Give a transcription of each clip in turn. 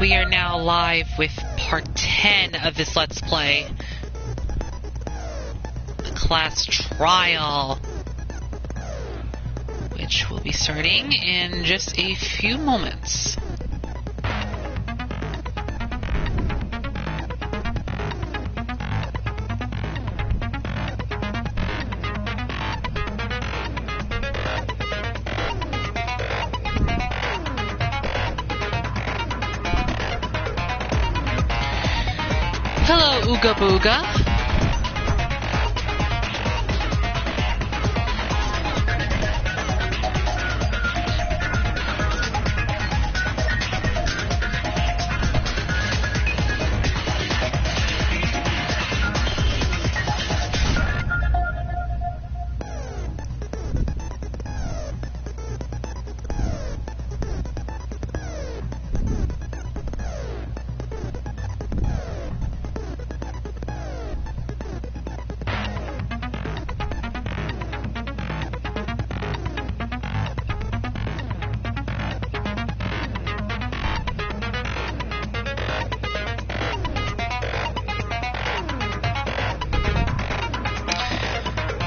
we are now live with part 10 of this Let's Play. The class trial, which will be starting in just a few moments. Hello, Ooga Booga.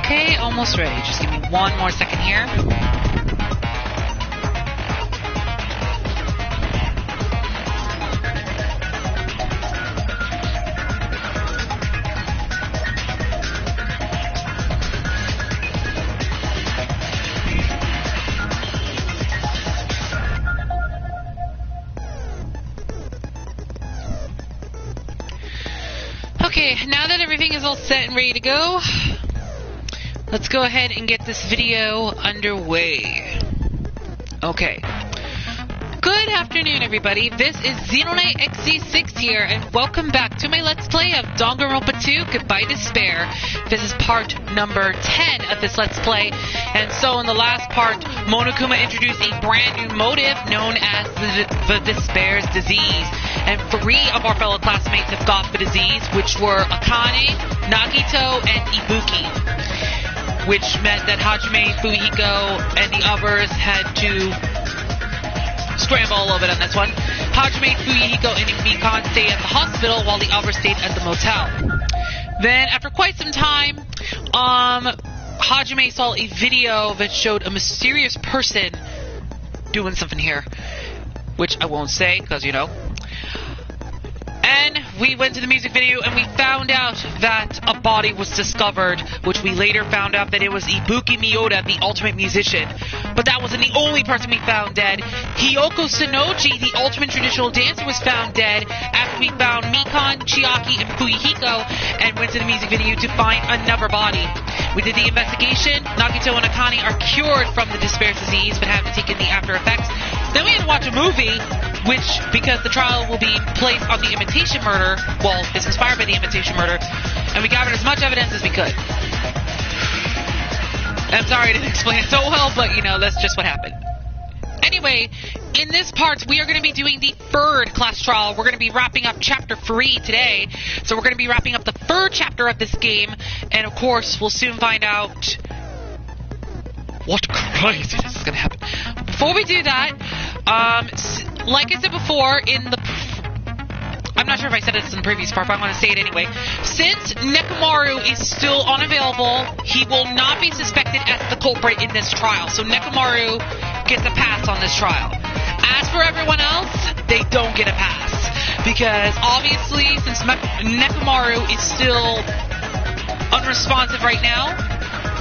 Okay, almost ready. Just give me one more second here. Okay, now that everything is all set and ready to go, let's go ahead and get this video underway. Okay. Good afternoon, everybody. This is Xenonite XC6 here, and welcome back to my Let's Play of Danganronpa 2, Goodbye Despair. This is part number 10 of this Let's Play, and so in the last part, Monokuma introduced a brand new motive known as the Despair's Disease, and 3 of our fellow classmates have got the disease, which were Akane, Nagito, and Ibuki, which meant that Hajime, Fuyuhiko, and the others had to scramble a little bit on this one. Hajime, Fuyuhiko, and Mikan stayed at the hospital while the others stayed at the motel. Then, after quite some time, Hajime saw a video that showed a mysterious person doing something here, which I won't say, because, you know. And we went to the music video and we found out that a body was discovered, which we later found out that it was Ibuki Miyoda, the ultimate musician. But that wasn't the only person we found dead. Hiyoko Sonoji, the ultimate traditional dancer, was found dead after we found Mikan, Chiaki, and Fuyuhiko and went to the music video to find another body. We did the investigation. Nagito and Akane are cured from the Despair's Disease but haven't taken the after effects. Then we had to watch a movie, which, because the trial will be placed on the Imitation Murder, well, it's inspired by the Imitation Murder, and we gathered as much evidence as we could. I'm sorry I didn't explain it so well, but, you know, that's just what happened. Anyway, in this part, we are going to be doing the 3rd class trial. We're going to be wrapping up Chapter 3 today, so we're going to be wrapping up the 3rd chapter of this game, and of course, we'll soon find out what craziness is going to happen. Before we do that, like I said before, I'm not sure if I said this in the previous part, but I'm going to say it anyway. Since Nekomaru is still unavailable, he will not be suspected as the culprit in this trial. So Nekomaru gets a pass on this trial. As for everyone else, they don't get a pass. Because obviously, since Nekomaru is still unresponsive right now,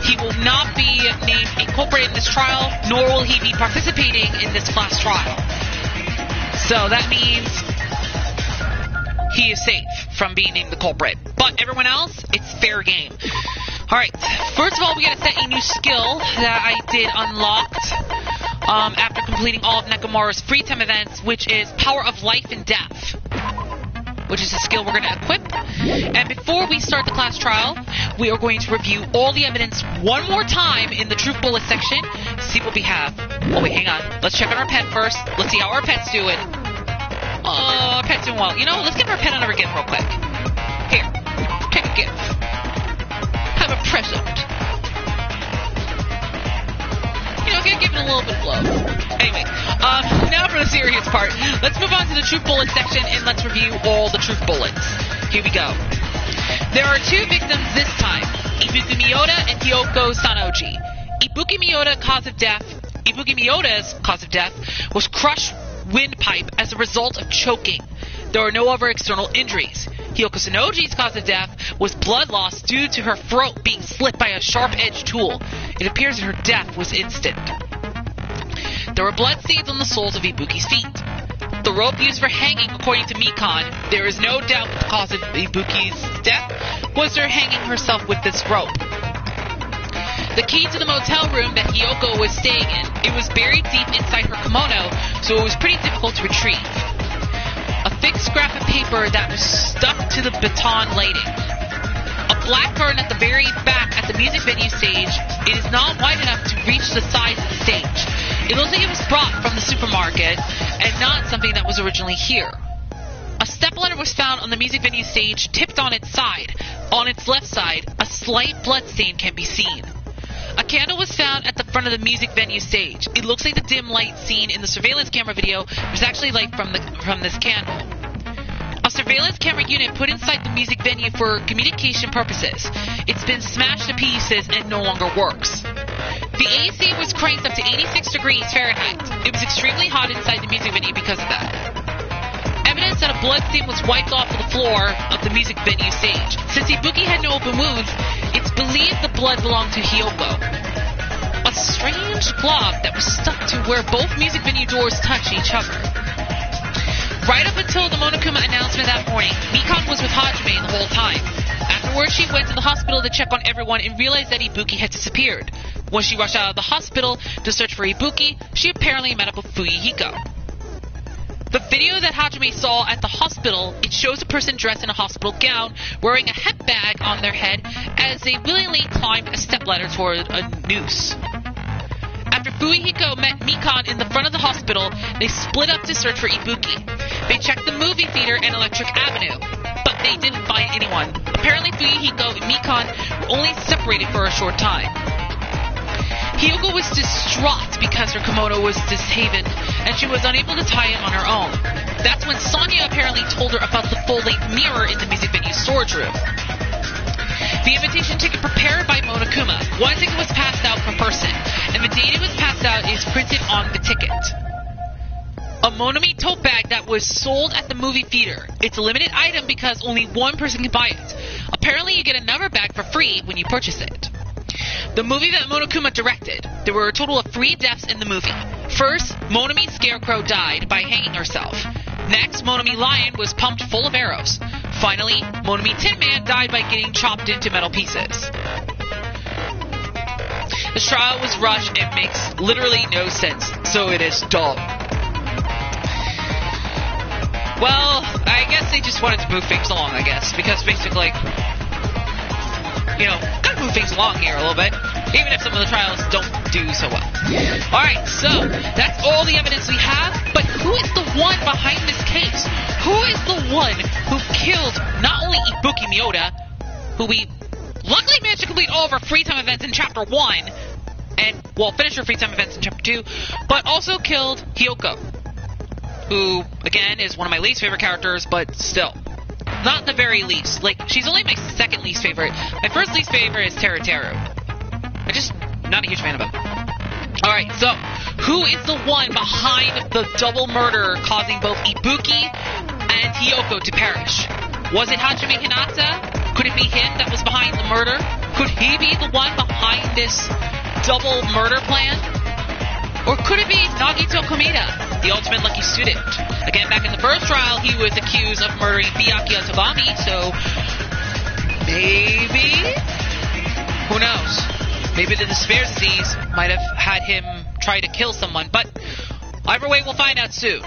he will not be named a culprit in this trial, nor will he be participating in this class trial. So that means he is safe from being named the culprit. But everyone else, it's fair game. Alright, first of all, we gotta set a new skill that I did unlocked after completing all of Nekomaru's free time events, which is Power of Life and Death, which is a skill we're gonna equip. And before we start the class trial, we are going to review all the evidence one more time in the Truth Bullet section, see what we have. Oh wait, hang on. Let's check on our pet first. Let's see how our pet's doing. Our pet's doing well. You know, let's give our pet another gift real quick. Here, take a gift. Have a present. You okay? Give it a little bit of love. Anyway, now for the serious part. Let's move on to the truth bullet section and let's review all the truth bullets. Here we go. There are two victims this time, Ibuki Miyoda and Hyoko Sanoji. Ibuki Miyoda's cause of death was crushed windpipe as a result of choking. There were no other external injuries. Hyoko Sanoji's cause of death was blood loss due to her throat being slit by a sharp-edged tool. It appears that her death was instant. There were blood stains on the soles of Ibuki's feet. The rope used for hanging, according to Mikan, there is no doubt that the cause of Ibuki's death was her hanging herself with this rope. The key to the motel room that Hyoko was staying in, it was buried deep inside her kimono, so it was pretty difficult to retrieve. A thick scrap of paper that was stuck to the baton lighting. A black curtain at the very back at the music venue stage. It is not wide enough to reach the sides of the stage. It looks like it was brought from the supermarket and not something that was originally here. A stepladder was found on the music venue stage, tipped on its side. On its left side, a slight blood stain can be seen. A candle was found at the front of the music venue stage. It looks like the dim light seen in the surveillance camera video was actually light from this candle. A surveillance camera unit put inside the music venue for communication purposes. It's been smashed to pieces and no longer works. The AC was cranked up to 86 degrees Fahrenheit. It was extremely hot inside the music venue because of that. Evidence that a blood stain was wiped off of the floor of the music venue stage. Since Ibuki had no open wounds, it's believed the blood belonged to Hyoko. A strange blob that was stuck to where both music venue doors touch each other. Right up until the Monokuma announcement that morning, Mikan was with Hajime the whole time. Afterwards, she went to the hospital to check on everyone and realized that Ibuki had disappeared. When she rushed out of the hospital to search for Ibuki, she apparently met up with Fuyuhiko. The video that Hajime saw at the hospital, it shows a person dressed in a hospital gown wearing a hemp bag on their head as they willingly climbed a stepladder toward a noose. After Fuyuhiko met Mikan in the front of the hospital, they split up to search for Ibuki. They checked the movie theater and Electric Avenue, but they didn't find anyone. Apparently Fuyuhiko and Mikan were only separated for a short time. Hyoko was distraught because her kimono was dishaven and she was unable to tie it on her own. That's when Sonia apparently told her about the full-length mirror in the music venue storage room. The invitation ticket prepared by Monokuma. One ticket was passed out per person, and the date it was passed out is printed on the ticket. A Monomi tote bag that was sold at the movie theater. It's a limited item because only one person can buy it. Apparently you get another bag for free when you purchase it. The movie that Monokuma directed. There were a total of 3 deaths in the movie. First, Monomi Scarecrow died by hanging herself. Next, Monomi Lion was pumped full of arrows. Finally, Monomi Tin Man died by getting chopped into metal pieces. The trial was rushed and makes literally no sense, so it is dull. Well, I guess they just wanted to move things along, I guess, because basically, gotta move things along here a little bit, even if some of the trials don't do so well. Alright, so, that's all the evidence we have, but who is the one behind this case? Who is the one who killed not only Ibuki Miyoda, who we luckily managed to complete all of our free time events in Chapter 1, and, finish our free time events in Chapter 2, but also killed Hyoko, who, again, is one of my least favorite characters, but still. Not the very least. She's only my second least favorite. My first least favorite is Teruteru. I'm just not a huge fan of him. Alright, so, who is the one behind the double murder causing both Ibuki and Hyoko to perish? Was it Hajime Hinata? Could it be him that was behind the murder? Could he be the one behind this double murder plan? Or could it be Nagito Komida, the ultimate lucky student? Again, back in the first trial, he was accused of murdering Byakuya Tabami, so maybe? Who knows? Maybe the despair disease might have had him try to kill someone, but either way, we'll find out soon.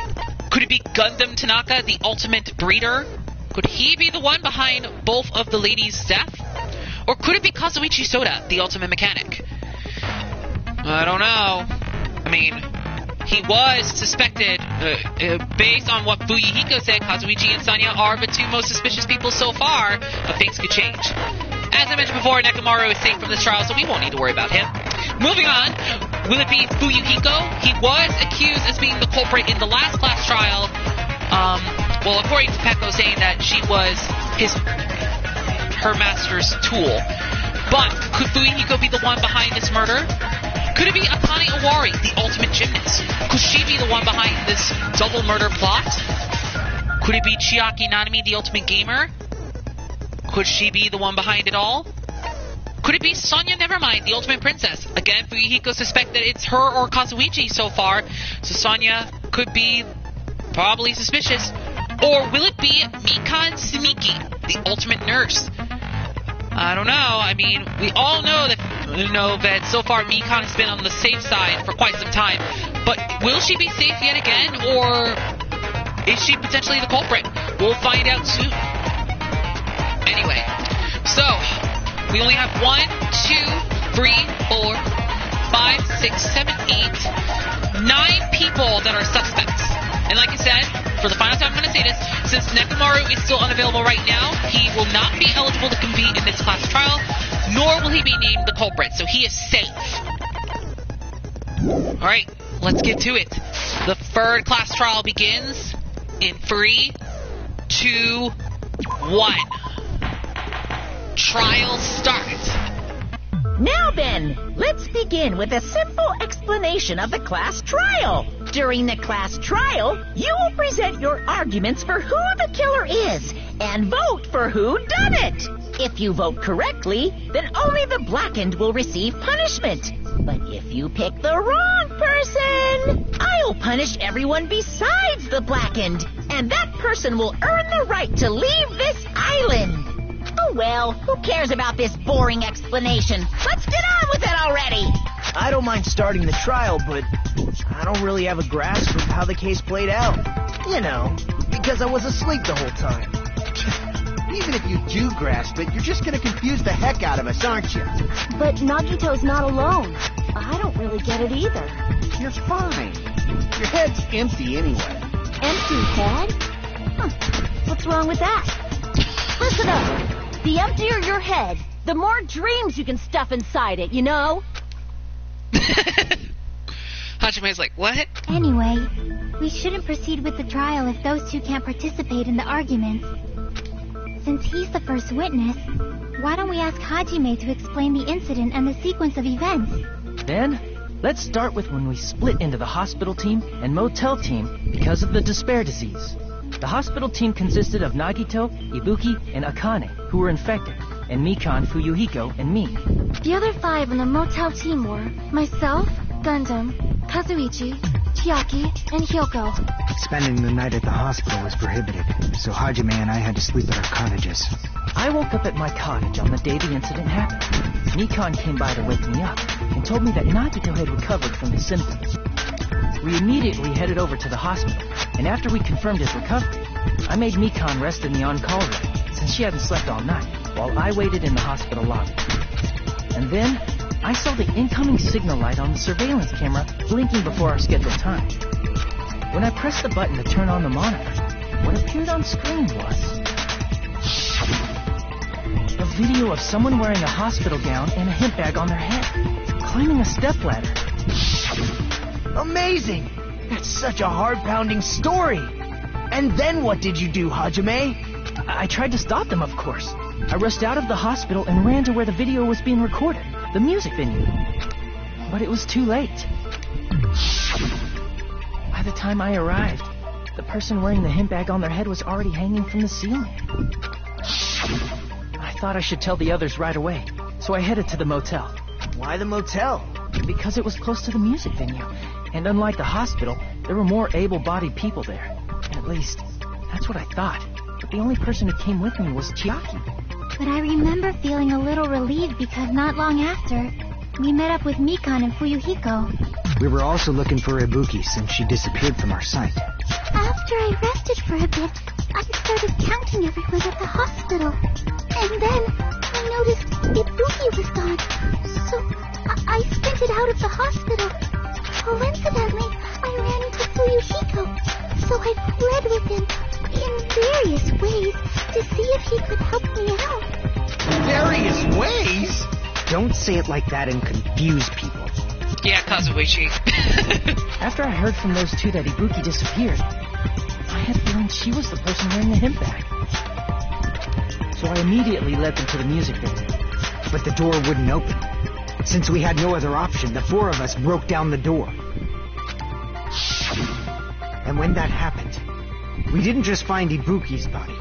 Could it be Gundam Tanaka, the ultimate breeder? Could he be the one behind both of the ladies' death? Or could it be Kazuichi Soda, the ultimate mechanic? I don't know. I mean, he was suspected, based on what Fuyuhiko said, Kazuichi and Sonya are the 2 most suspicious people so far, but things could change. As I mentioned before, Nekomaru is safe from this trial, so we won't need to worry about him. Moving on, will it be Fuyuhiko? He was accused as being the culprit in the last class trial. Well, according to Peko, saying that she was her master's tool. But could Fuyuhiko be the one behind this murder? Could it be Akane Owari, the ultimate gymnast? Could she be the one behind this double murder plot? Could it be Chiaki Nanami, the ultimate gamer? Could she be the one behind it all? Could it be Sonya Nevermind, the ultimate princess? Again, Fuyuhiko suspect that it's her or Kazuichi so far, so Sonya could be probably suspicious. Or will it be Mikan Sumiki, the ultimate nurse? I don't know. I mean, we all know that so far Mikan has been on the safe side for quite some time. But will she be safe yet again, or is she potentially the culprit? We'll find out soon. Anyway, so we only have 1, 2, 3, 4, 5, 6, 7, 8, 9 people that are suspects. And like I said, for the final time I'm going to say this, since Nekomaru is still unavailable right now, he will not be eligible to compete in this class trial, nor will he be named the culprit, so he is safe. Alright, let's get to it. The third class trial begins in 3, 2, 1. Trial start. Now then, let's begin with a simple explanation of the class trial. During the class trial, you will present your arguments for who the killer is and vote for who done it. If you vote correctly, then only the blackened will receive punishment. But if you pick the wrong person, I'll punish everyone besides the blackened, and that person will earn the right to leave this island. Oh well, who cares about this boring explanation? Let's get on with it already! I don't mind starting the trial, but I don't really have a grasp of how the case played out. You know, because I was asleep the whole time. Even if you do grasp it, you're just gonna confuse the heck out of us, aren't you? But Nagito's not alone. I don't really get it either. You're fine. Your head's empty anyway. Empty head? Huh. What's wrong with that? Listen up. The emptier your head, the more dreams you can stuff inside it, you know? Hajime's like, what? Anyway, we shouldn't proceed with the trial if those two can't participate in the arguments. Since he's the first witness, why don't we ask Hajime to explain the incident and the sequence of events? Then, let's start with when we split into the hospital team and motel team because of the despair disease. The hospital team consisted of Nagito, Ibuki, and Akane, who were infected, and Mikan, Fuyuhiko, and me. The other 5 on the motel team were myself, Gundam, Kazuichi, Chiaki, and Hyoko. Spending the night at the hospital was prohibited, so Hajime and I had to sleep at our cottages. I woke up at my cottage on the day the incident happened. Mikan came by to wake me up and told me that Nagito had recovered from his symptoms. We immediately headed over to the hospital, and after we confirmed his recovery, I made Mikan rest in the on-call room, since she hadn't slept all night, while I waited in the hospital lobby. And then, I saw the incoming signal light on the surveillance camera blinking before our scheduled time. When I pressed the button to turn on the monitor, what appeared on screen was a video of someone wearing a hospital gown and a hip bag on their head, climbing a stepladder. Amazing! That's such a heart-pounding story! And then what did you do, Hajime? I tried to stop them, of course. I rushed out of the hospital and ran to where the video was being recorded, the music venue. But it was too late. By the time I arrived, the person wearing the hip bag on their head was already hanging from the ceiling. I thought I should tell the others right away, so I headed to the motel. Why the motel? Because it was close to the music venue, and unlike the hospital, there were more able-bodied people there. At least, that's what I thought. But the only person who came with me was Chiaki. But I remember feeling a little relieved because not long after, we met up with Mikan and Fuyuhiko. We were also looking for Ibuki since she disappeared from our sight. After I rested for a bit, I started counting everyone at the hospital. And then I noticed Ibuki was gone. So I sprinted out of the hospital. Coincidentally, I ran into Fuyuhiko. So I fled with him in various ways to see if he could help me out. Various ways? Don't say it like that and confuse people. Yeah, Kazuichi. After I heard from those two that Ibuki disappeared, I had the feeling she was the person wearing the hemp bag. So I immediately led them to the music venue. But the door wouldn't open. Since we had no other option, the four of us broke down the door. And when that happened, we didn't just find Ibuki's body.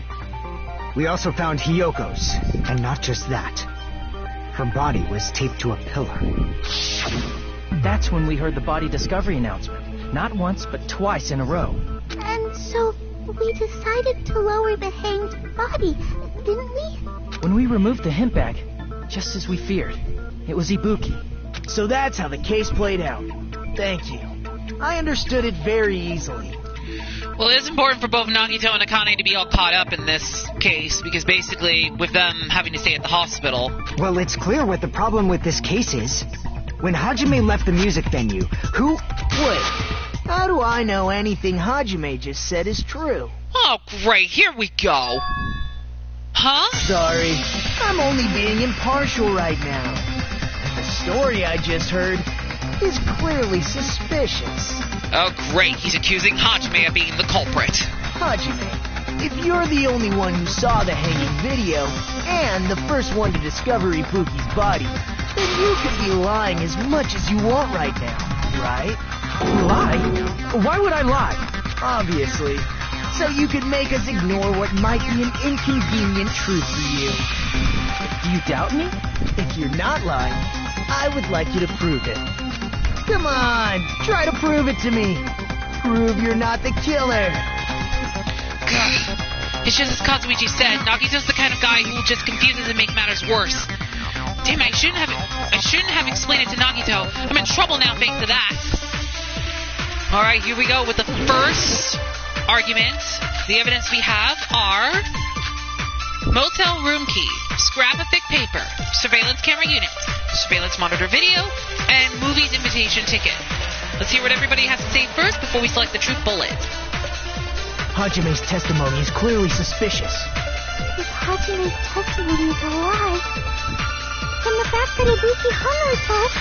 We also found Hiyoko's. And not just that. Her body was taped to a pillar. That's when we heard the body discovery announcement. Not once, but twice in a row. And so we decided to lower the hanged body, didn't we? When we removed the hemp bag, just as we feared, it was Ibuki. So that's how the case played out. Thank you. I understood it very easily. Well, it is important for both Nagito and Akane to be all caught up in this case, because basically, with them having to stay at the hospital... Well, it's clear what the problem with this case is. When Hajime left the music venue, who... Wait, how do I know anything Hajime just said is true? Oh, great, here we go. Huh? Sorry, I'm only being impartial right now. And the story I just heard is clearly suspicious. Oh, great, he's accusing Hajime of being the culprit. Hajime, if you're the only one who saw the hanging video, and the first one to discover Ibuki's body, then you could be lying as much as you want right now, right? Lie? Why would I lie? Obviously. So you could make us ignore what might be an inconvenient truth for you. Do you doubt me? If you're not lying, I would like you to prove it. Come on, try to prove it to me. Prove you're not the killer. It's just as Kazuichi said, Nagito's the kind of guy who will just confuse us and make matters worse. Damn, I shouldn't have explained it to Nagito. I'm in trouble now thanks to that. Alright, here we go with the first argument. The evidence we have are motel room key, scrap of thick paper, surveillance camera unit, surveillance monitor video, and movie's invitation ticket. Let's hear what everybody has to say first before we select the truth bullet. Hajime's testimony is clearly suspicious. If Hajime's testimony is a lie, then the fact that Ibuki hung herself...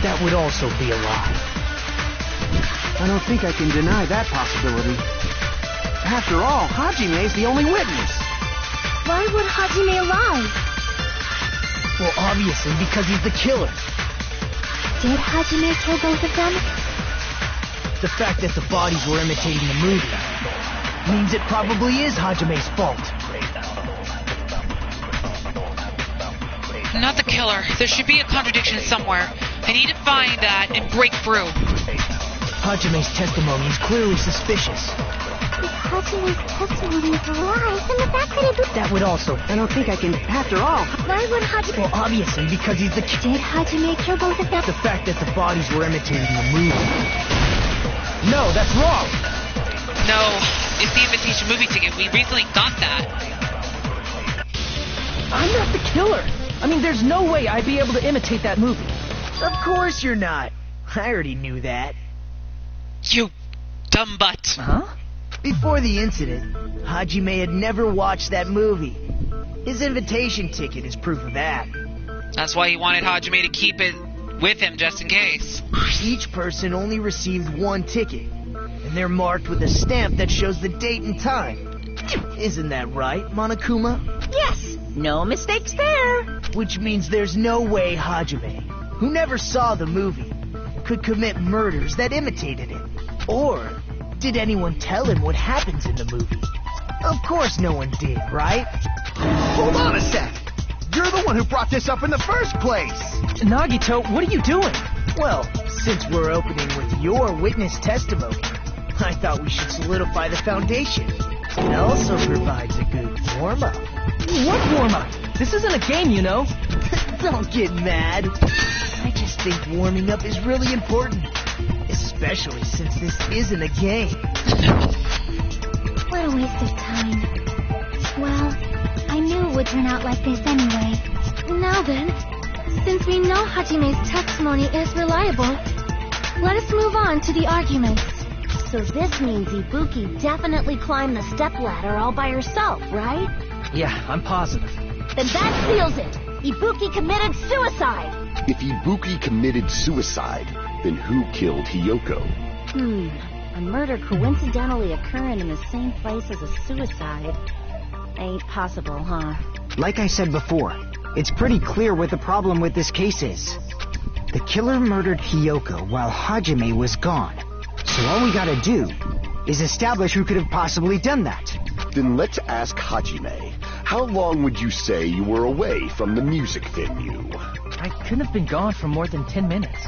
That would also be a lie. I don't think I can deny that possibility. After all, Hajime's the only witness. Why would Hajime lie? Well, obviously because he's the killer. Did Hajime kill both of them? The fact that the bodies were imitating the movie means it probably is Hajime's fault. I'm not the killer. There should be a contradiction somewhere. I need to find that and break through. Hajime's testimony is clearly suspicious. If Hajime's testimony is a lie, then the fact that Ibuki... That would also... I don't think I can... After all... Why would Hajime... Well, obviously, because he's the... Did Hajime kill both of them? The fact that the bodies were imitating the movie. No, that's wrong! No, it's the invitation movie ticket. We recently got that. I'm not the killer. I mean, there's no way I'd be able to imitate that movie. Of course you're not. I already knew that. You dumb butt. Huh? Before the incident, Hajime had never watched that movie. His invitation ticket is proof of that. That's why he wanted Hajime to keep it with him just in case. Each person only received one ticket, and they're marked with a stamp that shows the date and time. Isn't that right, Monokuma? Yes, no mistakes there. Which means there's no way Hajime, who never saw the movie, could commit murders that imitated it. Or did anyone tell him what happens in the movie? Of course no one did, right? Hold on a sec! You're the one who brought this up in the first place! Nagito, what are you doing? Well, since we're opening with your witness testimony, I thought we should solidify the foundation. It also provides a good warm-up. What warm-up? This isn't a game, you know. Don't get mad. I just think warming up is really important. Especially since this isn't a game. What a waste of time. Well, I knew it would turn out like this anyway. Now then, since we know Hajime's testimony is reliable, let us move on to the arguments. So this means Ibuki definitely climbed the stepladder all by herself, right? Yeah, I'm positive. Then that seals it. Ibuki committed suicide. If Ibuki committed suicide, then who killed Hiyoko? A murder coincidentally occurring in the same place as a suicide. Ain't possible, huh? Like I said before, it's pretty clear what the problem with this case is. The killer murdered Hiyoko while Hajime was gone. So all we gotta do is establish who could have possibly done that. Then let's ask Hajime. How long would you say you were away from the music venue? I couldn't have been gone for more than 10 minutes.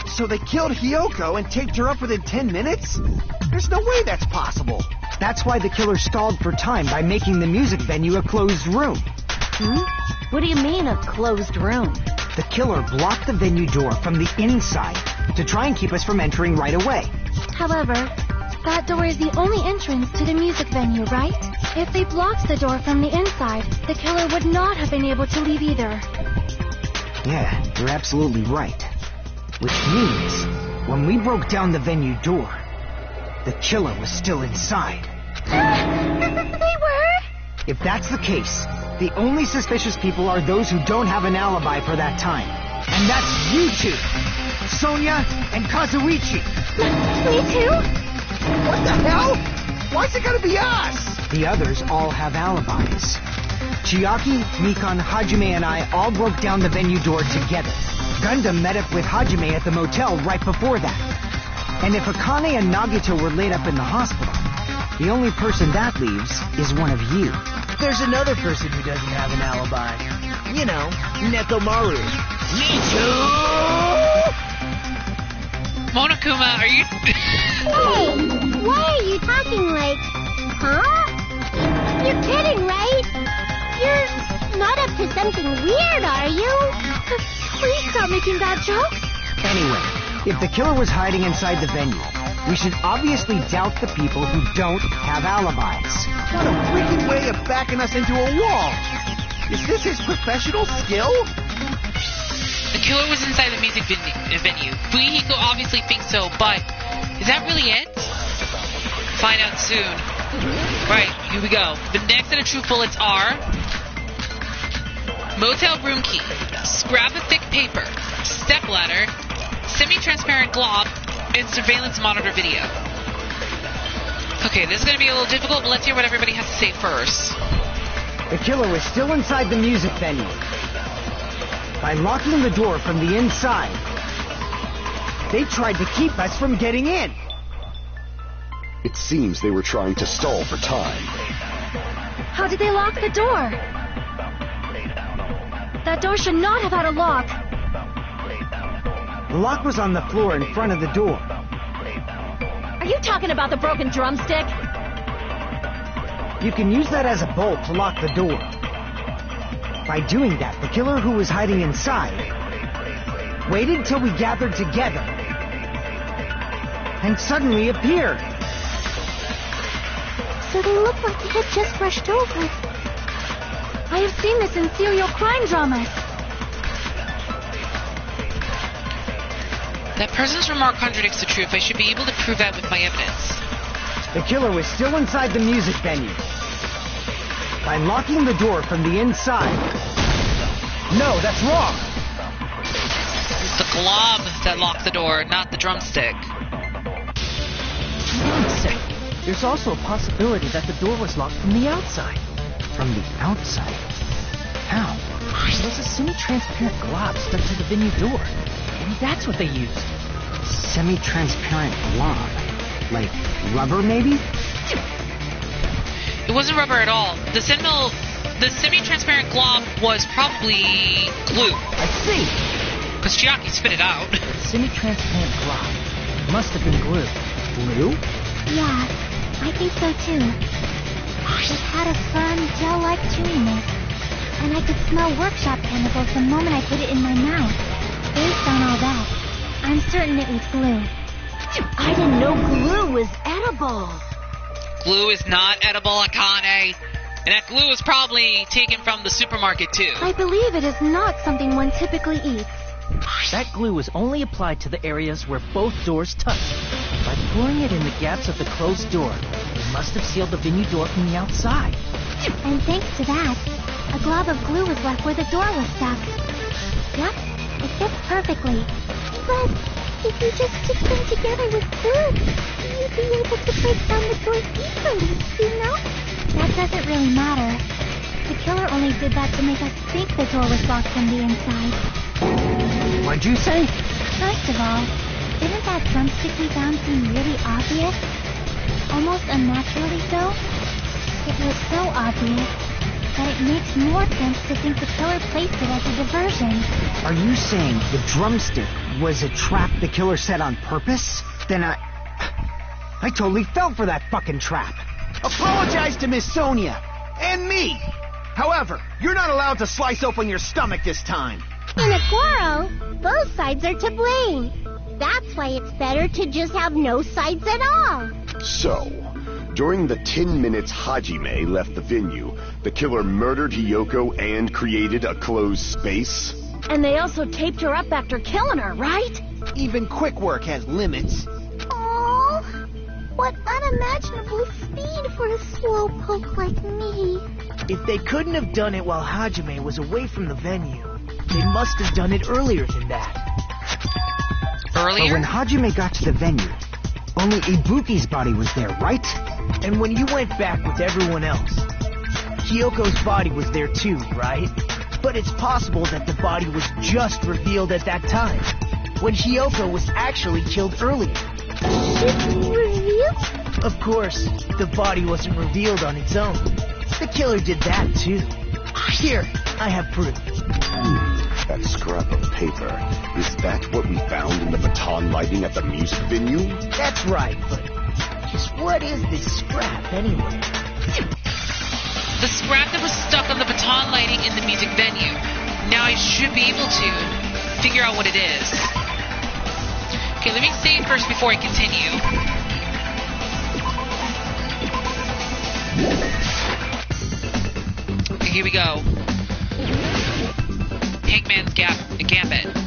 So they killed Hiyoko and taped her up within 10 minutes? There's no way that's possible. That's why the killer stalled for time by making the music venue a closed room. What do you mean, a closed room? The killer blocked the venue door from the inside to try and keep us from entering right away. However, that door is the only entrance to the music venue, right? If they blocked the door from the inside, the killer would not have been able to leave either. Yeah, you're absolutely right. Which means, when we broke down the venue door, the killer was still inside. They were? If that's the case, the only suspicious people are those who don't have an alibi for that time. And that's you two! Sonia and Kazuichi! Me too? What the hell? Why's it gotta be us? The others all have alibis. Chiaki, Mikan, Hajime, and I all broke down the venue door together. Gundam met up with Hajime at the motel right before that. And if Akane and Nagito were laid up in the hospital, the only person that leaves is one of you. There's another person who doesn't have an alibi. You know, Nekomaru. Me too! Monokuma, are you... Hey, why are you talking like... Huh? You're kidding, right? You're not up to something weird, are you? Please stop making bad jokes. Anyway, if the killer was hiding inside the venue, we should obviously doubt the people who don't have alibis. What a wicked way of backing us into a wall. Is this his professional skill? The killer was inside the music venue. Fuyuhiko obviously thinks so, but is that really it? Find out soon. Right, here we go. The next set of true bullets are... motel room key, scrap of thick paper, stepladder, semi-transparent glob, and surveillance monitor video. Okay, this is going to be a little difficult, but let's hear what everybody has to say first. The killer was still inside the music venue. By locking the door from the inside, they tried to keep us from getting in. It seems they were trying to stall for time. How did they lock the door? That door should not have had a lock. The lock was on the floor in front of the door. Are you talking about the broken drumstick? You can use that as a bolt to lock the door. By doing that, the killer who was hiding inside waited till we gathered together and suddenly appeared. So they look like they had just brushed over. I have seen this in serial crime dramas. That person's remark contradicts the truth. I should be able to prove that with my evidence. The killer was still inside the music venue. By locking the door from the inside. No, that's wrong. It's the glob that locked the door, not the drumstick. Wait a sec. There's also a possibility that the door was locked from the outside. From the outside? How? There was a semi-transparent glob stuck to the venue door. Maybe that's what they used. Semi-transparent glob? Like rubber, maybe? It wasn't rubber at all. The semi-transparent glob was probably glue. I see. Because Chiaki spit it out. Semi-transparent glob. Must have been glue. Glue? Yeah, I think so too. It had a firm, gel-like chewiness, and I could smell workshop chemicals the moment I put it in my mouth. Based on all that, I'm certain it was glue. I didn't know glue was edible. Glue is not edible, Akane. And that glue is probably taken from the supermarket, too. I believe it is not something one typically eats. That glue was only applied to the areas where both doors touched. By pouring it in the gaps of the closed door, it must have sealed the venue door from the outside. And thanks to that, a glob of glue was left where the door was stuck. Yep, It fits perfectly. But if you just stick them together with glue, you'd be able to break down the door easily, you know? That doesn't really matter. The killer only did that to make us think the door was locked from the inside. What'd you say? First of all, didn't that drumstick we found seem really obvious? Almost unnaturally so? It was so obvious that it makes more sense to think the killer placed it as a diversion. Are you saying the drumstick was a trap the killer set on purpose? Then I totally fell for that fucking trap. Apologize to Miss Sonia. And me. However, you're not allowed to slice open your stomach this time. In a quarrel, both sides are to blame. That's why it's better to just have no sides at all. So, during the 10 minutes Hajime left the venue, the killer murdered Hiyoko and created a closed space? And they also taped her up after killing her, right? Even quick work has limits. Oh, what unimaginable speed for a slowpoke like me. If they couldn't have done it while Hajime was away from the venue, they must have done it earlier than that. But Earlier? when Hajime got to the venue, only Ibuki's body was there, right? And when you went back with everyone else, Hiyoko's body was there too, right? But it's possible that the body was just revealed at that time, when Hiyoko was actually killed earlier. Just revealed? Of course, the body wasn't revealed on its own. The killer did that too. Here, I have proof. That scrap of paper, is that what we found in the baton lighting at the music venue? That's right, but just what is this scrap anyway? The scrap that was stuck on the baton lighting in the music venue. Now I should be able to figure out what it is. Okay, let me save first before I continue. Okay, here we go. Hangman's Gambit.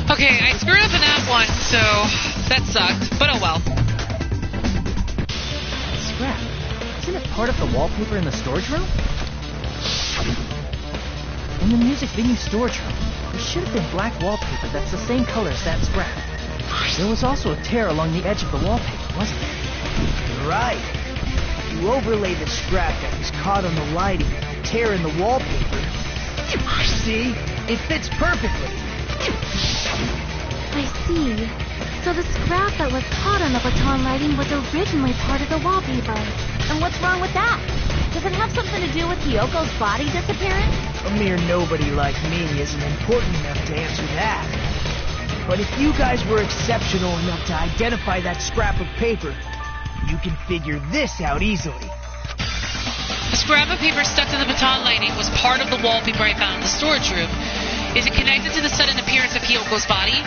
Okay, I screwed up in that one, so that sucked, but oh well. Scrap. Isn't it part of the wallpaper in the storage room? In the music venue storage room, there should have been black wallpaper that's the same color as that scrap. There was also a tear along the edge of the wallpaper, wasn't there? Right. You overlay the scrap that was caught on the lighting with the tear in the wallpaper. See? It fits perfectly. I see. So the scrap that was caught on the baton lighting was originally part of the wallpaper. And what's wrong with that? Does it have something to do with Hiyoko's body disappearance? A mere nobody like me isn't important enough to answer that. But if you guys were exceptional enough to identify that scrap of paper, you can figure this out easily. The scrap of paper stuck to the baton lighting was part of the wallpaper I found in the storage room. Is it connected to the sudden appearance of Hyoko's body?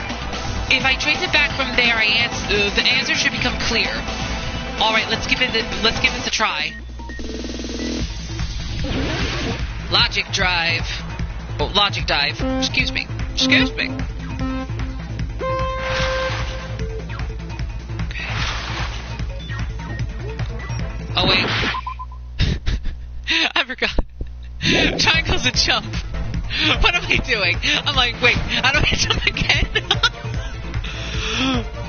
If I trace it back from there, the answer should become clear. All right, let's give this a try. Logic dive. Excuse me. Okay. Oh wait. I forgot. Triangle's a jump. What am I doing? I'm like, wait, how do I jump again?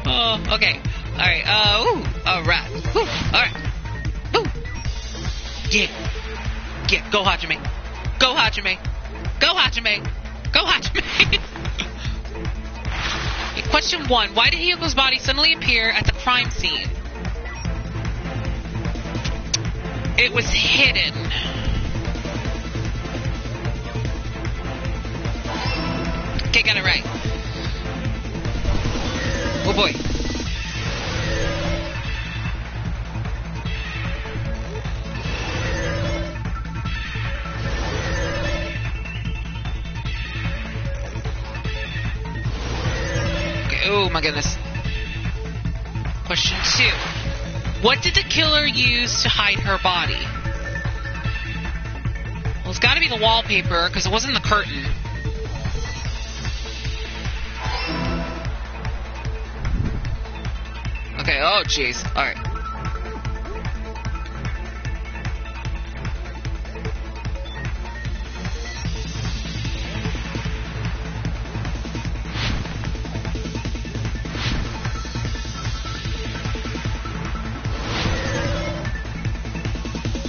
Oh, okay. Alright, alright. Alright. Ooh. Yeah. Go Hajime. Go Hajime. Go Hajime. Go Hajime. Question 1. Why did Hyoko's body suddenly appear at the crime scene? It was hidden. Okay, got it right. Oh boy. Okay, oh my goodness. Question 2. What did the killer use to hide her body? Well, it's got to be the wallpaper, because it wasn't the curtain. Okay, oh jeez. Alright.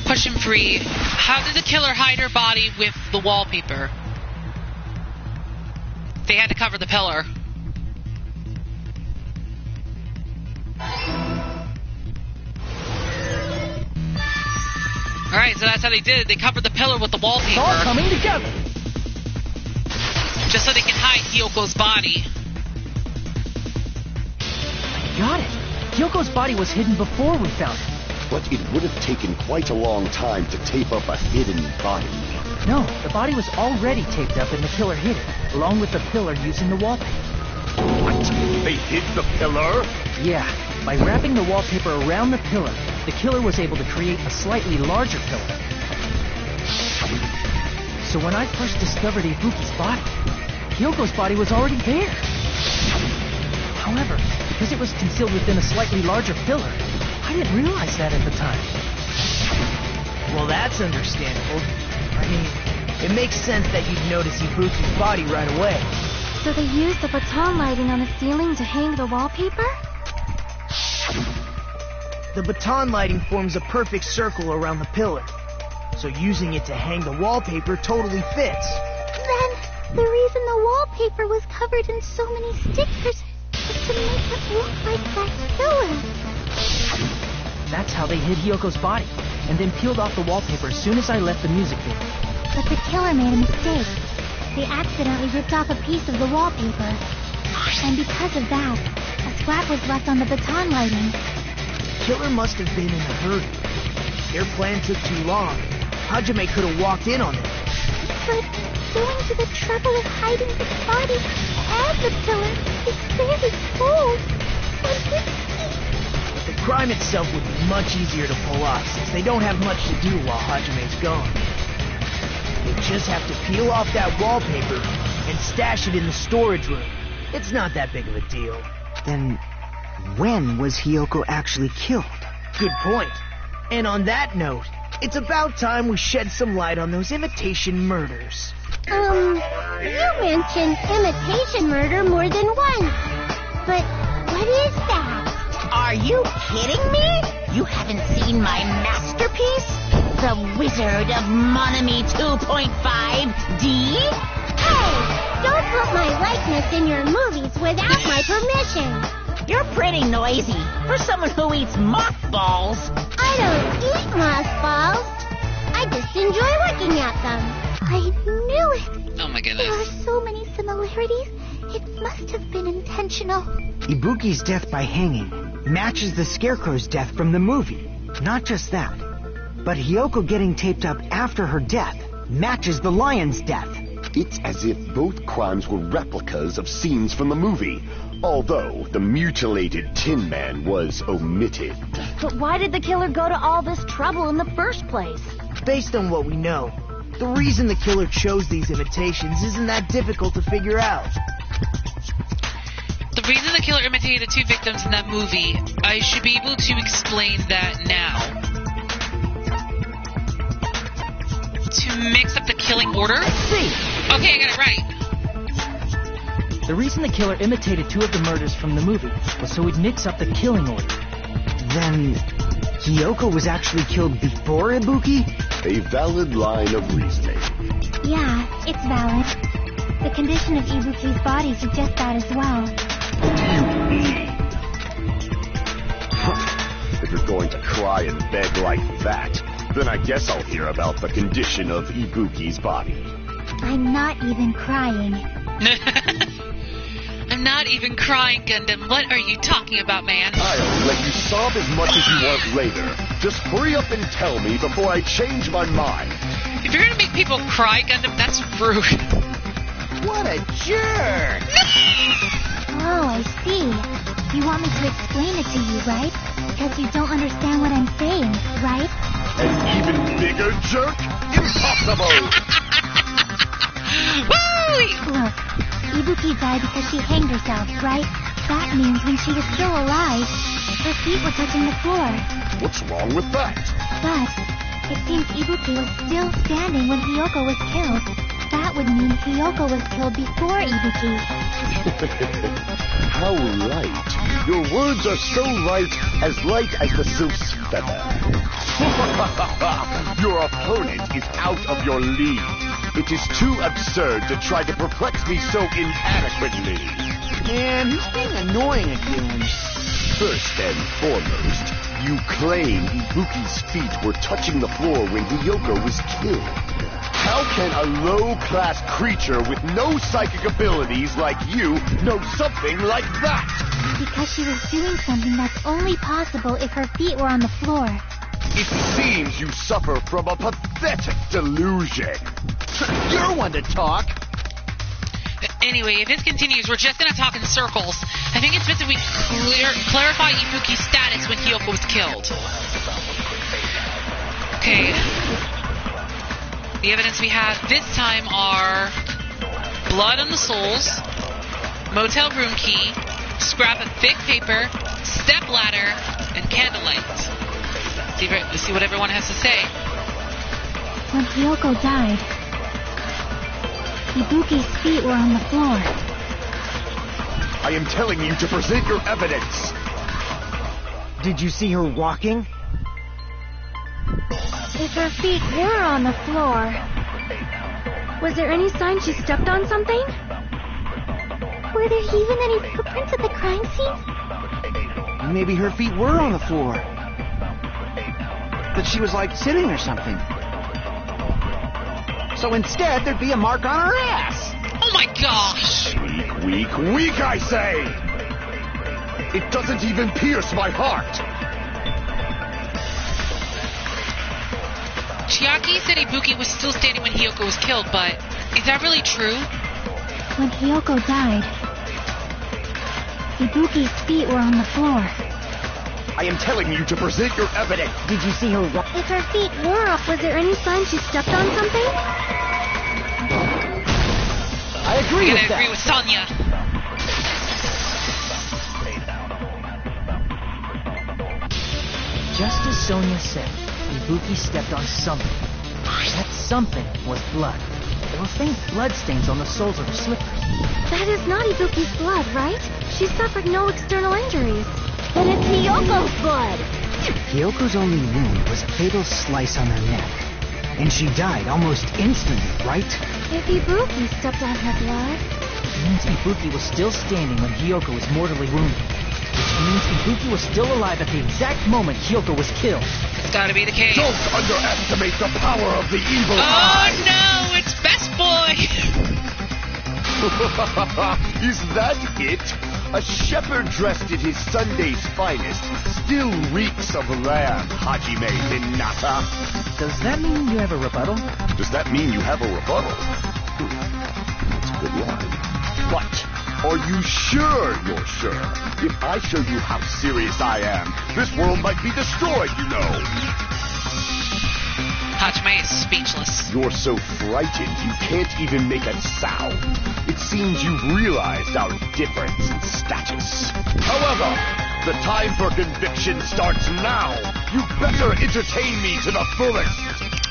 Question 3. How did the killer hide her body with the wallpaper? They had to cover the pillar. Alright, so that's how they did it. They covered the pillar with the wallpaper. It's all coming together. Just so they can hide Hyoko's body. Got it. Hyoko's body was hidden before we found it. But it would have taken quite a long time to tape up a hidden body. No, the body was already taped up and the killer hid it, along with the pillar using the wallpaper. What? They hid the pillar? Yeah, by wrapping the wallpaper around the pillar, the killer was able to create a slightly larger pillar. So when I first discovered Ibuki's body, Hyoko's body was already there. However, because it was concealed within a slightly larger pillar, I didn't realize that at the time. Well, that's understandable. I mean, it makes sense that you'd notice Ibuki's body right away. So they used the baton lighting on the ceiling to hang the wallpaper? The baton lighting forms a perfect circle around the pillar. So using it to hang the wallpaper totally fits. Then, the reason the wallpaper was covered in so many stickers is to make it look like that killer. That's how they hid Hyoko's body, and then peeled off the wallpaper as soon as I left the music video. But the killer made a mistake. They accidentally ripped off a piece of the wallpaper. And because of that, a scrap was left on the baton lighting. The killer must have been in a hurry. Their plan took too long. Hajime could have walked in on it. But going to the trouble of hiding the body and the pillar is very bold. The crime itself would be much easier to pull off since they don't have much to do while Hajime's gone. They just have to peel off that wallpaper and stash it in the storage room. It's not that big of a deal. Then, when was Hyoko actually killed? Good point. And on that note, it's about time we shed some light on those imitation murders. You mentioned imitation murder more than once. But what is that? Are you kidding me? You haven't seen my masterpiece? The Wizard of Monami 2.5D? Hey, don't put my likeness in your movies without my permission. You're pretty noisy for someone who eats mothballs. I don't eat mothballs. I just enjoy looking at them. I knew it. Oh my There are goodness. so many similarities. It must have been intentional. Ibuki's death by hanging matches the Scarecrow's death from the movie. Not just that, but Hyoko getting taped up after her death matches the lion's death. It's as if both crimes were replicas of scenes from the movie, although the mutilated Tin Man was omitted. But why did the killer go to all this trouble in the first place? Based on what we know, the reason the killer chose these imitations isn't that difficult to figure out. The reason the killer imitated the two victims in that movie, I should be able to explain that now. To mix up the killing order? Let's see! Okay, I got it right. The reason the killer imitated two of the murders from the movie was so he'd mix up the killing order. Then Hiyoko was actually killed before Ibuki? A valid line of reasoning. Yeah, it's valid. The condition of Ibuki's body suggests that as well. What do you mean? If you're going to cry and beg like that, then I guess I'll hear about the condition of Ibuki's body. I'm not even crying. I'm not even crying, Gundam. What are you talking about, man? I'll let you sob as much as you want later. Just hurry up and tell me before I change my mind. If you're gonna make people cry, Gundam, that's rude. What a jerk! Oh, I see. You want me to explain it to you, right? Because you don't understand what I'm saying, right? An even bigger jerk? Impossible! Woo! Look, Ibuki died because she hanged herself, right? That means when she was still alive, her feet were touching the floor. What's wrong with that? But it seems Ibuki was still standing when Hiyoko was killed. That would mean Hiyoko was killed before Ibuki. How light. Your words are so light as the sylph's feather. Your opponent is out of your league. It is too absurd to try to perplex me so inadequately. Man, he's being annoying again. First and foremost, you claim Ibuki's feet were touching the floor when Hiyoko was killed. How can a low-class creature with no psychic abilities like you know something like that? Because she was doing something that's only possible if her feet were on the floor. It seems you suffer from a pathetic delusion. You're one to talk. Anyway, if this continues, we're just gonna talk in circles. I think it's best if we clarify Ibuki's status when Hiyoko was killed. Okay. The evidence we have this time are blood on the soles, motel room key, scrap of thick paper, step ladder, and candlelight. Let's see what everyone has to say. When Hiyoko died, Ibuki's feet were on the floor. I am telling you to present your evidence. Did you see her walking? If her feet were on the floor, was there any sign she stepped on something? Were there even any footprints at the crime scene? Maybe her feet were on the floor. But she was like sitting or something. So instead, there'd be a mark on her ass. Oh my gosh! Weak, I say! It doesn't even pierce my heart! Chiaki said Ibuki was still standing when Hiyoko was killed, but is that really true? When Hiyoko died, Ibuki's feet were on the floor. I am telling you to present your evidence. Did you see her walk? If her feet were up, was there any sign she stepped on something? I agree I'm with gonna that. agree with Sonya. Just as Sonya said, Ibuki stepped on something. That something was blood. There were faint bloodstains on the soles of her slippers. That is not Ibuki's blood, right? She suffered no external injuries. Then it's Hiyoko's blood! Hiyoko's only wound was a fatal slice on her neck. And she died almost instantly, right? If Ibuki stepped on her blood... It means Ibuki was still standing when Hiyoko was mortally wounded. Which means Ibuki was still alive at the exact moment Hiyoko was killed. It's gotta be the case. Don't underestimate the power of the evil Oh eye! no, it's Best Boy! Is that it? A shepherd dressed in his Sunday's finest still reeks of lamb, Hajime Hinata. Does that mean you have a rebuttal? Does that mean you have a rebuttal? That's a good line. But are you sure you're sure? If I show you how serious I am, this world might be destroyed, you know. Hajime is speechless. You're so frightened you can't even make a sound. It seems you've realized our difference in status. However, the time for conviction starts now. You better entertain me to the fullest.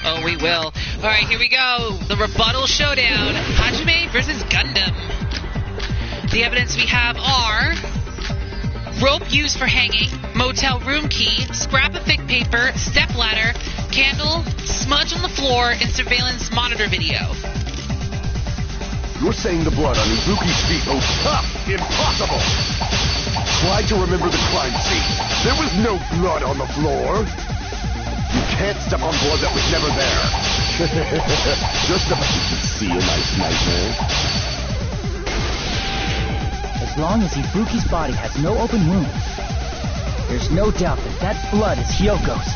Oh, we will. All right, here we go. The rebuttal showdown. Hajime versus Gundam. The evidence we have are rope used for hanging, motel room key, scrap of thick paper, step ladder, candle, smudge on the floor, and surveillance monitor video. You're saying the blood on Ibuki's feet owes tough. Impossible. Try to remember the crime scene. There was no blood on the floor. You can't step on blood that was never there. Just about to see a nice nightmare. As long as Ibuki's body has no open wounds, there's no doubt that blood is Hyoko's.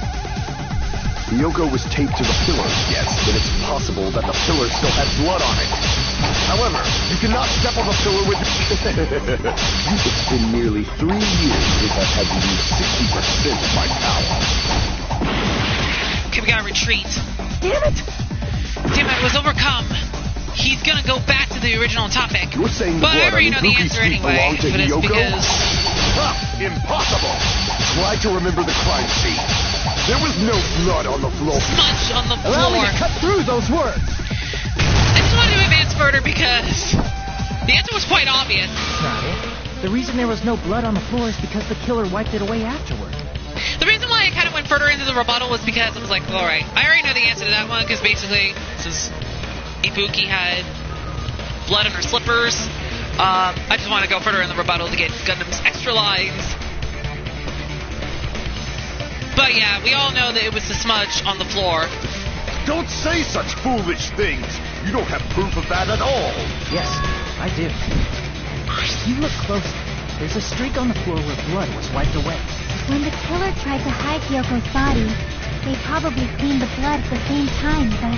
Hyoko was taped to the pillar, yes, but it's possible that the pillar still had blood on it. However, you cannot step on the pillar with... It's been nearly 3 years since I've had to use 60% of my power. Okay, we gotta retreat. Damn it! Damn it, it was overcome. He's gonna go back to the original topic. You're saying the but I blood already on know the Ibuki's answer feet anyway. belonged to But it's Hyoko? because... Impossible! Try to remember the crime scene. There was no blood on the floor. Smudge on the Allow me floor. to cut through those words. I just wanted to advance further because the answer was quite obvious. That's not it. The reason there was no blood on the floor is because the killer wiped it away afterward. The reason why I kind of went further into the rebuttal was because I was like, all right, I already know the answer to that one because basically, since Ibuki had blood on her slippers, I just want to go further in the rebuttal to get Gundam's extra lines. But yeah, we all know that it was the smudge on the floor. Don't say such foolish things. You don't have proof of that at all. Yes, I do. If you look closely, there's a streak on the floor where blood was wiped away. When the killer tried to hide Hyoko's body, they probably cleaned the blood at the same time, but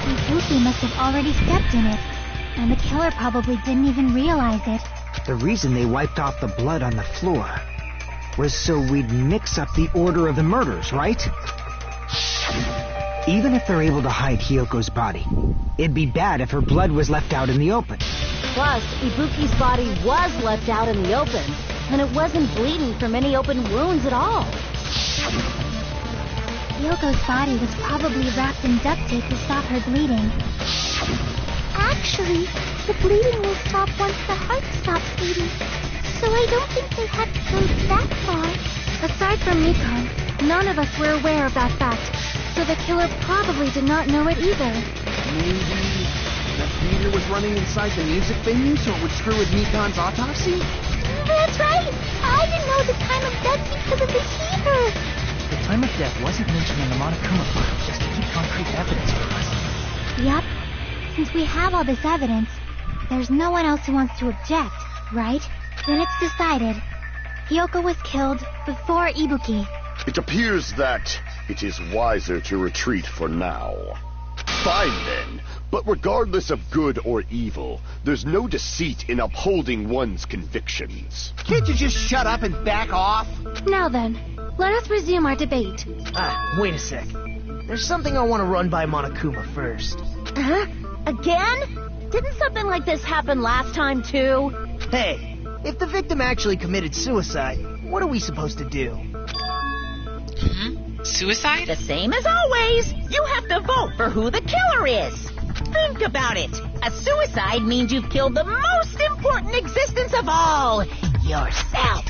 Ibuki must have already stepped in it, and the killer probably didn't even realize it. The reason they wiped off the blood on the floor was so we'd mix up the order of the murders, right? Even if they're able to hide Hyoko's body, it'd be bad if her blood was left out in the open. Plus, Ibuki's body was left out in the open, and it wasn't bleeding from any open wounds at all. Hyoko's body was probably wrapped in duct tape to stop her bleeding. Actually, the bleeding will stop once the heart stops beating, so I don't think they had to go that far. Aside from Mikon, none of us were aware of that fact, so the killer probably did not know it either. Maybe the theater was running inside the music venue so it would screw with Mikon's autopsy? That's right! I didn't know the time of death because of the heater! The time of death wasn't mentioned in the Monokuma file just to keep concrete evidence from us. Yep. Since we have all this evidence, there's no one else who wants to object, right? Then it's decided. Hyoko was killed before Ibuki. It appears that it is wiser to retreat for now. Fine then, but regardless of good or evil, there's no deceit in upholding one's convictions. Can't you just shut up and back off? Now then, let us resume our debate. Wait a sec. There's something I want to run by Monokuma first. Huh? Again? Didn't something like this happen last time, too? Hey, if the victim actually committed suicide, what are we supposed to do? Suicide? The same as always. You have to vote for who the killer is. Think about it. A suicide means you've killed the most important existence of all, yourself.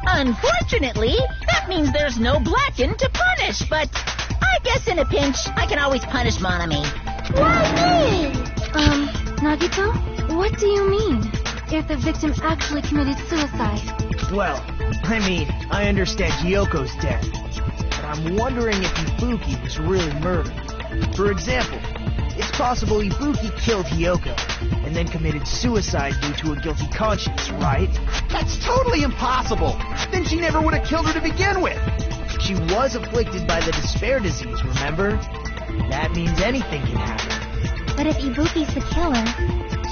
Unfortunately, that means there's no Blacken to punish, but I guess in a pinch, I can always punish Monami. Why me? Nagito, what do you mean? If the victim actually committed suicide? Well, I mean, I understand Hyoko's death, but I'm wondering if Ibuki was really murdered. For example, it's possible Ibuki killed Hyoko, and then committed suicide due to a guilty conscience, right? That's totally impossible. Then she never would have killed her to begin with. She was afflicted by the despair disease, remember? That means anything can happen. But if Ibuki's the killer,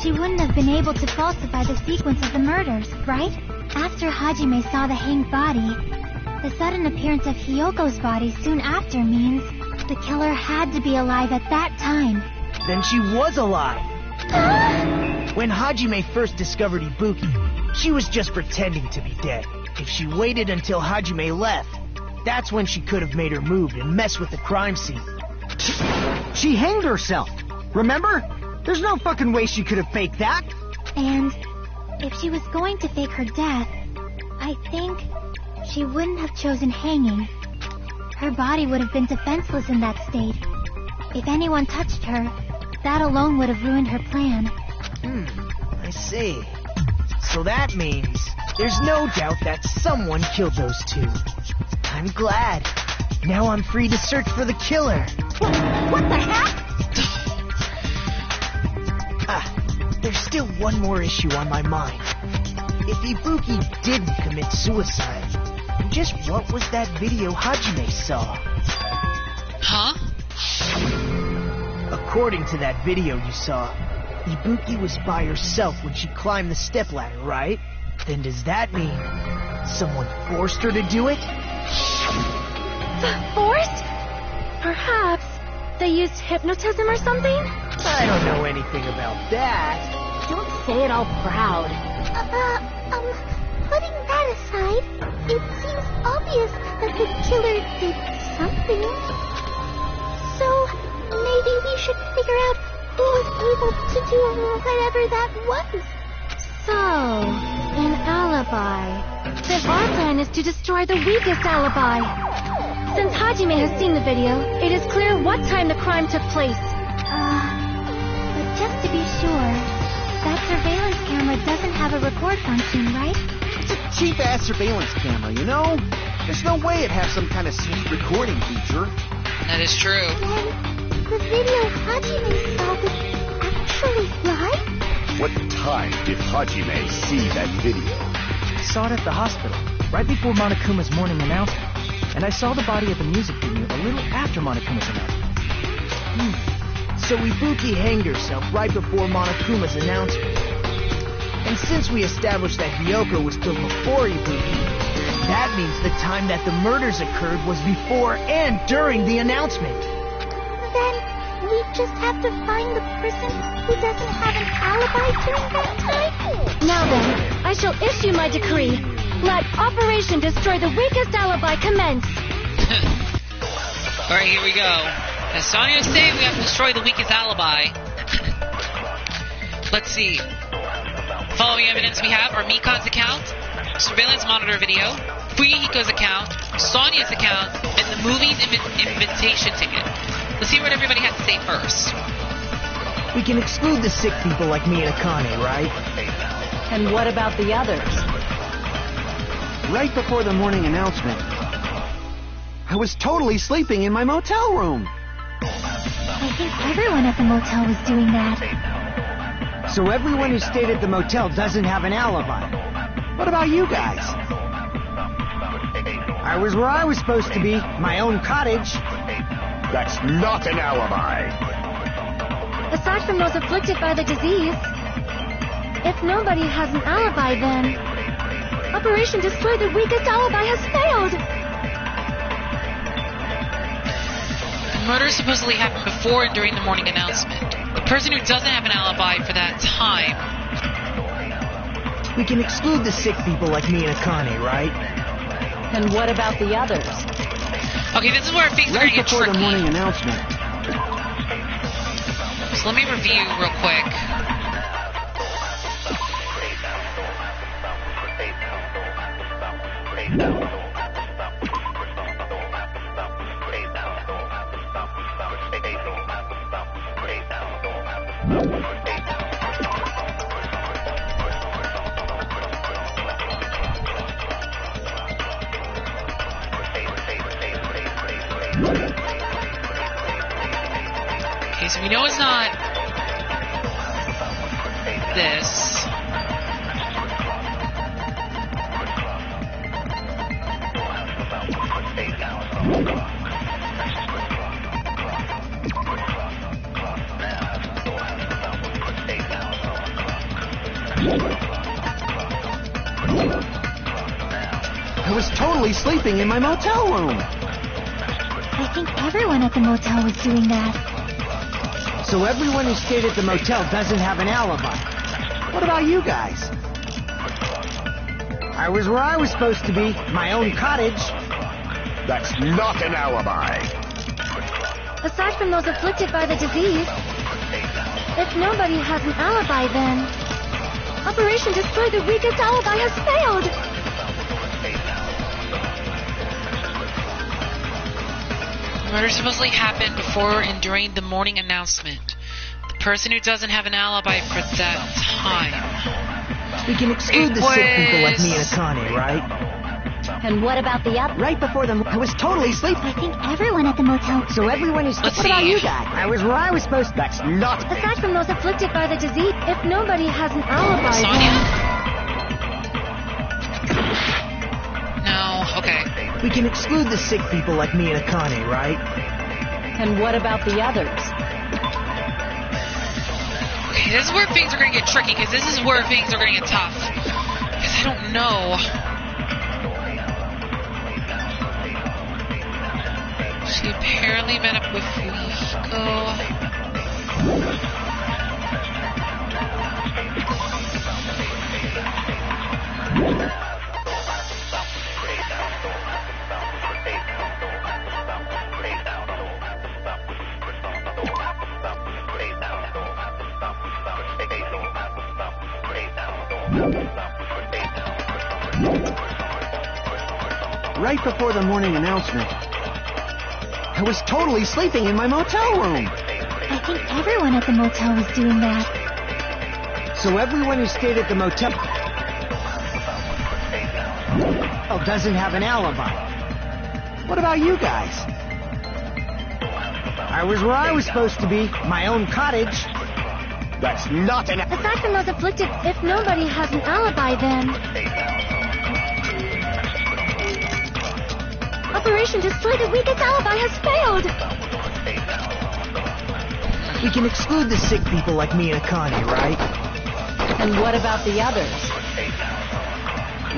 she wouldn't have been able to falsify the sequence of the murders, right? After Hajime saw the hanged body, the sudden appearance of Hiyoko's body soon after means the killer had to be alive at that time. Then she was alive. When Hajime first discovered Ibuki, she was just pretending to be dead. If she waited until Hajime left, that's when she could have made her move and mess with the crime scene. She hanged herself. Remember? There's no fucking way she could have faked that. And if she was going to fake her death, I think she wouldn't have chosen hanging. Her body would have been defenseless in that state. If anyone touched her, that alone would have ruined her plan. I see. So that means there's no doubt that someone killed those two. I'm glad. Now I'm free to search for the killer. What the heck? There's still one more issue on my mind. If Ibuki didn't commit suicide, just what was that video Hajime saw? Huh? According to that video you saw, Ibuki was by herself when she climbed the stepladder, right? Then does that mean someone forced her to do it? Forced? Perhaps they used hypnotism or something? I don't know anything about that. Don't say it all proud. Putting that aside, it seems obvious that the killer did something. So, maybe we should figure out who was able to do whatever that was. So, an alibi. Then our plan is to destroy the weakest alibi. Since Hajime has seen the video, it is clear what time the crime took place. But just to be sure, that surveillance camera doesn't have a record function, right? It's a cheap-ass surveillance camera, you know? There's no way it'd have some kind of sweet recording feature. That is true. Then the video Hajime saw was actually live? What time did Hajime see that video? I saw it at the hospital, right before Monokuma's morning announcement. And I saw the body of the music video a little after Monokuma's announcement. So Ibuki hanged herself right before Monokuma's announcement. And since we established that Hiyoko was killed before Ibuki, that means the time that the murders occurred was before and during the announcement. Then we just have to find the person who doesn't have an alibi during that time? Now then, I shall issue my decree. Let Operation Destroy the Weakest Alibi commence. Alright, here we go. As Sonia was saying, we have to destroy the weakest alibi. Let's see. Following evidence we have are Mikan's account, surveillance monitor video, Fuyuhiko's account, Sonia's account, and the movie's invitation ticket. Let's see what everybody has to say first. We can exclude the sick people like me and Akane, right? And what about the others? Right before the morning announcement, I was totally sleeping in my motel room. I think everyone at the motel was doing that. So everyone who stayed at the motel doesn't have an alibi. What about you guys? I was where I was supposed to be, my own cottage. That's not an alibi. Aside from those afflicted by the disease, if nobody has an alibi, then Operation Destroy the Weakest Alibi has failed. The murder supposedly happened before and during the morning announcement. The person who doesn't have an alibi for that time. We can exclude the sick people like me and Akane, right? And what about the others? Okay, this is where things are going Right to get before tricky. the morning announcement. So let me review real quick. Okay, so we know it's not this. I was totally sleeping in my motel room. I think everyone at the motel was doing that. So everyone who stayed at the motel doesn't have an alibi. What about you guys? I was where I was supposed to be, my own cottage. That's not an alibi. Aside from those afflicted by the disease, if nobody has an alibi, then Operation Destroy the Weakest Alibi has failed. Murder supposedly happened before and during the morning announcement. The person who doesn't have an alibi for that time. We can exclude the sick people like me and Akane, right? And what about the other? Right before them, I was totally sleeping. I think everyone at the motel. So everyone who's... Let's What about see. you guys? I was where I was supposed to... That's not... Aside from those afflicted by the disease, if nobody has an alibi, Sonia? No, okay. We can exclude the sick people like me and Akane, right? And what about the others? Okay, this is where things are gonna get tricky, because this is where things are gonna get tough. Because I don't know. She apparently met up with Rico. Right before the morning announcement, I was totally sleeping in my motel room. I think everyone at the motel was doing that. So everyone who stayed at the motel... doesn't have an alibi. What about you guys? I was where I was supposed to be, my own cottage. That's not an... aside from those afflicted, if nobody has an alibi, then Operation Destroy the Weakest Alibi has failed. We can exclude the sick people like me and Akane, right? And what about the others?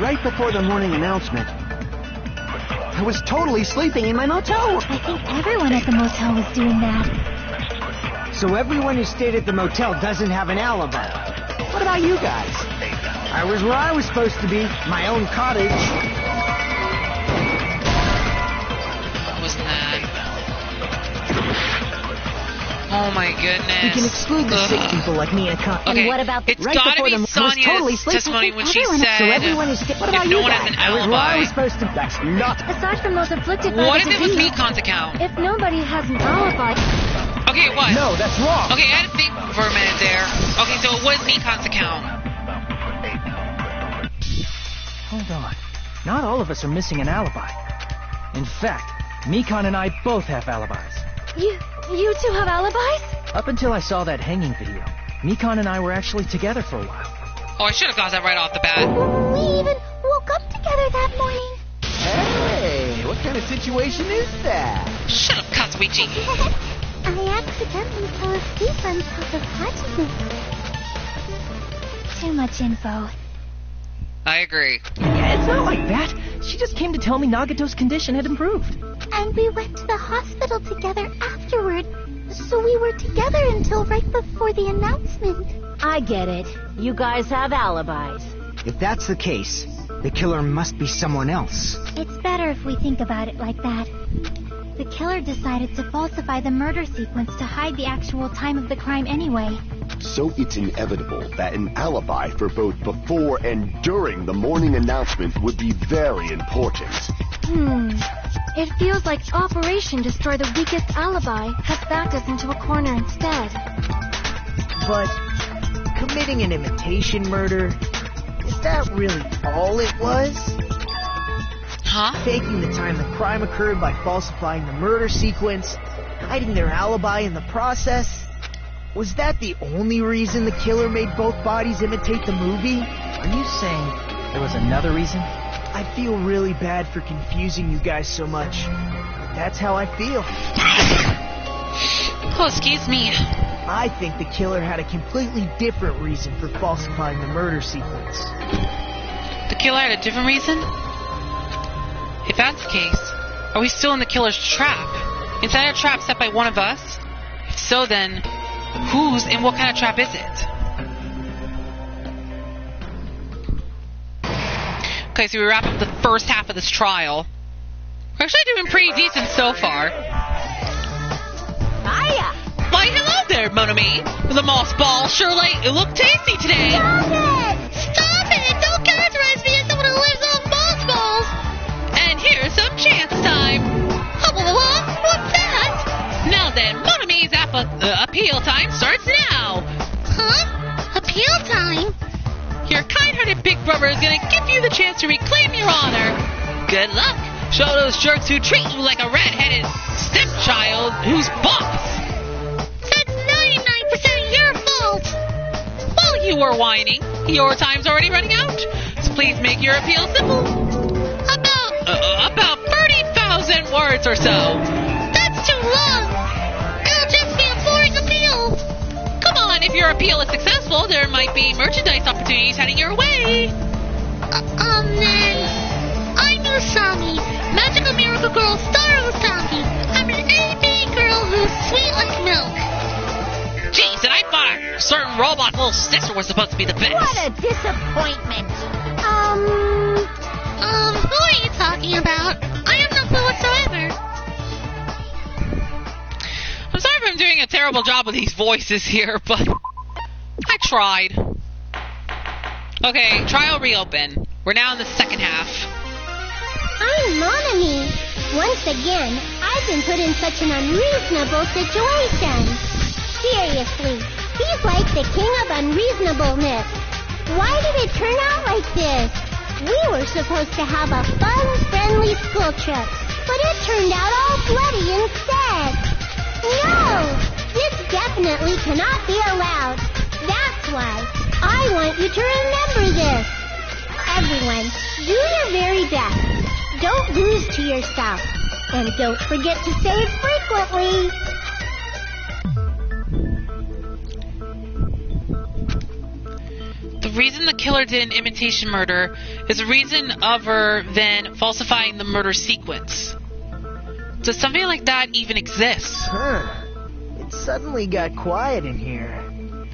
Right before the morning announcement, I was totally sleeping in my motel room. I think everyone at the motel was doing that. So everyone who stayed at the motel doesn't have an alibi. What about you guys? I was where I was supposed to be, my own cottage. Wasn't that? Oh my goodness. We can exclude the sick people like me and Akane. Okay, And what about the... it's right gotta before be them- I was Sonia's totally sleeping. testimony when she Everyone- said So everyone who stayed... What about if you no one guys? has an I was where I alibi. was supposed to... That's not... Aside from those afflicted by What the if it was disease, Mikon's account? if nobody has an alibi, Okay, it was. No, that's wrong. Okay, I had to think for a minute there. Okay, so it was Mikon's account. Hold on. Not all of us are missing an alibi. In fact, Mikon and I both have alibis. you two have alibis? Up until I saw that hanging video, Mikon and I were actually together for a while. Oh, I should have got that right off the bat. We even woke up together that morning. Hey, what kind of situation is that? Shut up, Katsuichi. I accidentally fell asleep on top of Hajime. Too much info. I agree. Yeah, it's not like that. She just came to tell me Nagato's condition had improved. And we went to the hospital together afterward. So we were together until right before the announcement. I get it. You guys have alibis. If that's the case, the killer must be someone else. It's better if we think about it like that. The killer decided to falsify the murder sequence to hide the actual time of the crime anyway. So it's inevitable that an alibi for both before and during the morning announcement would be very important. It feels like Operation Destroy the Weakest Alibi has backed us into a corner instead. But committing an imitation murder, is that really all it was? Huh? Faking the time the crime occurred by falsifying the murder sequence, hiding their alibi in the process? Was that the only reason the killer made both bodies imitate the movie? Are you saying there was another reason? I feel really bad for confusing you guys so much. But that's how I feel. Oh, excuse me. I think the killer had a completely different reason for falsifying the murder sequence. The killer had a different reason? If that's the case, are we still in the killer's trap? Is that a trap set by one of us? If so, then whose and what kind of trap is it? Okay, so we wrap up the first half of this trial. We're actually doing pretty decent so far. Hiya! Why, hello there, mon ami. The moss ball surely it looked tasty today. Stop it! Stop it! Don't characterize me as someone who lives on moss balls! And here's some chance time. What's that? Now then, mon ami's appeal time starts now. Huh? Appeal time? Your kind-hearted big brother is gonna give you the chance to reclaim your honor. Good luck. Show those jerks who treat you like a rat-headed stepchild who's boss. That's 99% your fault! While you were whining, your time's already running out. So please make your appeal simple. About 30,000 words or so. That's too long! It'll just be a boring appeal! Come on, if your appeal is successful, there might be merchandise opportunities heading your way. Then... I'm Usami, magical miracle girl Star Usami. I'm an AB girl who's sweet like milk. Jeez, and I thought a certain robot little sister was supposed to be the best. What a disappointment! Who are you talking about? I have no clue whatsoever. I'm sorry if I'm doing a terrible job with these voices here, but I tried. Okay, trial reopen. We're now in the second half. I'm Monami. Once again, I've been put in such an unreasonable situation. Seriously, he's like the king of unreasonableness. Why did it turn out like this? We were supposed to have a fun, friendly school trip, but it turned out all bloody instead. No! This definitely cannot be allowed. That's why I want you to remember this. Everyone, do your very best. Don't lose to yourself. And don't forget to save frequently. The reason the killer did an imitation murder is a reason other than falsifying the murder sequence. Does something like that even exist? It suddenly got quiet in here.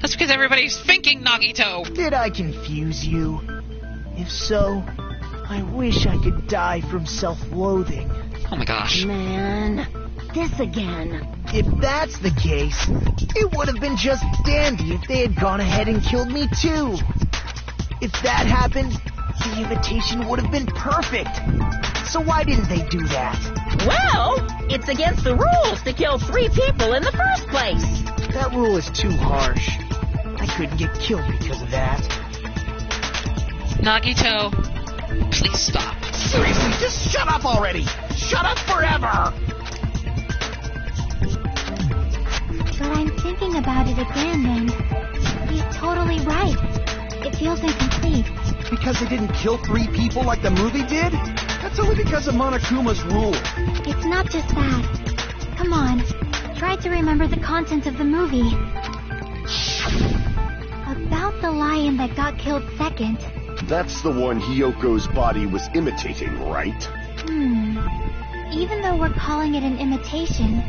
That's because everybody's thinking, Nagito. Did I confuse you? If so, I wish I could die from self-loathing. Oh my gosh. Man, this again. If that's the case, it would have been just dandy if they had gone ahead and killed me too. If that happened, the invitation would have been perfect. So why didn't they do that? Well, it's against the rules to kill 3 people in the first place. That rule is too harsh. I couldn't get killed because of that. Nagito, please stop. Seriously, just shut up already! Shut up forever! But I'm thinking about it again, and he's totally right. It feels incomplete. Because they didn't kill 3 people like the movie did? That's only because of Monokuma's rule. It's not just that. Come on, try to remember the content of the movie. About the lion that got killed second. That's the one Hiyoko's body was imitating, right? Even though we're calling it an imitation,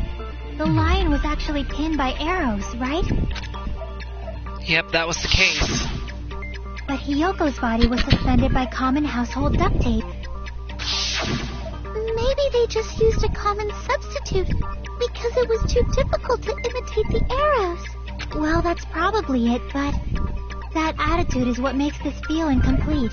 the lion was actually pinned by arrows, right? Yep, that was the case. But Hiyoko's body was suspended by common household duct tape. Maybe they just used a common substitute because it was too difficult to imitate the arrows. Well, that's probably it, but that attitude is what makes this feel incomplete.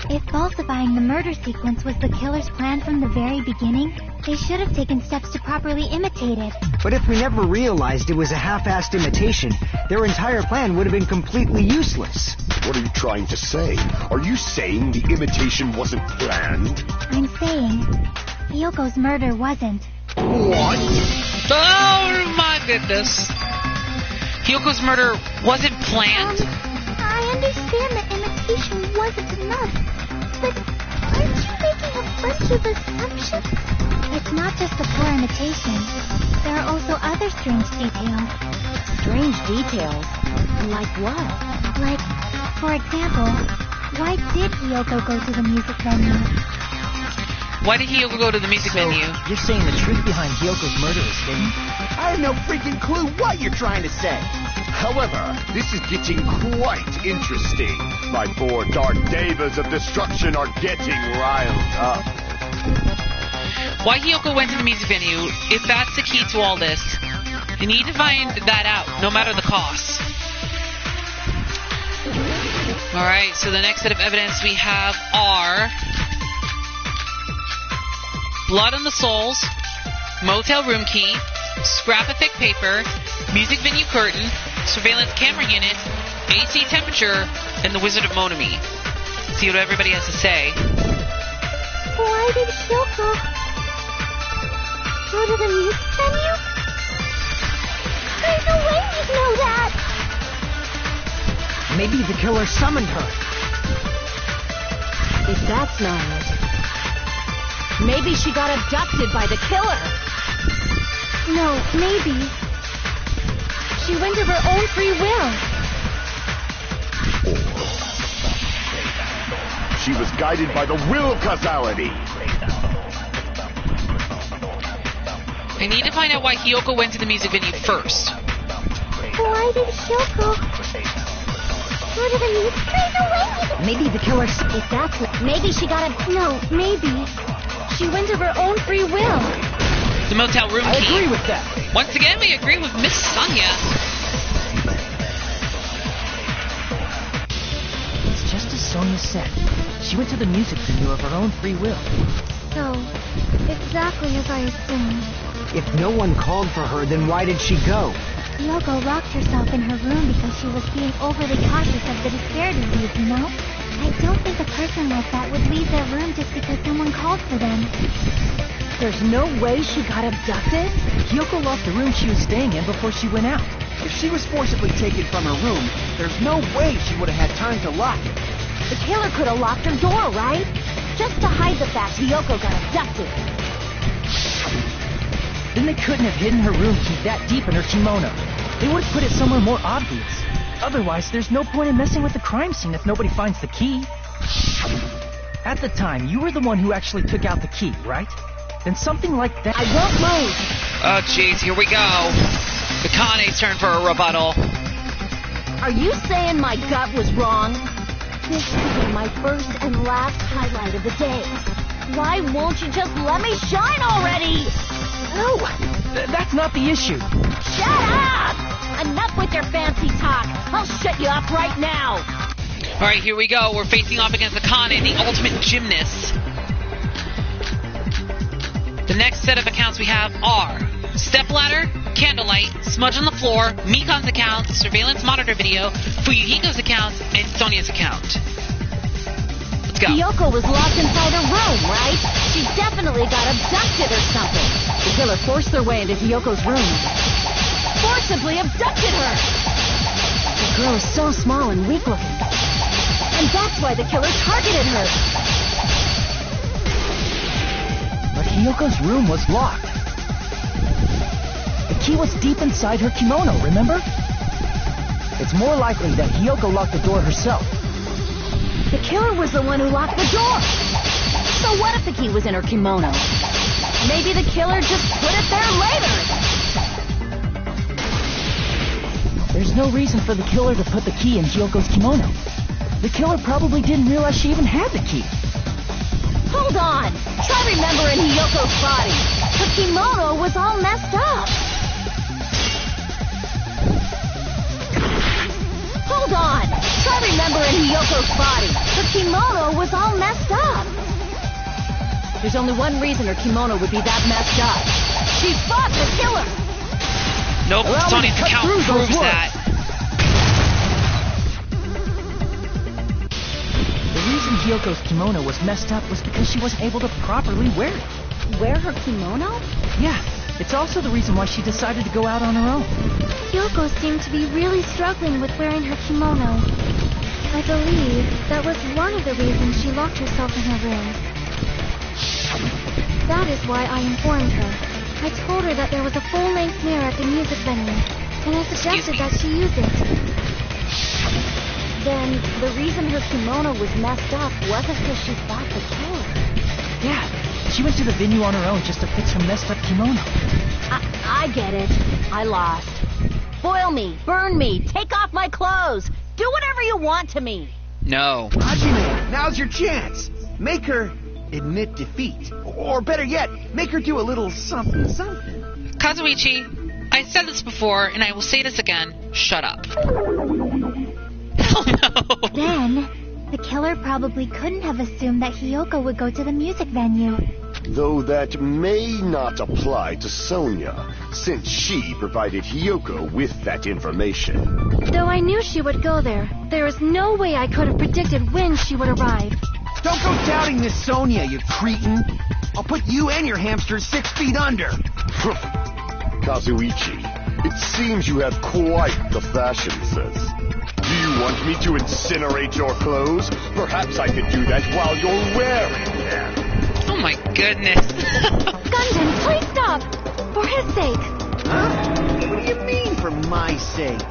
If falsifying the murder sequence was the killer's plan from the very beginning, they should have taken steps to properly imitate it. But if we never realized it was a half-assed imitation, their entire plan would have been completely useless. What are you trying to say? Are you saying the imitation wasn't planned? I'm saying Hiyoko's murder wasn't. What? Oh my goodness. Hyoko's murder wasn't planned? I understand that imitation wasn't enough, but aren't you making a bunch of assumptions? It's not just the poor imitation. There are also other strange details. Strange details? Like what? Like, for example, why did Hyoko go to the music venue? Why did Hyoko go to the music venue? You're saying the truth behind Hyoko's murder is hidden? I have no freaking clue what you're trying to say. However, this is getting quite interesting. My 4 dark devas of destruction are getting riled up. Why Hyoko went to the music venue, if that's the key to all this, you need to find that out, no matter the cost. Alright, so the next set of evidence we have are blood on the soles, motel room key, scrap of thick paper, music venue curtain, surveillance camera unit, AC temperature, and the Wizard of Monami. See what everybody has to say. Why did Hyoko go to the music venue? There's no way you'd know that! Maybe the killer summoned her. If that's not it, maybe she got abducted by the killer. No, maybe. She went of her own free will. She was guided by the will causality. I need to find out why Hyoko went to the music venue first. Why did Hyoko go to the music venue? Maybe the killer... If that's it, maybe she got a... No, maybe. She went of her own free will. The motel room I key. agree with that. Once again, we agree with Miss Sonia. It's just as Sonia said. She went to the music venue of her own free will. So, exactly as I assumed. If no one called for her, then why did she go? Hyoko locked herself in her room because she was being overly cautious of the disparities, you know? I don't think a person like that would leave their room just because someone called for them. There's no way she got abducted? Hyoko locked the room she was staying in before she went out. If she was forcibly taken from her room, there's no way she would have had time to lock it. The killer could have locked her door, right? Just to hide the fact Hyoko got abducted. Then they couldn't have hidden her room key that deep in her kimono. They would have put it somewhere more obvious. Otherwise, there's no point in messing with the crime scene if nobody finds the key. At the time, you were the one who actually took out the key, right? Then something like that... I won't move! Oh, jeez, here we go. Akane's turn for a rebuttal. Are you saying my gut was wrong? This could be my first and last highlight of the day. Why won't you just let me shine already? No! That's not the issue. Shut up! Enough with your fancy talk. I'll shut you up right now. Alright, here we go. We're facing off against Akane, the ultimate gymnast. The next set of accounts we have are stepladder, candlelight, smudge on the floor, Mikan's account, surveillance monitor video, Fuyuhiko's account, and Sonia's account. Let's go. Hyoko was locked inside her room, right? She definitely got abducted or something. The killer forced their way into Hyoko's room. Forcibly abducted her! The girl is so small and weak-looking. And that's why the killer targeted her. But Hyoko's room was locked. The key was deep inside her kimono, remember? It's more likely that Hyoko locked the door herself. The killer was the one who locked the door. So what if the key was in her kimono? Maybe the killer just put it there later. There's no reason for the killer to put the key in Hyoko's kimono. The killer probably didn't realize she even had the key. Hold on. Try remembering Hyoko's body. Her kimono was all messed up. Hold on. Try remembering Hyoko's body. Her kimono was all messed up. There's only one reason her kimono would be that messed up. She fought the killer. Nope, Sonia's account proves that. The reason Hyoko's kimono was messed up was because she wasn't able to properly wear it. Wear her kimono? Yeah, It's also the reason why she decided to go out on her own. Yoko seemed to be really struggling with wearing her kimono. I believe that was one of the reasons she locked herself in her room. That is why I informed her. I told her that there was a full-length mirror at the music venue, and I suggested that she use it. Then the reason her kimono was messed up wasn't because she fought the killer. Yeah, she went to the venue on her own just to fix her messed up kimono. I get it. I lost. Boil me, burn me, take off my clothes. Do whatever you want to me. No. Hajime, now's your chance. Make her admit defeat. Or better yet, make her do a little something. Kazuichi, I said this before, and I will say this again. Shut up. Hell no. Then, the killer probably couldn't have assumed that Hiyoko would go to the music venue. Though that may not apply to Sonia, since she provided Hiyoko with that information. Though I knew she would go there, there is no way I could have predicted when she would arrive. Don't go doubting Miss Sonia, you cretin. I'll put you and your hamster 6 feet under. Kazuichi, it seems you have quite the fashion sense. Do you want me to incinerate your clothes? Perhaps I could do that while you're wearing them. Oh my goodness. Gundam, please stop! For his sake. Huh? What do you mean, for my sake?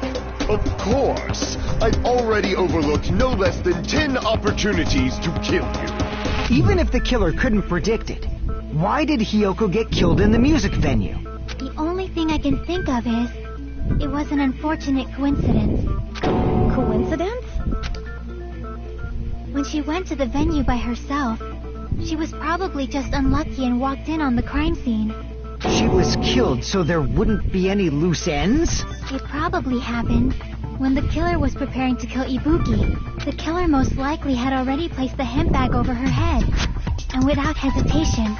Of course. I've already overlooked no less than 10 opportunities to kill you. Even if the killer couldn't predict it, why did Hiyoko get killed in the music venue? The only thing I can think of is, it was an unfortunate coincidence. Coincidence? When she went to the venue by herself, she was probably just unlucky and walked in on the crime scene. She was killed so there wouldn't be any loose ends? It probably happened when the killer was preparing to kill Ibuki. The killer most likely had already placed the hemp bag over her head, and without hesitation,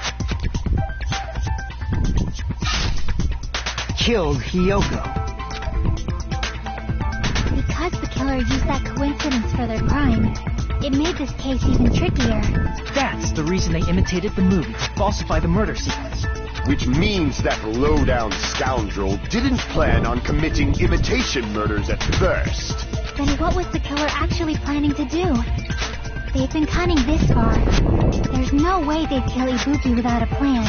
killed Hiyoko. Because the killer used that coincidence for their crime, it made this case even trickier. That's the reason they imitated the movie to falsify the murder sequence. Which means that low-down scoundrel didn't plan on committing imitation murders at first. Then what was the killer actually planning to do? They've been cunning this far. There's no way they'd kill Ibuki without a plan.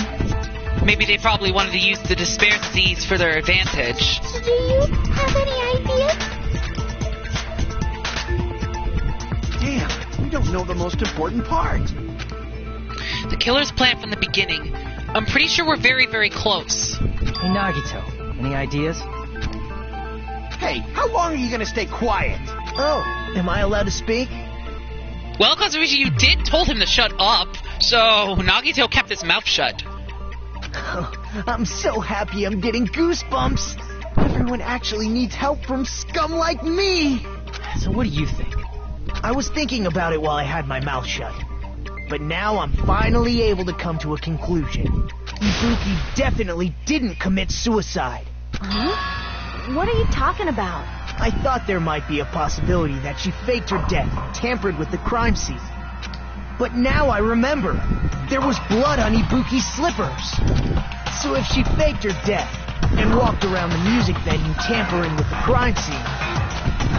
Maybe they probably wanted to use the despair disease for their advantage. Do you have any ideas? Damn, we don't know the most important part. The killer's plan from the beginning. I'm pretty sure we're very, very close. Hey, Nagito, any ideas? Hey, how long are you gonna stay quiet? Oh, am I allowed to speak? Well, Kazuichi, you did told him to shut up, so Nagito kept his mouth shut. I'm so happy I'm getting goosebumps. Everyone actually needs help from scum like me. So what do you think? I was thinking about it while I had my mouth shut. But now I'm finally able to come to a conclusion. Ibuki definitely didn't commit suicide. Huh? What are you talking about? I thought there might be a possibility that she faked her death and tampered with the crime scene. But now I remember. There was blood on Ibuki's slippers. So if she faked her death and walked around the music venue tampering with the crime scene,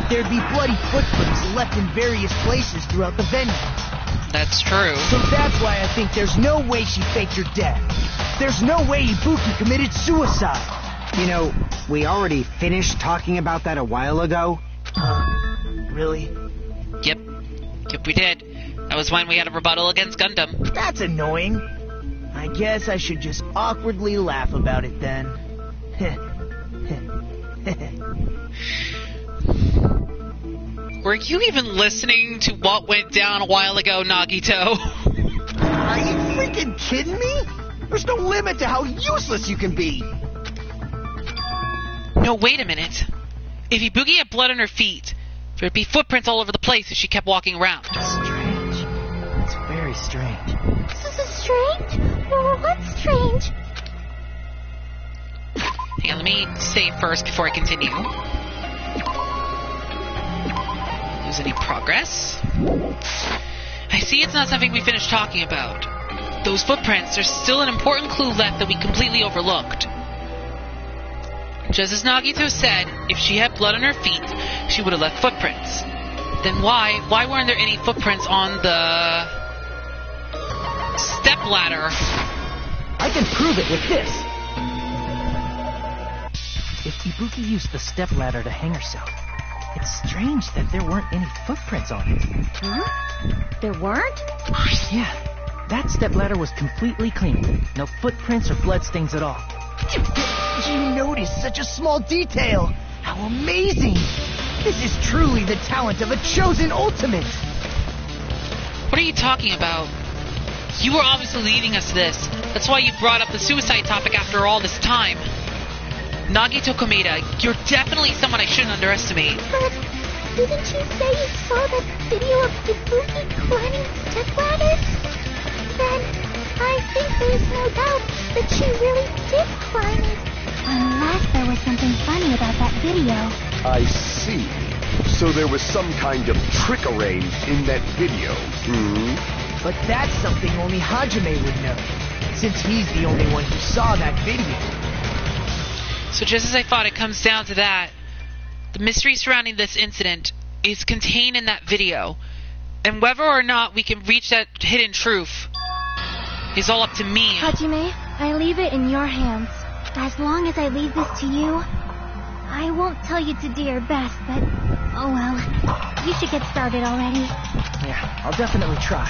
there'd be bloody footprints left in various places throughout the venue. That's true. So that's why I think there's no way she faked her death. There's no way Ibuki committed suicide. You know, we already finished talking about that a while ago. Really? Yep, we did. That was when we had a rebuttal against Gundam. That's annoying. I guess I should just awkwardly laugh about it then. Were you even listening to what went down a while ago, Nagito? Are you freaking kidding me? There's no limit to how useless you can be. No, wait a minute. If Ibuki had blood on her feet, there'd be footprints all over the place if she kept walking around. Strange. It's very strange. This is strange? What's strange? Hang on, let me save first before I continue. Lose any progress? I see it's not something we finished talking about. Those footprints, there's still an important clue left that we completely overlooked. Just as Nagito said, if she had blood on her feet, she would have left footprints. Then why weren't there any footprints on the step ladder? I can prove it with this. If Ibuki used the step ladder to hang herself, it's strange that there weren't any footprints on it. Huh? There weren't? Yeah, that step ladder was completely clean. No footprints or bloodstains at all. Did you notice such a small detail? How amazing! This is truly the talent of a chosen ultimate! What are you talking about? You were obviously leading us to this. That's why you brought up the suicide topic after all this time. Nagito Komeda, you're definitely someone I shouldn't underestimate. But didn't you say you saw that video of Ibuki climbing stepladders? Then I think there's no doubt that she really did climb it. Unless there was something funny about that video. I see. So there was some kind of trick arranged in that video, But that's something only Hajime would know, since he's the only one who saw that video. So just as I thought, it comes down to that. The mystery surrounding this incident is contained in that video. And whether or not we can reach that hidden truth is all up to me. Hajime, I leave it in your hands. As long as I leave this to you, I won't tell you to do your best, but oh well. You should get started already. Yeah, I'll definitely try.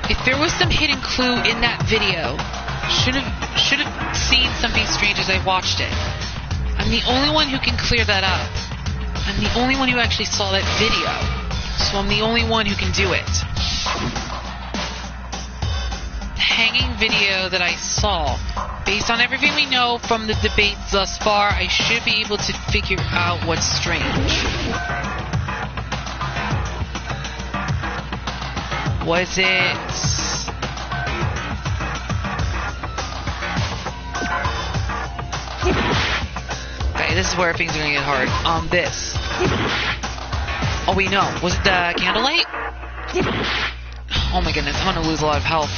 If there was some hidden clue in that video, should have seen something strange as I watched it. I'm the only one who can clear that up. I'm the only one who actually saw that video. So I'm the only one who can do it. The hanging video that I saw, based on everything we know from the debates thus far, I should be able to figure out what's strange. Was it... Okay, this is where things are gonna get hard. This. Oh wait, no. Was it the candlelight? Oh my goodness, I'm gonna lose a lot of health.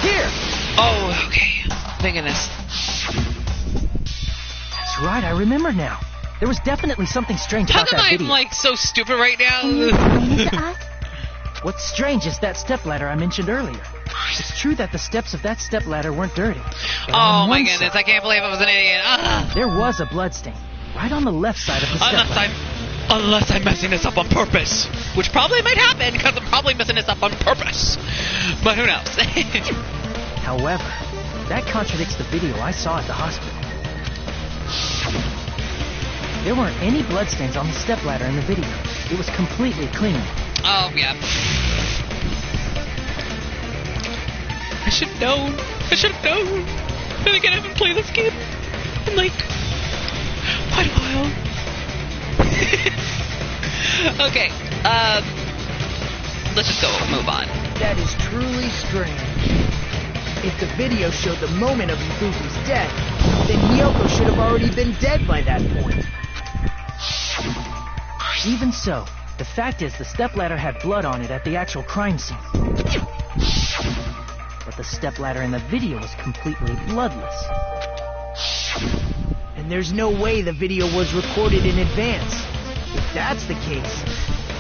Here! Oh, okay. Thank goodness. That's right, I remember now. There was definitely something strange How about come that I'm video. like so stupid right now? Can you explain it to us? What's strange is that stepladder I mentioned earlier. It's true that the steps of that stepladder weren't dirty. But Oh on my one goodness, side, I can't believe I was an idiot. Ah. there was a bloodstain, right on the left side of the stepladder. Unless I'm messing this up on purpose. Which probably might happen, because I'm probably messing this up on purpose. But who knows? However, that contradicts the video I saw at the hospital. There weren't any bloodstains on the stepladder in the video. It was completely clean. Oh, yeah. I should have known. I should have known. Then again, I haven't played this game in, like, quite a while. Okay, let's just go move on. That is truly strange. If the video showed the moment of Ibuki's death, then Hiyoko should have already been dead by that point. Even so, the fact is the stepladder had blood on it at the actual crime scene. But the stepladder in the video was completely bloodless. And there's no way the video was recorded in advance. If that's the case,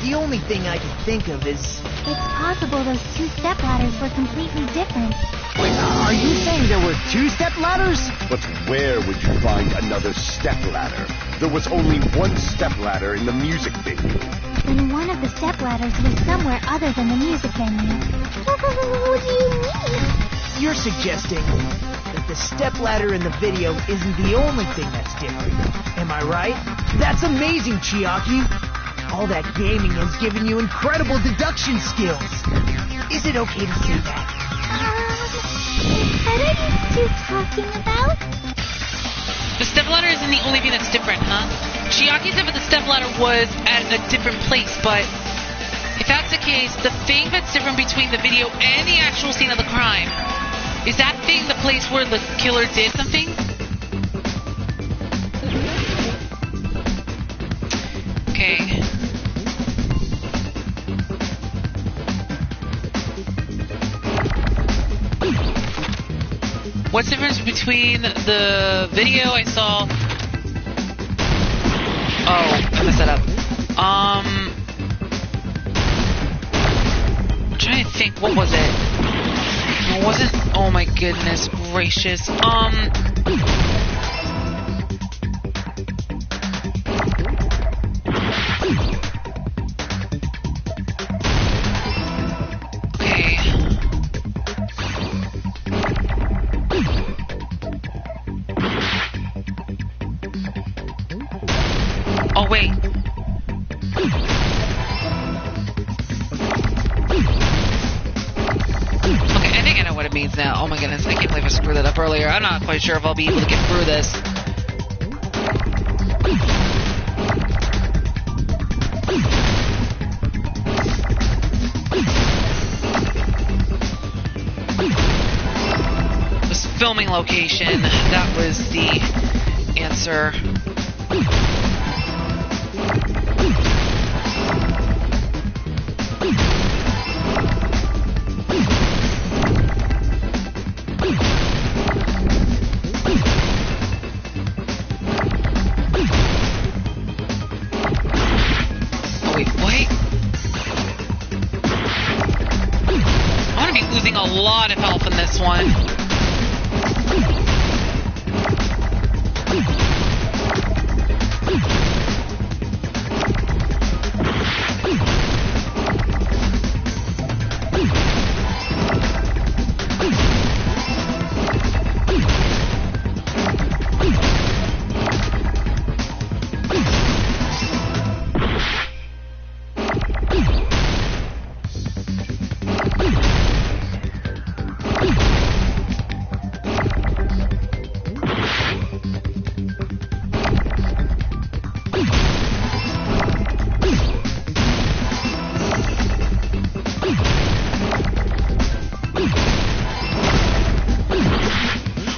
the only thing I can think of is... It's possible those two stepladders were completely different. Wait, are you saying there were two stepladders? But where would you find another stepladder? There was only one stepladder in the music venue. Then one of the stepladders was somewhere other than the music venue. What do you mean? You're suggesting that the stepladder in the video isn't the only thing that's different. Am I right? That's amazing, Chiaki! All that gaming has given you incredible deduction skills. Is it okay to say that? What are you two talking about? The stepladder isn't the only thing that's different, huh? Chiaki said that the stepladder was at a different place, but if that's the case, the thing that's different between the video and the actual scene of the crime, is that thing the place where the killer did something? Okay. What's the difference between the video I saw? Oh, I messed that up. I'm trying to think, what was it? It wasn't, oh my goodness gracious. Oh, wait. Okay, I think I know what it means now. Oh my goodness, I can't believe I screwed that up earlier. I'm not quite sure if I'll be able to get through this. This filming location, that was the answer. A lot of health in this one.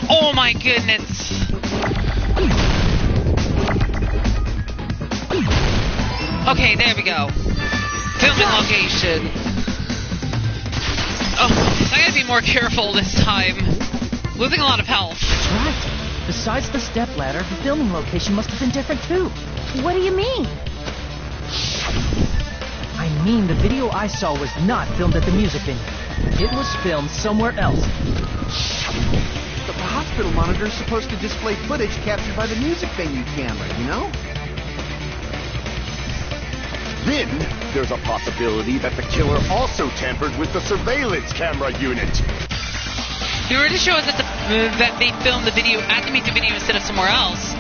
Oh my goodness. Okay, there we go. Filming location. Oh, I gotta be more careful this time. Losing a lot of health. That's right. Besides the stepladder, the filming location must have been different too. What do you mean? I mean, the video I saw was not filmed at the music venue. It was filmed somewhere else. But the hospital monitor is supposed to display footage captured by the music venue camera, you know? Then, there's a possibility that the killer also tampered with the surveillance camera unit. You already showed us that they filmed the video at the music venue instead of somewhere else.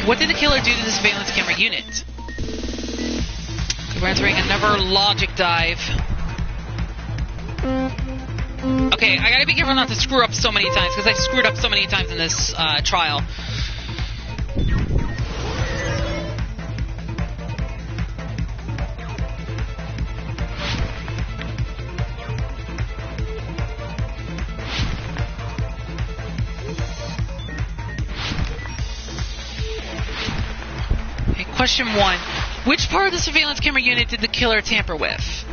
What did the killer do to the surveillance camera unit? We're entering another logic dive. Okay, I gotta be careful not to screw up so many times, because I've screwed up so many times in this trial. Okay, question 1. Which part of the surveillance camera unit did the killer tamper with?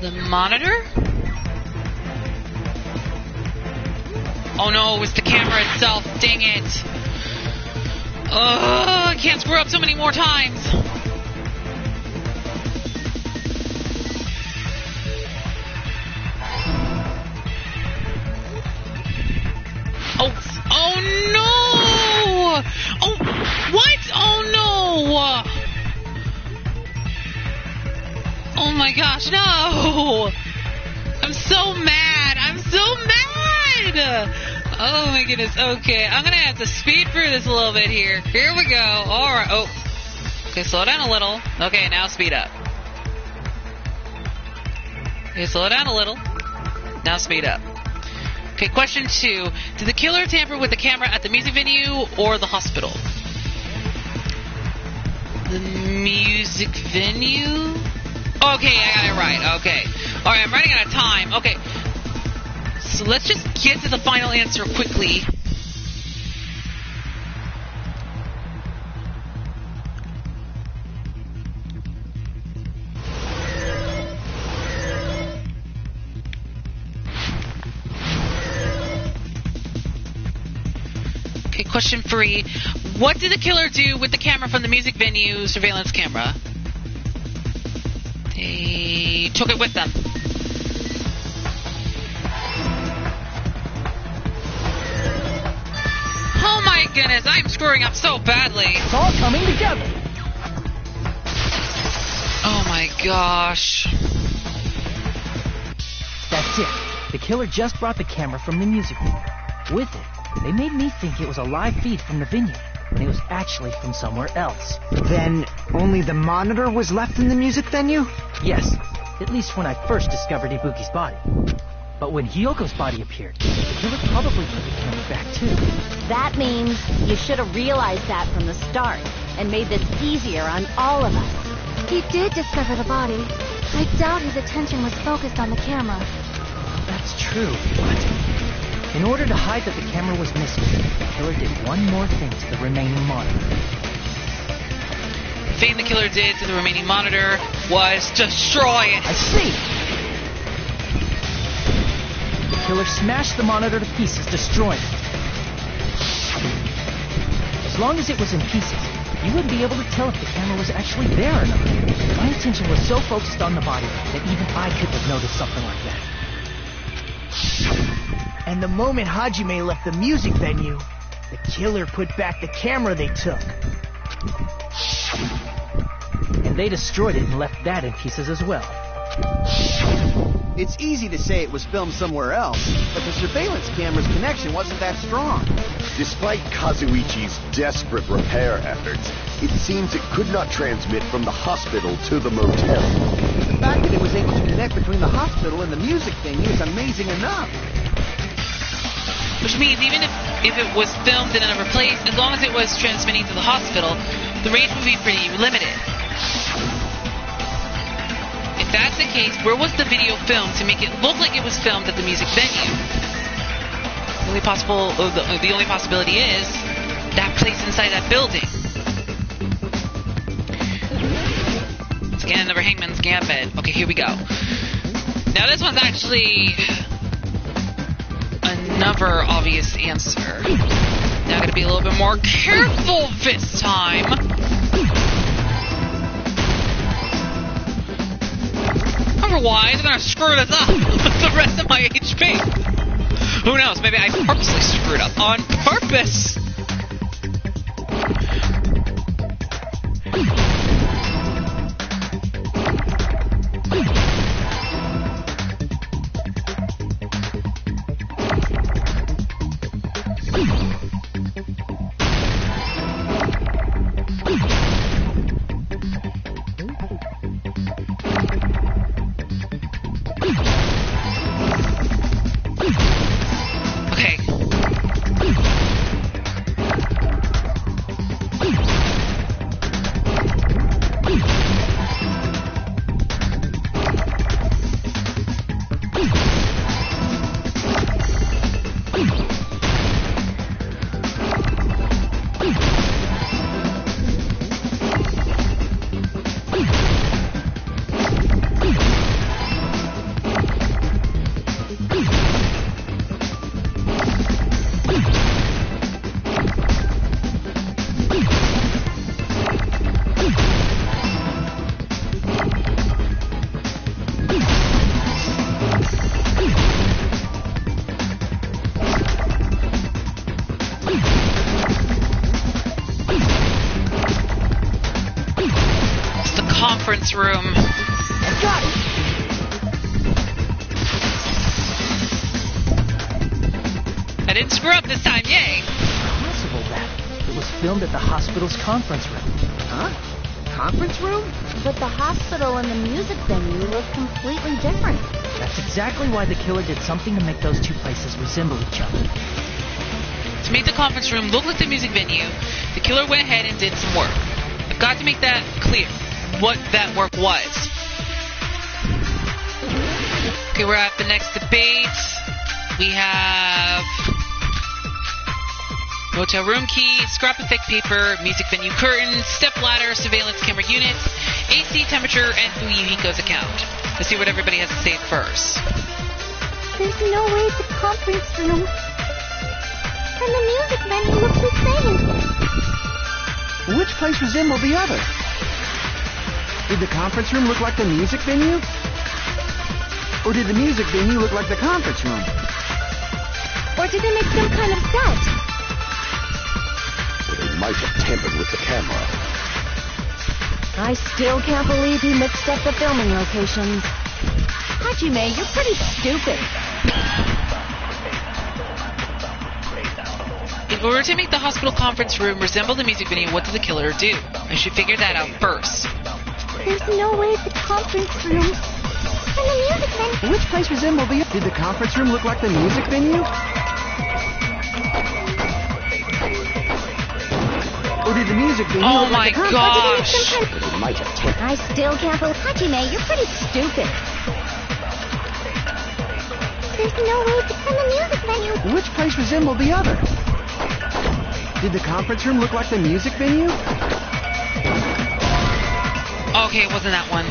The monitor? Oh no, it was the camera itself. Dang it. Ugh, I can't screw up so many more times. Oh no! Oh, what? Oh no! Oh my gosh, no! I'm so mad! I'm so mad! Oh my goodness, okay. I'm gonna have to speed through this a little bit here. Here we go. Alright, oh. Okay, slow down a little. Okay, now speed up. Okay, slow down a little. Now speed up. Okay, question 2. Did the killer tamper with the camera at the music venue or the hospital? The music venue? Okay, I got it right. Okay. Alright, I'm running out of time. Okay. So let's just get to the final answer quickly. Question 3. What did the killer do with the camera from the music venue surveillance camera? They took it with them. Oh my goodness, I'm screwing up so badly. It's all coming together. Oh my gosh. That's it. The killer just brought the camera from the music venue. With it, they made me think it was a live feed from the venue, when it was actually from somewhere else. Then only the monitor was left in the music venue? Yes, at least when I first discovered Ibuki's body. But when Hyoko's body appeared, the killer probably put the camera back too. That means you should have realized that from the start and made this easier on all of us. He did discover the body. I doubt his attention was focused on the camera. That's true, but in order to hide that the camera was missing, the killer did one more thing to the remaining monitor. The thing the killer did to the remaining monitor was destroy it. I see! The killer smashed the monitor to pieces, destroying it. As long as it was in pieces, you wouldn't be able to tell if the camera was actually there or not. My attention was so focused on the body that even I couldn't have noticed something like that. And the moment Hajime left the music venue, the killer put back the camera they took. And they destroyed it and left that in pieces as well. It's easy to say it was filmed somewhere else, but the surveillance camera's connection wasn't that strong. Despite Kazuichi's desperate repair efforts, it seems it could not transmit from the hospital to the motel. The fact that it was able to connect between the hospital and the music venue is amazing enough. Which means even if it was filmed in another place, as long as it was transmitting to the hospital, the range would be pretty limited. If that's the case, where was the video filmed to make it look like it was filmed at the music venue? The only possibility is that place inside that building. Scan another Hangman's Gambit. Okay, here we go. Now this one's actually another obvious answer. Now I'm gonna be a little bit more careful this time. Otherwise, I'm gonna screw this up with the rest of my HP. Who knows? Maybe I purposely screwed up on purpose. Room. I got it! I didn't screw up this time, yay! Possible that it was filmed at the hospital's conference room. Huh? Conference room? But the hospital and the music venue look completely different. That's exactly why the killer did something to make those two places resemble each other. To make the conference room look like the music venue, the killer went ahead and did some work. I've got to make that clear. What that work was. Okay, we're at the next debate. We have motel room key, scrap of thick paper, music venue curtains, step ladder, surveillance camera units, AC temperature, and Fuyuhiko's account. Let's see what everybody has to say first. There's no way it's a conference room. and the music venue looks the same. Which place resembled the other? Did the conference room look like the music venue? Or did the music venue look like the conference room? Or did they make some kind of set? Or they might have tampered with the camera. I still can't believe he mixed up the filming locations. Hajime, you're pretty stupid. In order to make the hospital conference room resemble the music venue, what did the killer do? I should figure that out first. There's no way the conference room and the music venue... Which place resembled the... Did the conference room look like the music venue? Or did the music venue look like the gosh! It might have tampered. I still can't believe... Hajime, you're pretty stupid. There's no way to turn the music venue. Which place resembled the other? Did the conference room look like the music venue? Okay, it wasn't that one.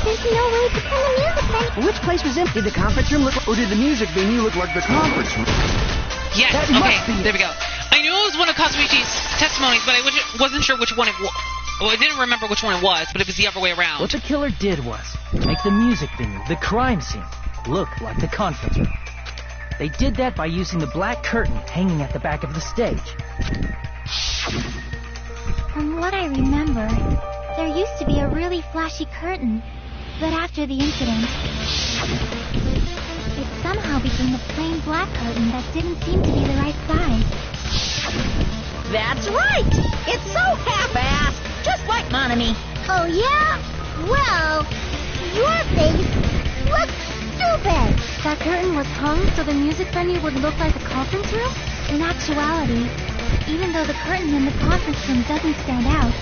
There's no way to turn the music venue. Which place resembled... Did the conference room look... Or did the music venue look like the conference room? Yes, That must okay, be it. there we go. I knew it was one of Kazuichi's testimonies, but I wasn't sure which one it was. Well, I didn't remember which one it was, but it was the other way around. What the killer did was make the music venue, the crime scene, look like the conference room. They did that by using the black curtain hanging at the back of the stage. From what I remember, there used to be a really flashy curtain, but after the incident, it somehow became a plain black curtain that didn't seem to be the right size. That's right! It's so half-assed, just like Monami. Oh, yeah? Well, your face looks stupid. That curtain was hung so the music venue would look like a conference room? In actuality, even though the curtain in the conference room doesn't stand out,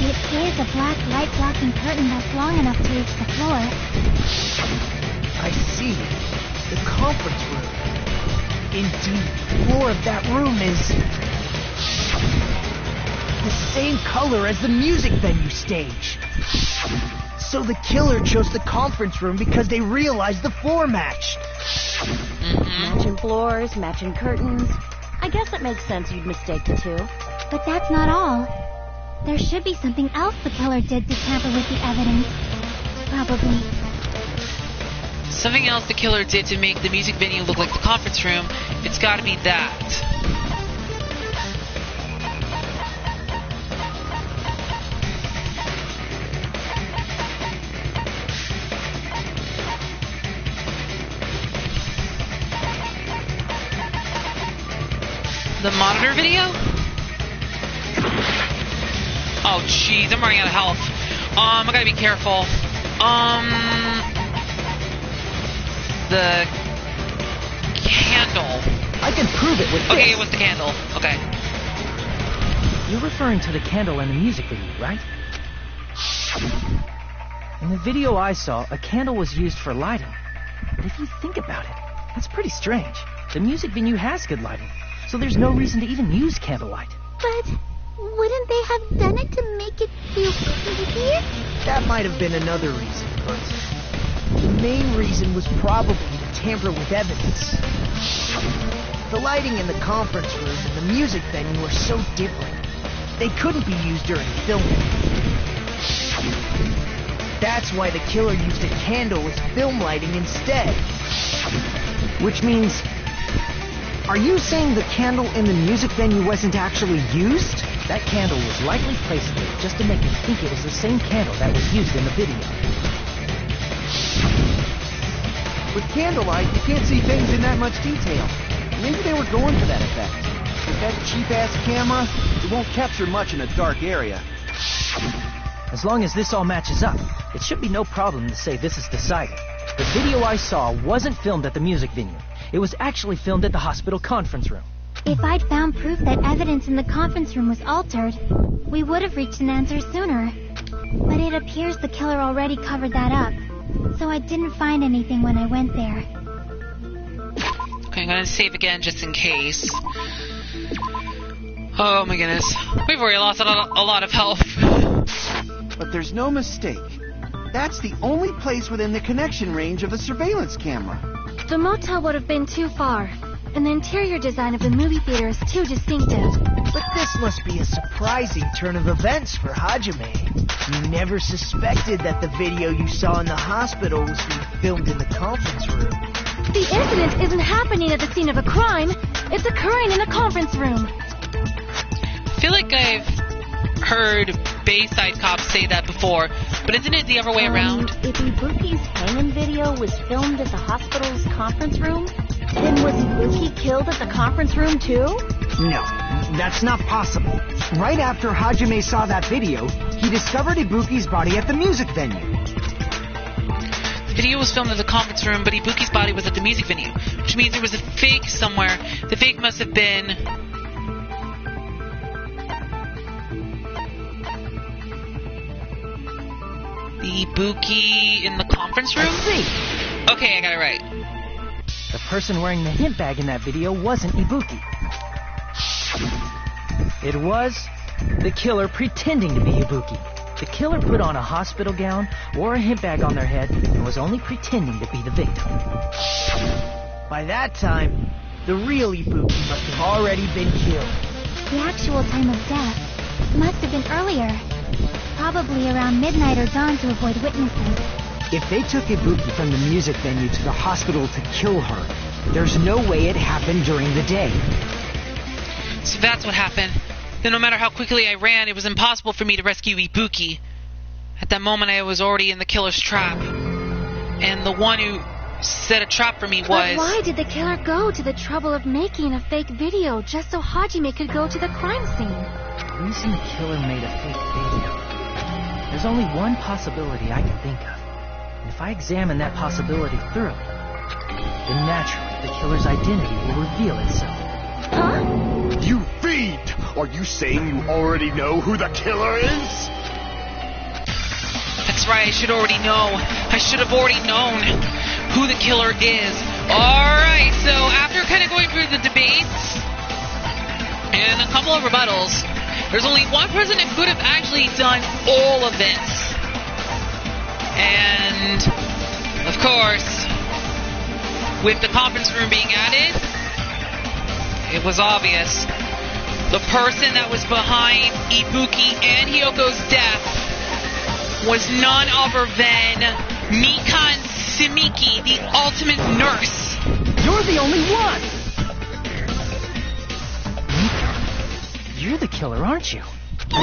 it is a black light-blocking curtain that's long enough to reach the floor. I see. The conference room. Indeed, the floor of that room is the same color as the music venue stage. So the killer chose the conference room because they realized the floor matched. Matching floors, matching curtains. I guess it makes sense you'd mistake the two. But that's not all. There should be something else the killer did to tamper with the evidence. Probably. Something else the killer did to make the music venue look like the conference room. It's gotta be that. The monitor video? Oh jeez, I'm running out of health. I gotta be careful. The candle. I can prove it with Okay, this. it was the candle. Okay. You're referring to the candle in the music video, right? In the video I saw, a candle was used for lighting. But if you think about it, that's pretty strange. The music venue has good lighting, so there's no reason to even use candlelight. But wouldn't they have done it to make it feel creepier? That might have been another reason, but the main reason was probably to tamper with evidence. The lighting in the conference room and the music venue were so different. They couldn't be used during filming. That's why the killer used a candle as film lighting instead. Which means... Are you saying the candle in the music venue wasn't actually used? That candle was likely placed there just to make you think it was the same candle that was used in the video. With candlelight, you can't see things in that much detail. Maybe they were going for that effect. With that cheap-ass camera, it won't capture much in a dark area. As long as this all matches up, it should be no problem to say this is decided. The video I saw wasn't filmed at the music venue. It was actually filmed at the hospital conference room. If I'd found proof that evidence in the conference room was altered, we would have reached an answer sooner. But it appears the killer already covered that up, so I didn't find anything when I went there. Okay, I'm gonna save again just in case. Oh my goodness. We've already lost a lot of health. But there's no mistake. That's the only place within the connection range of a surveillance camera. The motel would have been too far, and the interior design of the movie theater is too distinctive. But this must be a surprising turn of events for Hajime. You never suspected that the video you saw in the hospital was being filmed in the conference room. The incident isn't happening at the scene of a crime. It's occurring in a conference room. I feel like I've heard Bayside cops say that before, but isn't it the other way around? If Ibuki's hanging video was filmed at the hospital's conference room, then was Ibuki killed at the conference room too? No, that's not possible. Right after Hajime saw that video, he discovered Ibuki's body at the music venue. The video was filmed in the conference room, but Ibuki's body was at the music venue, which means there was a fake somewhere. The fake must have been... the Ibuki in the conference room? I see. Okay, I got it right. The person wearing the hint bag in that video wasn't Ibuki. It was the killer pretending to be Ibuki. The killer put on a hospital gown, wore a hint bag on their head, and was only pretending to be the victim. By that time, the real Ibuki must have already been killed. The actual time of death must have been earlier. Probably around midnight or dawn to avoid witnesses. If they took Ibuki from the music venue to the hospital to kill her, there's no way it happened during the day. So that's what happened. Then no matter how quickly I ran, it was impossible for me to rescue Ibuki. At that moment, I was already in the killer's trap. And the one who set a trap for me was... But why did the killer go to the trouble of making a fake video just so Hajime could go to the crime scene? The reason the killer made a fake video... there's only one possibility I can think of. And if I examine that possibility thoroughly, then naturally the killer's identity will reveal itself. Huh? You fiend! Are you saying you already know who the killer is? That's right, I should already know. I should have already known who the killer is. Alright, so after kind of going through the debates and a couple of rebuttals, there's only one person that could have actually done all of this. And, of course, with the conference room being added, it was obvious. The person that was behind Ibuki and Hyoko's death was none other than Mikan Simiki, the ultimate nurse. You're the only one! Mikan, you're the killer, aren't you? What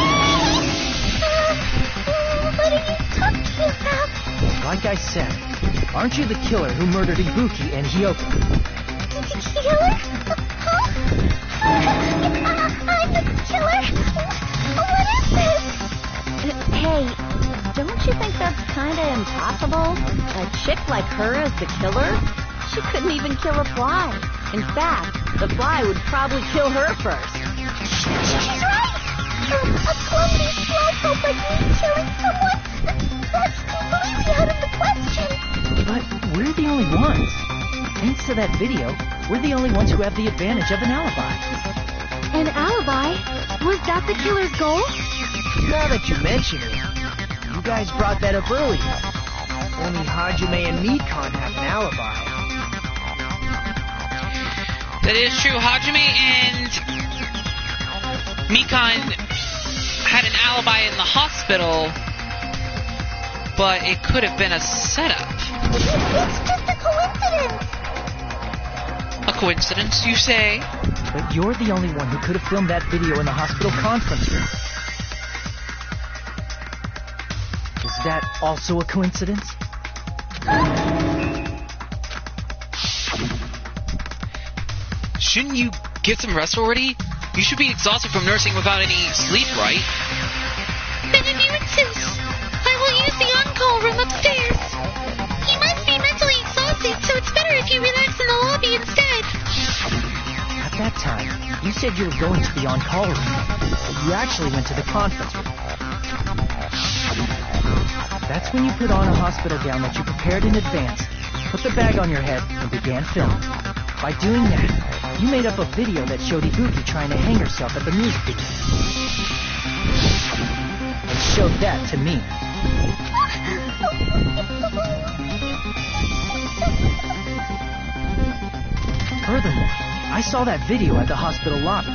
are you talking about? Like I said, aren't you the killer who murdered Ibuki and Hyoko? Killer? Huh? I'm the killer? What is this? Hey, don't you think that's kinda impossible? A chick like her as the killer? She couldn't even kill a fly. In fact, the fly would probably kill her first. She's right! A clumsy slowpoke like me killing someone? That's completely out of the question! But we're the only ones. Thanks to that video, we're the only ones who have the advantage of an alibi. An alibi? Was that the killer's goal? Now that you mention it, you guys brought that up earlier. Only Hajime and Mikan have an alibi. That is true. Hajime and Mikan had an alibi in the hospital, but it could have been a setup. It's just a coincidence! A coincidence, you say? But you're the only one who could have filmed that video in the hospital conference room. Is that also a coincidence? Shouldn't you get some rest already? You should be exhausted from nursing without any sleep, right? Then if you insist, I will use the on-call room upstairs. He must be mentally exhausted, so it's better if you relax in the lobby instead. At that time, you said you were going to the on-call room. You actually went to the conference room. That's when you put on a hospital gown that you prepared in advance, put the bag on your head, and began filming. By doing that, you made up a video that showed Ibuki trying to hang herself at the music video. And showed that to me. Furthermore, I saw that video at the hospital lobby.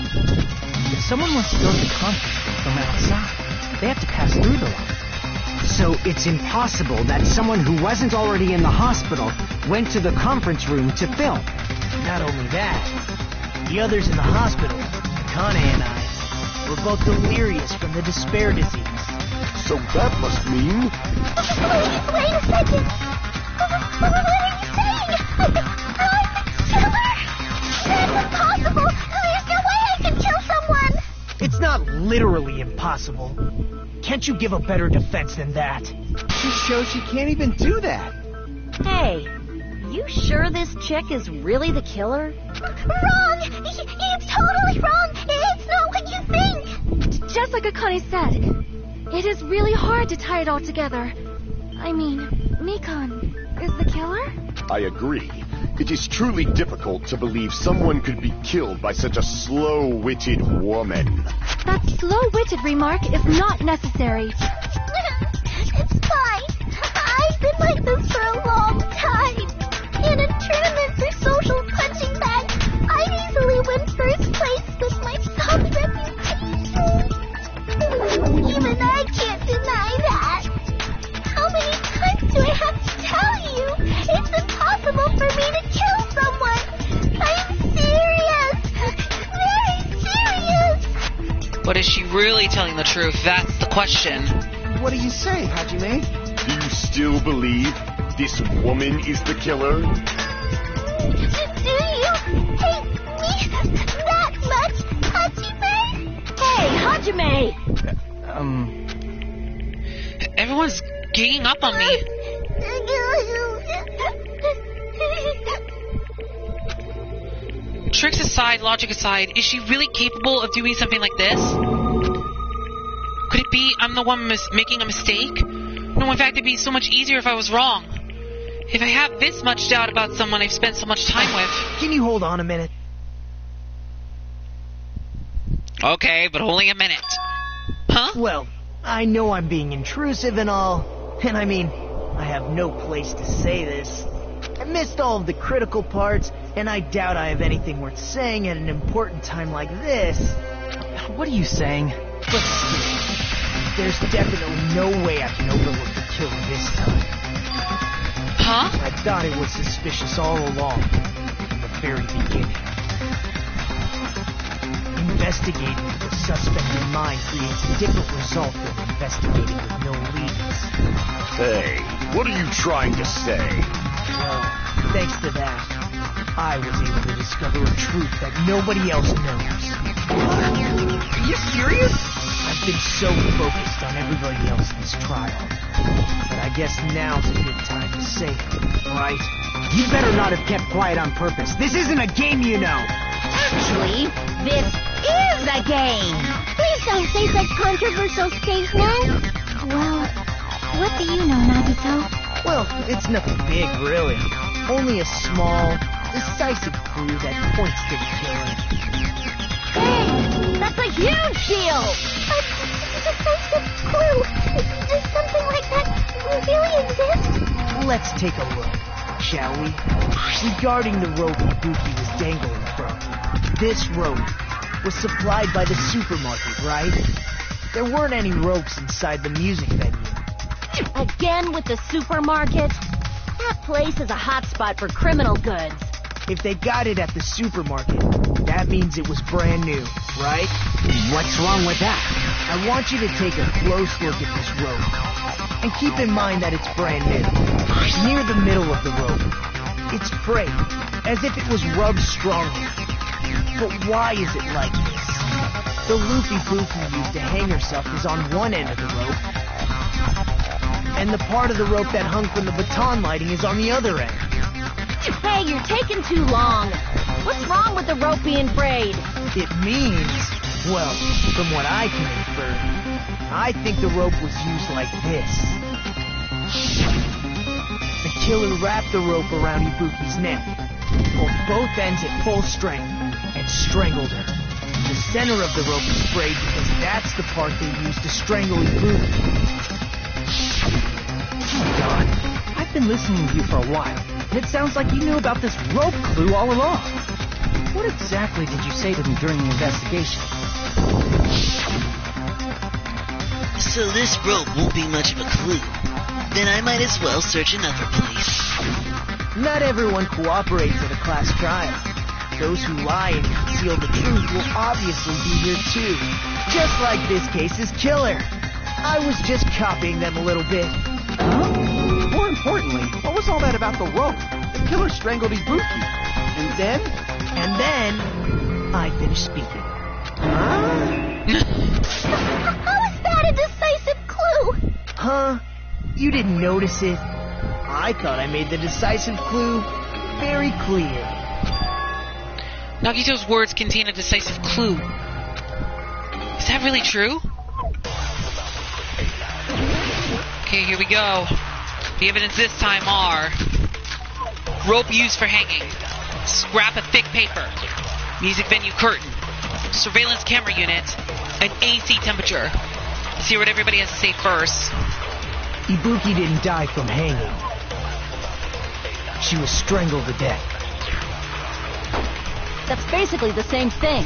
If someone wants to go to the conference from outside, they have to pass through the lobby. So it's impossible that someone who wasn't already in the hospital went to the conference room to film. Not only that, the others in the hospital, Akane and I, were both delirious from the despair disease. So that must mean... Wait a second. What are you saying? I'm the killer? That's impossible. There's no way I can kill someone. It's not literally impossible. Can't you give a better defense than that? Just shows she can't even do that. Hey, you sure this chick is really the killer? Wrong! It's totally wrong! It's not what you think! Just like Akane said, it is really hard to tie it all together. I mean, Nikon is the killer? I agree. It is truly difficult to believe someone could be killed by such a slow-witted woman. That slow-witted remark is not necessary. It's fine. I've been like this for a long time. In a tournament for social punching bags, I'd easily win first place with my solid reputation. Even I can't deny that. How many times do I have to tell you? It's impossible for me to kill someone. I'm serious. Very serious. But is she really telling the truth? That's the question. What do you say, Hajime? Do you still believe this woman is the killer? Do you hate me that much, Hajime? Hey, Hajime! Everyone's ganging up on me. Tricks aside, logic aside, is she really capable of doing something like this? Could it be I'm the one making a mistake? No, in fact, it'd be so much easier if I was wrong. If I have this much doubt about someone I've spent so much time with. Can you hold on a minute? Okay, but only a minute. Huh? Well, I know I'm being intrusive and all, and I mean, I have no place to say this. I missed all of the critical parts, and I doubt I have anything worth saying at an important time like this. What are you saying? But still, there's definitely no way I can overlook the killer this time. Huh? I thought it was suspicious all along, from the very beginning. Investigating with a suspect in mind creates a different result than investigating with no leads. Hey, what are you trying to say? Well, thanks to that, I was able to discover a truth that nobody else knows. Are you serious? I've been so focused on everybody else in this trial, but I guess now's a good time to say it, right? You better not have kept quiet on purpose. This isn't a game, you know. Actually, this is a game. Please don't say such controversial statements. Well, what do you know, Nagito? Well, it's nothing big, really. Only a small, decisive clue that points to the killer. Hey, that's a huge deal! A decisive clue. Does something like that really exist? Let's take a look, shall we? Regarding the rope Ibuki was dangling from, this rope was supplied by the supermarket, right? There weren't any ropes inside the music venue. Again with the supermarket? That place is a hotspot for criminal goods. If they got it at the supermarket, that means it was brand new, right? What's wrong with that? I want you to take a close look at this rope. And keep in mind that it's brand new. Near the middle of the rope, it's frayed, as if it was rubbed strongly. But why is it like this? The loop Ibuki used to hang herself is on one end of the rope, and the part of the rope that hung from the baton lighting is on the other end. Hey, you're taking too long. What's wrong with the rope being frayed? It means, well, from what I can infer, I think the rope was used like this. The killer wrapped the rope around Ibuki's neck, pulled both ends at full strength, and strangled her. The center of the rope is frayed because that's the part they used to strangle Ibuki. God, I've been listening to you for a while, and it sounds like you knew about this rope clue all along. What exactly did you say to me during the investigation? So this rope won't be much of a clue. Then I might as well search another place. Not everyone cooperates at a class trial. Those who lie and conceal the truth will obviously be here too. Just like this case's killer. I was just copying them a little bit. Huh? More importantly, what was all that about the rope? The killer strangled Ibuki. And then? And then, I finished speaking. How is that a decisive clue? Huh? You didn't notice it? I thought I made the decisive clue very clear. Nagito's words contain a decisive clue. Is that really true? Okay, here we go. The evidence this time are rope used for hanging, scrap of thick paper, music venue curtain, surveillance camera unit, and AC temperature. Let's hear what everybody has to say first. Ibuki didn't die from hanging. She was strangled to death. That's basically the same thing.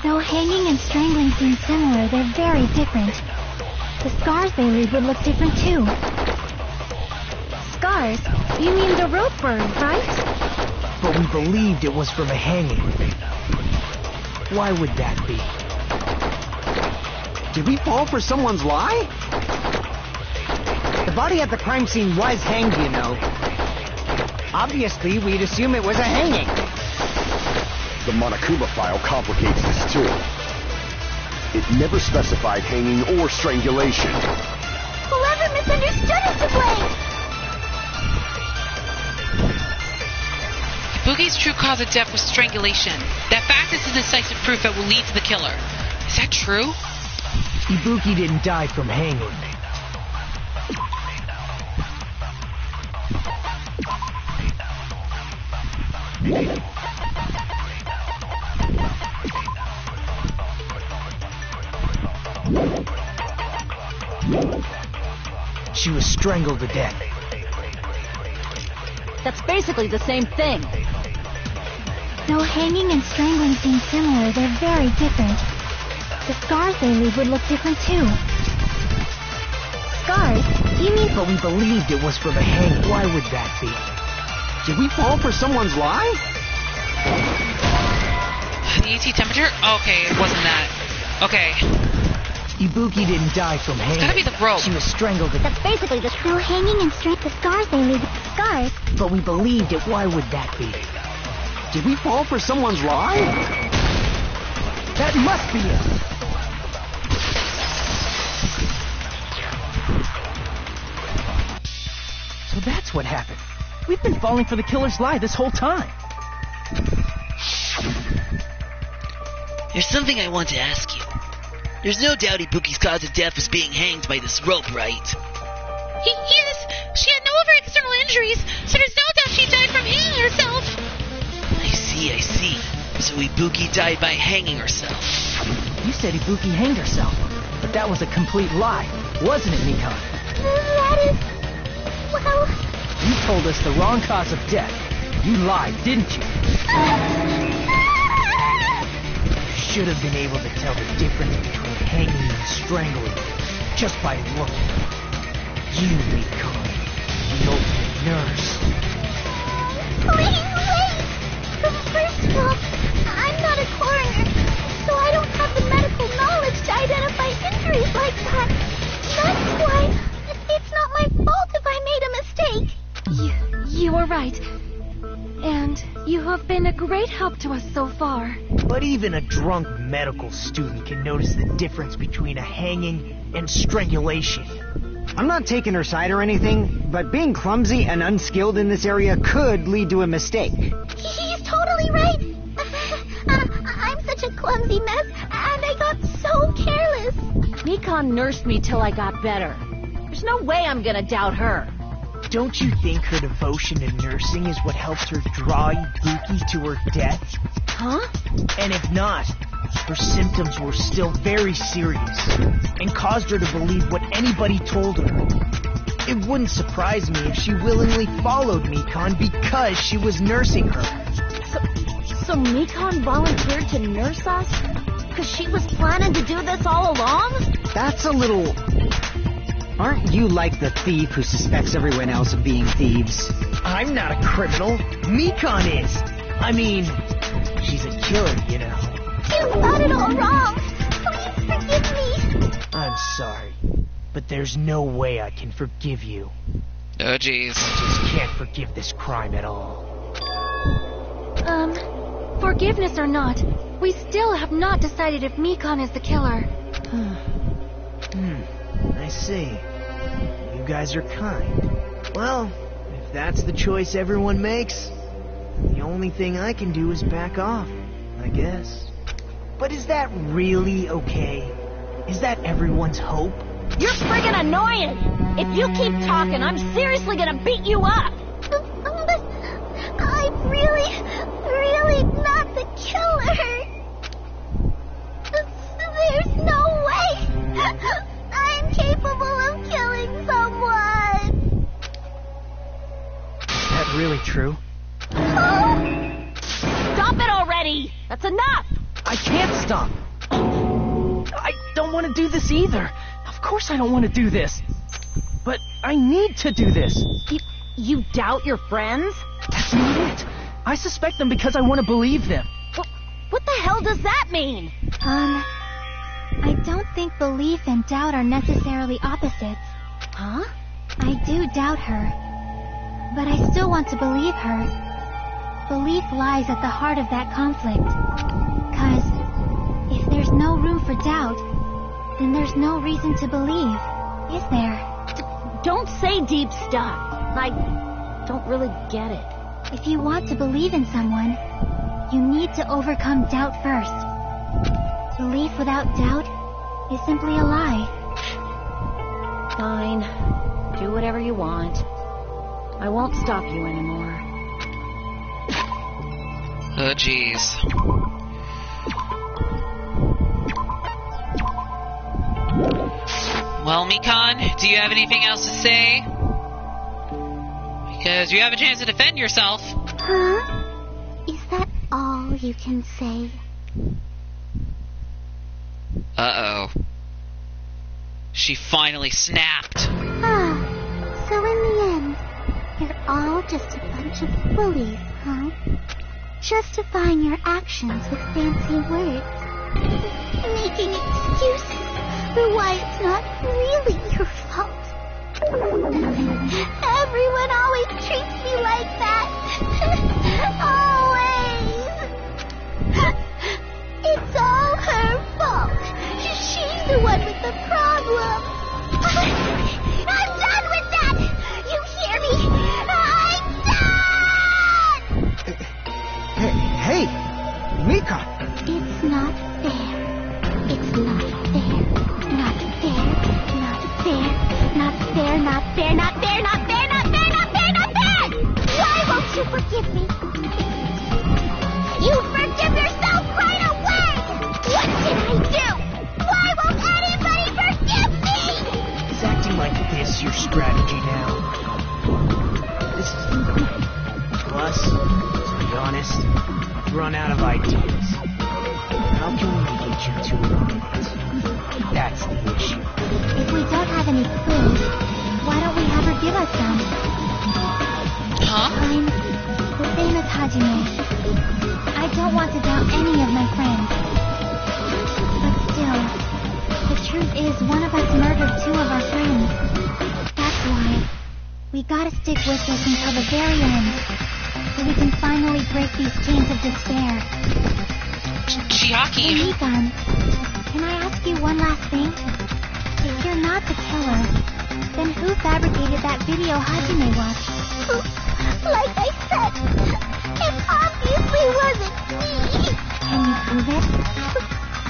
Though hanging and strangling seem similar, they're very different. The scars they leave would look different too. Scars? You mean the rope burn, right? But we believed it was from a hanging. Why would that be? Did we fall for someone's lie? The body at the crime scene was hanged, you know. Obviously, we'd assume it was a hanging. The Monokuma file complicates this too. It never specified hanging or strangulation. Whoever misunderstood is to blame. Ibuki's true cause of death was strangulation. That fact is the decisive proof that will lead to the killer. Is that true? Ibuki didn't die from hanging. She was strangled to death. That's basically the same thing. Though hanging and strangling seem similar, they're very different. The scars they leave would look different too. Scars? You mean? But we believed it was from a hanging. Why would that be? Did we fall for someone's lie? The AC temperature? Okay, it wasn't that. Okay. Ibuki didn't die from hanging. It's gotta be the rope. She was strangled to death. That's basically the Though hanging and the scars they leave. Scars? But we believed it. Why would that be? Did we fall for someone's lie? That must be it. So that's what happened. We've been falling for the killer's lie this whole time. There's something I want to ask you. There's no doubt Ibuki's cause of death was being hanged by this rope, right? Yes, she had no other external injuries, so there's no doubt she died from hanging herself. I see. So Ibuki died by hanging herself. You said Ibuki hanged herself, but that was a complete lie, wasn't it, Nikon? That is... well... You told us the wrong cause of death. You lied, didn't you? Should have been able to tell the difference between hanging and strangling just by looking. You become the ultimate nurse. Please, wait! First of all, I'm not a coroner, so I don't have the medical knowledge to identify injuries like that. That's why it's not my fault if I made a mistake. You were right. And you have been a great help to us so far. But even a drunk medical student can notice the difference between a hanging and strangulation. I'm not taking her side or anything, but being clumsy and unskilled in this area could lead to a mistake. He's totally right. I'm such a clumsy mess, and I got so careless. Nikon nursed me till I got better. There's no way I'm gonna doubt her. Don't you think her devotion to nursing is what helped her draw Ibuki to her death? Huh? And if not, her symptoms were still very serious and caused her to believe what anybody told her. It wouldn't surprise me if she willingly followed Mikon because she was nursing her. So Mikon volunteered to nurse us? Because she was planning to do this all along? That's a little... Aren't you like the thief who suspects everyone else of being thieves? I'm not a criminal. Mikon is. I mean, she's a killer, you know. You got it all wrong. Please forgive me. I'm sorry, but there's no way I can forgive you. Oh, jeez. I just can't forgive this crime at all. Forgiveness or not, we still have not decided if Mikon is the killer. I see. You guys are kind. Well, if that's the choice everyone makes, the only thing I can do is back off, I guess. But is that really okay? Is that everyone's hope? You're friggin' annoying! If you keep talking, I'm seriously gonna beat you up! But I'm really not the killer. There's no way I'm capable of killing someone. Is that really true? Stop it already! That's enough! I can't stop. I don't want to do this either. Of course I don't want to do this. But I need to do this. You doubt your friends? That's not it. I suspect them because I want to believe them. What the hell does that mean? I don't think belief and doubt are necessarily opposites. Huh? I do doubt her, but I still want to believe her. Belief lies at the heart of that conflict. 'Cause if there's no room for doubt, then there's no reason to believe, is there? Don't say deep stuff. I don't really get it. If you want to believe in someone, you need to overcome doubt first. Belief without doubt is simply a lie. Fine. Do whatever you want. I won't stop you anymore. Oh, jeez. Well, Mikon, do you have anything else to say? Because you have a chance to defend yourself. Huh? Is that all you can say? Uh-oh. She finally snapped. So in the end, you're all just a bunch of bullies, huh? Justifying your actions with fancy words. Making excuses for why it's not really your fault. Everyone always treats me like that. Always. It's all her fault. She's the one with the problem. I'm done with that. You hear me? I'm done! Hey, Mikon! It's not fair. It's not fair. Not fair. Not fair. Not fair. Not fair. Not fair. Not fair. Not fair. Not fair. Not fair. Why won't you forgive me? You forgive yourself right away. What did I do? Why won't anybody forgive me? Is acting like this your strategy now? This is the point. Plus, to be honest, I've run out of ideas. How can we get you to admit? That's the issue. If we don't have any clues, why don't we have her give us some? Huh? I'm the famous Hajime. I don't want to doubt any of my friends. But still, the truth is one of us murdered two of our friends. That's why we gotta stick with this until the very end, so we can finally break these chains of despair. Hey, Chiaki. Mikon, can I ask you one last thing? If you're not the killer, then who fabricated that video Hajime watched? Like I said, it obviously wasn't me. Can you prove it?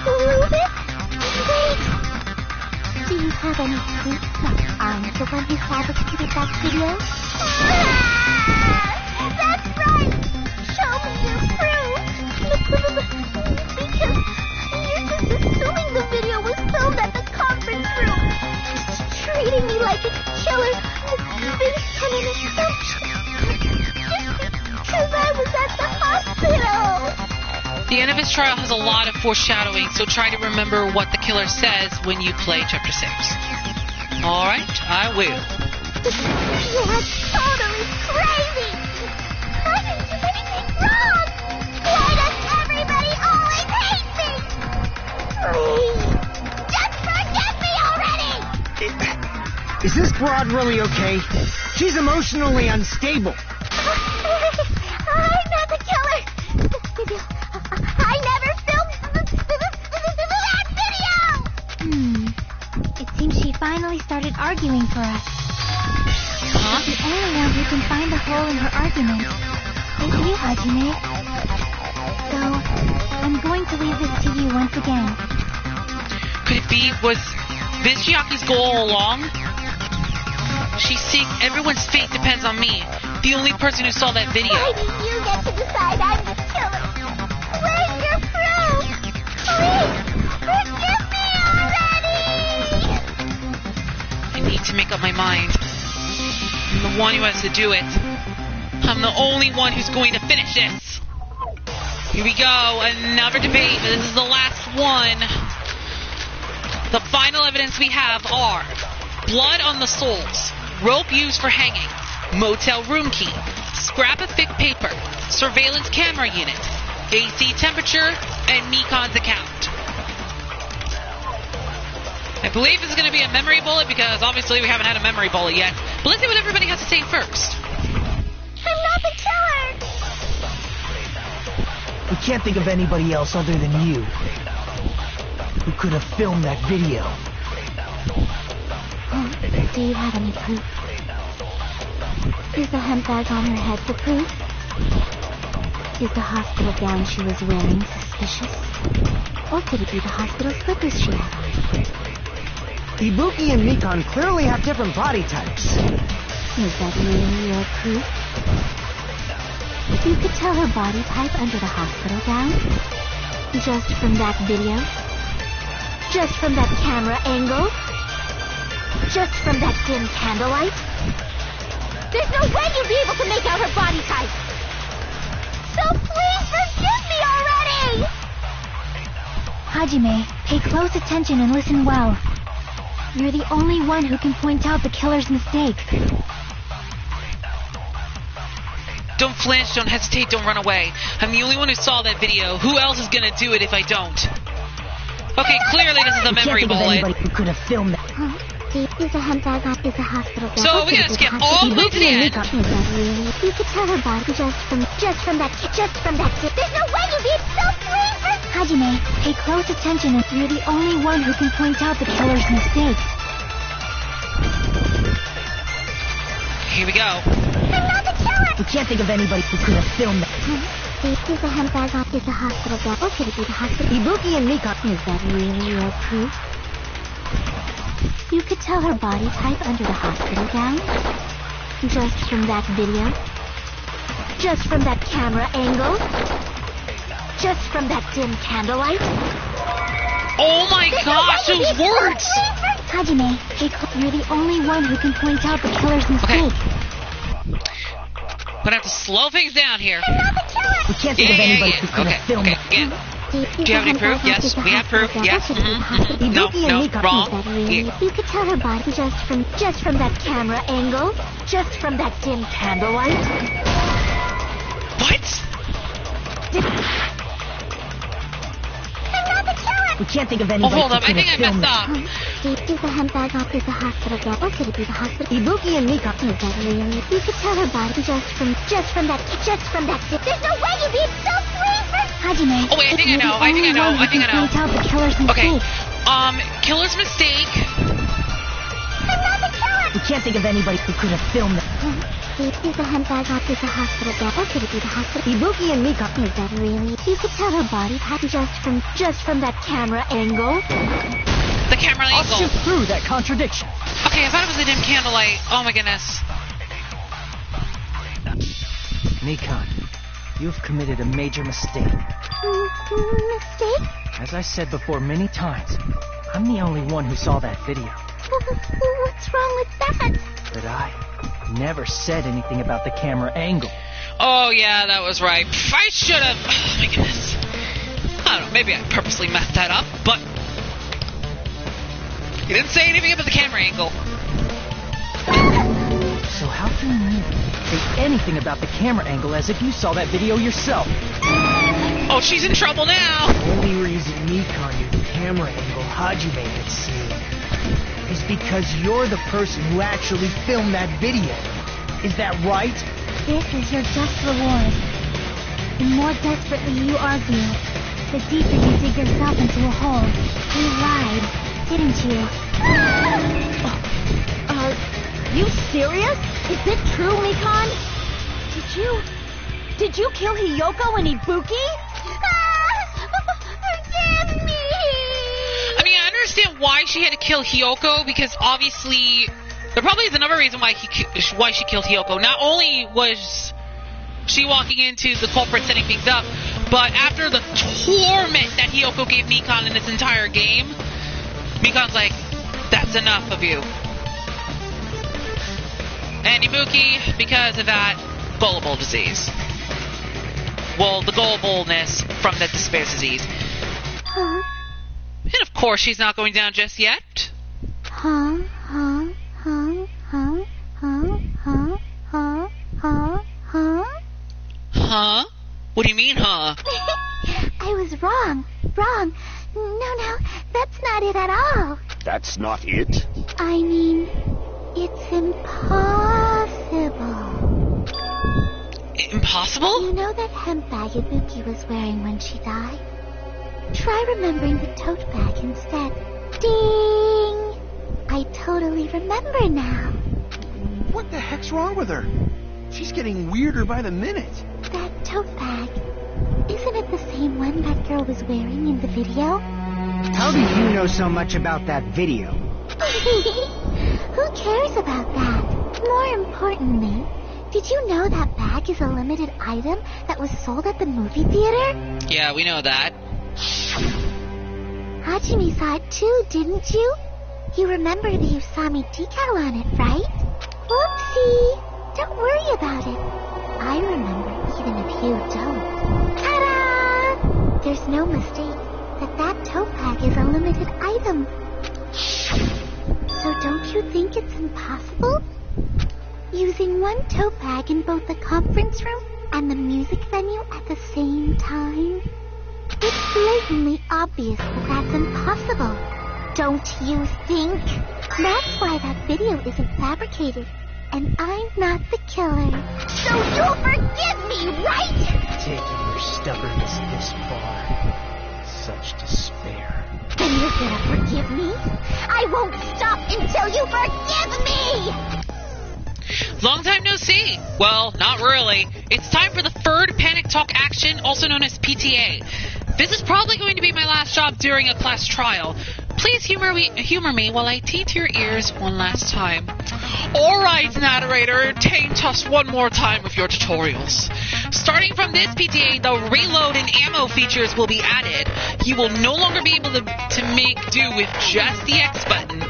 Prove it? Wait. Do you have any proof that I'm the one who fabricated that video? That's right! Show me your proof! Because you're just assuming the video was filmed at the conference room. Treating me like a killer based on an assumption. Just because I was at the hospital. The end of his trial has a lot of foreshadowing, so try to remember what the killer says when you play Chapter 6. Alright, I will. You're totally crazy! I didn't do anything wrong! Why does everybody always hate me? Please, just forgive me already! Is this broad really okay? She's emotionally unstable. I'm not the killer! I never filmed that video! It seems she finally started arguing for us. Huh? The only one who can find the hole in her argument is you, Hajime. So, I'm going to leave this to you once again. Could it be, was this Chiaki's goal all along? She's saying everyone's fate depends on me, the only person who saw that video. Why do you get to decide I'm the killer? Where's your proof? Please, forgive me already! I need to make up my mind. I'm the one who has to do it. I'm the only one who's going to finish this. Here we go, another debate. This is the last one. The final evidence we have are blood on the soles, rope used for hanging, motel room key, scrap of thick paper, surveillance camera unit, AC temperature, and Nikon's account. I believe this is going to be a memory bullet because obviously we haven't had a memory bullet yet. But let's see what everybody has to say first. I'm not the killer! We can't think of anybody else other than you who could have filmed that video. Do you have any proof? Is the hemp bag on her head the proof? Is the hospital gown she was wearing suspicious? Or could it be the hospital slippers she had on? Ibuki and Nikon clearly have different body types. Is that really your proof? You could tell her body type under the hospital gown? Just from that video? Just from that camera angle? Just from that dim candlelight? There's no way you'd be able to make out her body type! So please forgive me already! Hajime, pay close attention and listen well. You're the only one who can point out the killer's mistake. Don't flinch, don't hesitate, don't run away. I'm the only one who saw that video. Who else is gonna do it if I don't? Okay, clearly this is a memory bullet. Anybody who could have filmed that. Is a hemp bag on? Is a hospital gown? So we're gonna skip all the way to the end. Is that really? You could tell her body just from that. There's no way you'd be so please. Hajime, pay close attention and you're the only one who can point out the killer's mistake. Here we go. I'm not the killer! We can't think of anybody who could have filmed that. Is a hemp bag on? Is a hospital gown? Or could it be the hospital? Ibuki and Nikon. Is that really your proof? You could tell her body type under the hospital gown? Just from that video? Just from that camera angle? Just from that dim candlelight? Oh my gosh, those words! Hajime, you're the only one who can point out the killer's mistake. Gonna have to slow things down here. I'm not the killer! We can't think of anybody who could have filmed that. Do you have any proof? Yes, we have proof. Yes. No, wrong. You could tell her body just from that camera angle, just from that dim candlelight. What? I'm not the killer! We can't think of Oh, anybody hold who up. I could think I have filmed messed that. up. Is the hemp bag on? Is the hospital gown? Or could it be the hospital? Ibuki and Nikon. Is that really? You could tell her body just from that. There's no way you'd be so please. Hajime, Oh wait, I think I know. Point out the killer's mistake. Okay. Killer's mistake. I'm not the killer! We can't think of anybody who could have filmed that. Is the hemp bag on? Is the hospital gown? Or could it be the hospital? Ibuki and Nikon. Is that really? You could tell her body type just from that camera angle. The camera I'll angle. sift through that contradiction. Okay, I thought it was the dim candlelight. Oh my goodness. Nikon, you've committed a major mistake. Mistake? As I said before many times, I'm the only one who saw that video. What's wrong with that? But I never said anything about the camera angle. Oh yeah, that was right. I should have. Oh my goodness. I don't know, maybe I purposely messed that up, but he didn't say anything about the camera angle. So how can you say anything about the camera angle as if you saw that video yourself? Oh, she's in trouble now! The only reason Nikon knew the camera angle Hajime had seen is because you're the person who actually filmed that video. Is that right? This is your just reward. The more desperately you argue, the deeper you dig yourself into a hole. You lied, didn't you? You serious? Is it true, Mikon? Did you kill Hiyoko and Ibuki? Forgive me! I mean, I understand why she had to kill Hiyoko, because obviously there probably is another reason why she killed Hiyoko. Not only was she walking into the culprit setting things up, but after the torment that Hiyoko gave Nikon in this entire game, Mikon's like, that's enough of you. And Ibuki, because of that, gullible disease. Well, the gullibleness from the despair disease. Huh? And of course, she's not going down just yet. Huh? Huh? What do you mean, huh? I was wrong. No, that's not it at all. That's not it? I mean, it's impossible. Impossible? You know that hemp bag Ibuki was wearing when she died? Try remembering the tote bag instead. Ding! I totally remember now. What the heck's wrong with her? She's getting weirder by the minute. That tote bag. Isn't it the same one that girl was wearing in the video? How do you know so much about that video? Who cares about that? More importantly, did you know that bag is a limited item that was sold at the movie theater? Yeah, we know that. Hajime saw it too, didn't you? You remember the Usami decal on it, right? Whoopsie! Don't worry about it. I remember even if you don't. Ta-da! There's no mistake that tote bag is a limited item. So don't you think it's impossible? Using one tote bag in both the conference room and the music venue at the same time? It's blatantly obvious that that's impossible. Don't you think? That's why that video isn't fabricated. And I'm not the killer. So you'll forgive me, right? Taking your stubbornness this far. Such despair. Then you're gonna forgive me? I won't stop until you forgive me! Long time no see. Well, not really. It's time for the third Panic Talk action, also known as PTA. This is probably going to be my last job during a class trial. Please humor me while I teach your ears one last time. Alright, narrator, taint us one more time with your tutorials. Starting from this PTA, the reload and ammo features will be added. You will no longer be able to make do with just the X button.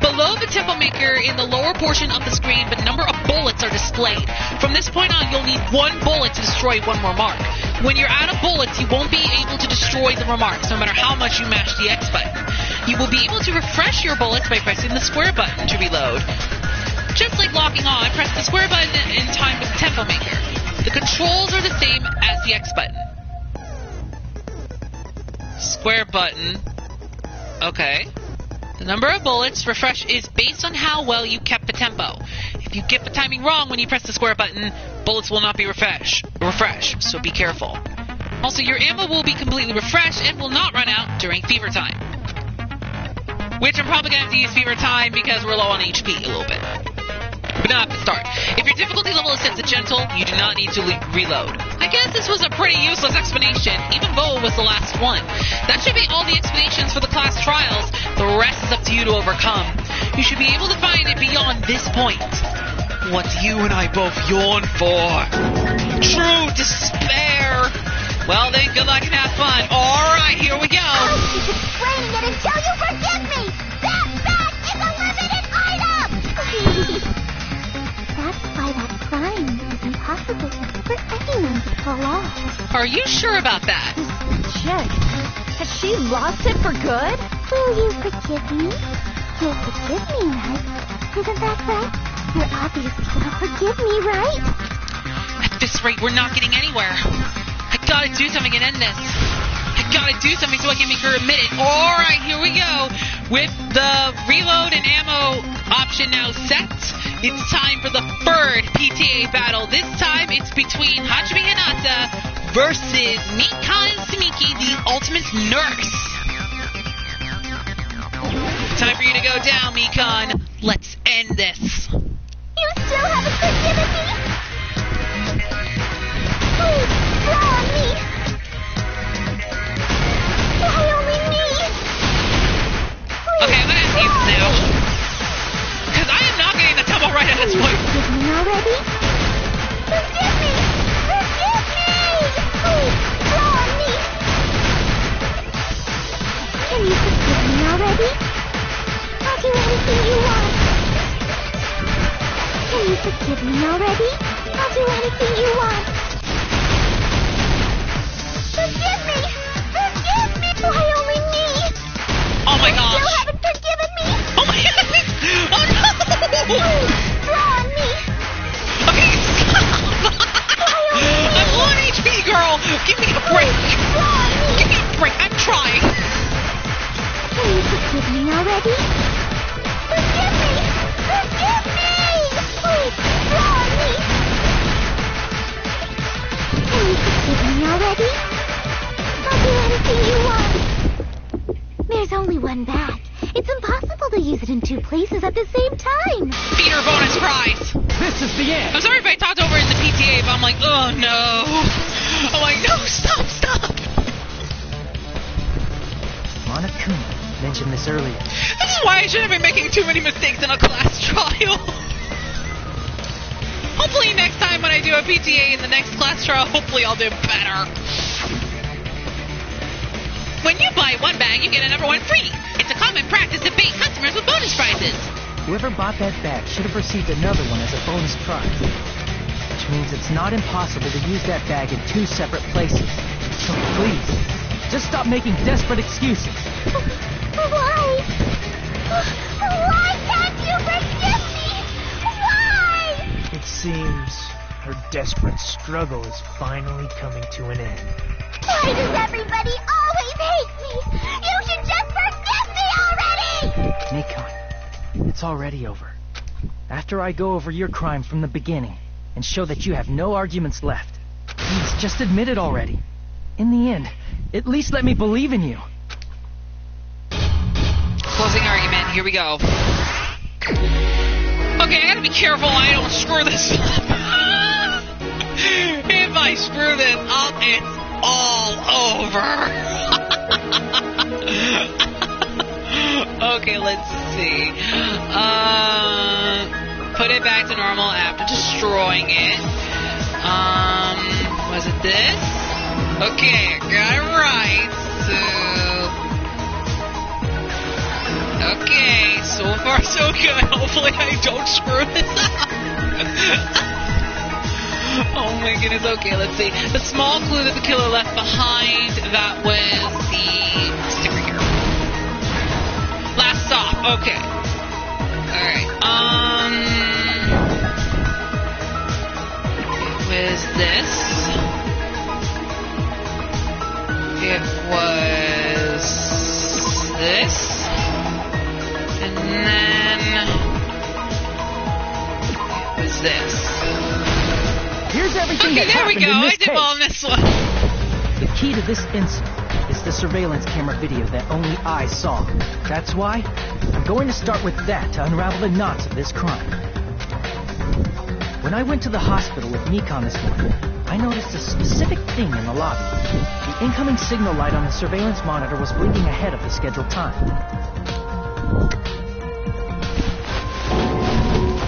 Below the tempo maker in the lower portion of the screen, the number of bullets are displayed. From this point on, you'll need one bullet to destroy one more mark. When you're out of bullets, you won't be able to destroy the remarks, no matter how much you mash the X button. You will be able to refresh your bullets by pressing the square button to reload. Just like locking on, press the square button in time with the tempo maker. The controls are the same as the X button. Square button. Okay. The number of bullets refresh is based on how well you kept the tempo. If you get the timing wrong when you press the square button, bullets will not be refresh, so be careful. Also, your ammo will be completely refreshed and will not run out during fever time. Which I'm probably going to have to use fever time because we're low on HP a little bit. But not at the start. If your difficulty level is set to gentle, you do not need to reload. I guess this was a pretty useless explanation, even though it was the last one. That should be all the explanations for the class trials. The rest is up to you to overcome. You should be able to find it beyond this point. What you and I both yearn for. True despair. Well then, good luck and have fun. Alright, here we go. I'll keep explaining it until you forgive me. That bag is a limited item. That's why that sign is impossible for anyone to pull off. Are you sure about that? Check. She lost it for good? Will you forgive me? You'll forgive me, right? Isn't that right? You're obviously gonna forgive me, right? At this rate, we're not getting anywhere. I gotta do something and end this. I gotta do something so I can make her admit it. Alright, here we go. With the reload and ammo option now set, it's time for the third PTA battle. This time, it's between Hajime Hinata versus Mikan Sumiki, the ultimate nurse. Time for you to go down, Mikan. Let's end this. You still haven't forgiven me? Please, draw on me. Why only me? Please, okay, I'm gonna ask you now. Because I am not getting the double right at this point. Forgive me already? Forgive me! Forgive me! Please, draw on me. Can you forgive me already? I'll do anything you want. Can you forgive me already? I'll do anything you want. Forgive me! Forgive me! Why only me? Oh my You gosh. still haven't forgiven me? Oh my god. Oh no. Please, draw on me. Okay, stop. Why only me? I'm 1 HP, girl. Give me a break. Draw on me. Give me a break. I'm trying. Can you forgive me already? Forgive me! Forgive me! Please, draw on me. Can you forgive me already? I'll do anything you want. There's only one bag. It's impossible to use it in two places at the same time. Feeder bonus prize. This is the end! I'm sorry if I talked over in the PTA, but I'm like, oh no. I'm like, no, stop. Monokuma mentioned this earlier. This is why I shouldn't have been making too many mistakes in a class trial. Hopefully next time when I do a PTA in the next class trial, hopefully I'll do better. When you buy one bag, you get another one free. It's a common practice to bait customers with bonus prizes. Whoever bought that bag should have received another one as a bonus prize. Which means it's not impossible to use that bag in two separate places. So please, just stop making desperate excuses. Why? Why can't you forgive me? Why? It seems her desperate struggle is finally coming to an end. Why does everybody always hate me? You should just forgive me already! Mikan, it's already over. After I go over your crime from the beginning and show that you have no arguments left, please just admit it already. In the end, at least let me believe in you. Closing argument, here we go. Okay, I gotta be careful I don't screw this up. If I screw this up, it's all over. Okay, let's see. Put it back to normal after destroying it. Was it this? Okay, I got it right. Okay, so far so good. Hopefully I don't screw this up. Oh my goodness, okay, let's see. The small clue that the killer left behind, that was the sticker here. Last stop, okay. Alright, it was this. It was this. And then it was this. Here's everything Okay, that there we happened go. in this I did case. well on this one. The key to this incident is the surveillance camera video that only I saw. That's why I'm going to start with that to unravel the knots of this crime. When I went to the hospital with Mikan this morning, I noticed a specific thing in the lobby. The incoming signal light on the surveillance monitor was blinking ahead of the scheduled time.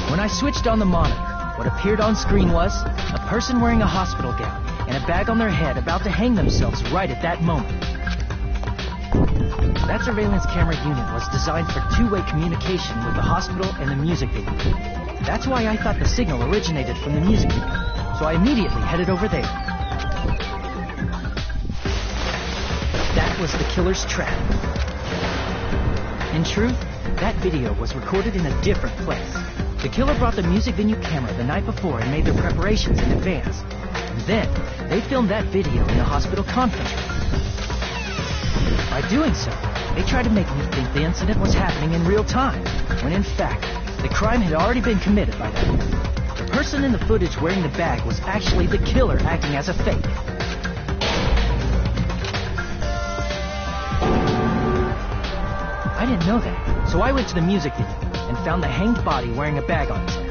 When I switched on the monitor, what appeared on screen was a person wearing a hospital gown and a bag on their head about to hang themselves right at that moment. That surveillance camera unit was designed for two-way communication with the hospital and the music video. That's why I thought the signal originated from the music video, so I immediately headed over there. that was the killer's trap. In truth, that video was recorded in a different place. The killer brought the music venue camera the night before and made their preparations in advance. And then, they filmed that video in the hospital conference room. By doing so, they tried to make me think the incident was happening in real time, when in fact, the crime had already been committed by them. The person in the footage wearing the bag was actually the killer acting as a fake. I didn't know that, so I went to the music venue and found the hanged body wearing a bag on his head.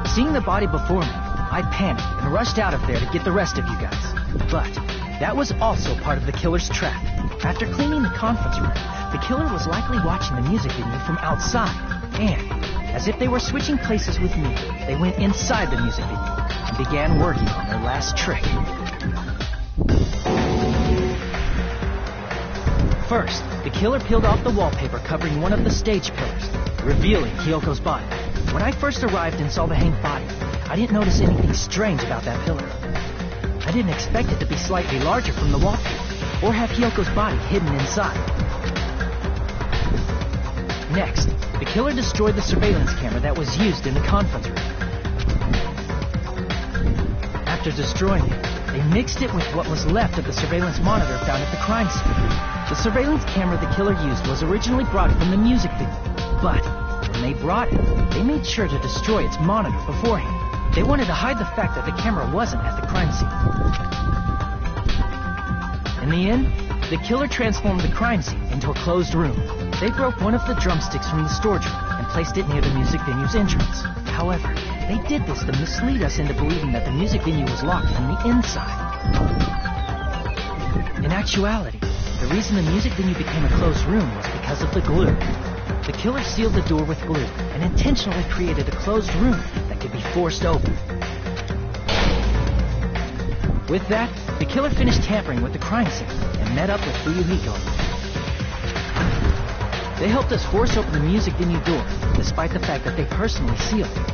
Seeing the body before me, I panicked and rushed out of there to get the rest of you guys. But that was also part of the killer's trap. After cleaning the conference room, the killer was likely watching the music venue from outside. And, as if they were switching places with me, they went inside the music venue and began working on their last trick. First, the killer peeled off the wallpaper covering one of the stage pillars, revealing Hyoko's body. When I first arrived and saw the hanged body, I didn't notice anything strange about that pillar. I didn't expect it to be slightly larger from the wallpaper, or have Hyoko's body hidden inside. Next, the killer destroyed the surveillance camera that was used in the conference room. After destroying it, they mixed it with what was left of the surveillance monitor found at the crime scene. The surveillance camera the killer used was originally brought from the music venue, but when they brought it, they made sure to destroy its monitor beforehand. They wanted to hide the fact that the camera wasn't at the crime scene. In the end, the killer transformed the crime scene into a closed room. They broke one of the drumsticks from the storage room and placed it near the music venue's entrance. However, they did this to mislead us into believing that the music venue was locked from the inside. In actuality, the reason the music venue became a closed room was because of the glue. The killer sealed the door with glue and intentionally created a closed room that could be forced open. With that, the killer finished tampering with the crime scene and met up with Fuyuhiko. They helped us force open the music venue door, despite the fact that they personally sealed it.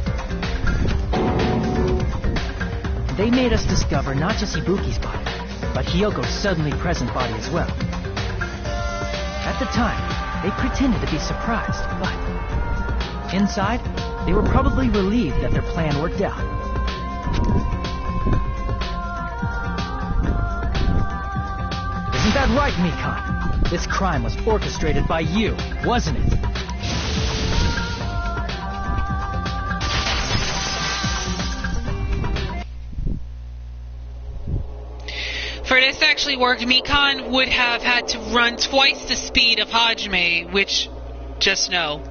They made us discover not just Ibuki's body, but Hyoko's suddenly present body as well. At the time, they pretended to be surprised, but inside, they were probably relieved that their plan worked out. Isn't that right, Mikon? This crime was orchestrated by you, wasn't it? For this to actually work, Mikon would have had to run twice the speed of Hajime, which, just no.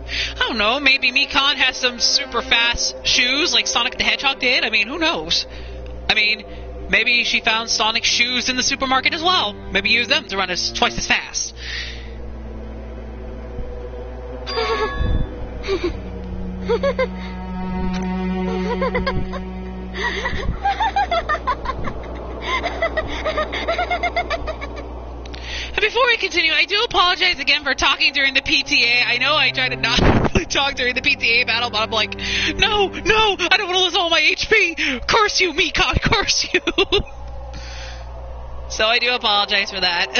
I don't know, maybe Mikon has some super fast shoes like Sonic the Hedgehog did? I mean, who knows? I mean, maybe she found Sonic shoes in the supermarket as well. Maybe use them to run twice as fast. And before we continue, I do apologize again for talking during the PTA. I know I try to not really talk during the PTA battle, but I'm like, no, I don't want to lose all my HP. Curse you, Mikon, curse you. So I do apologize for that.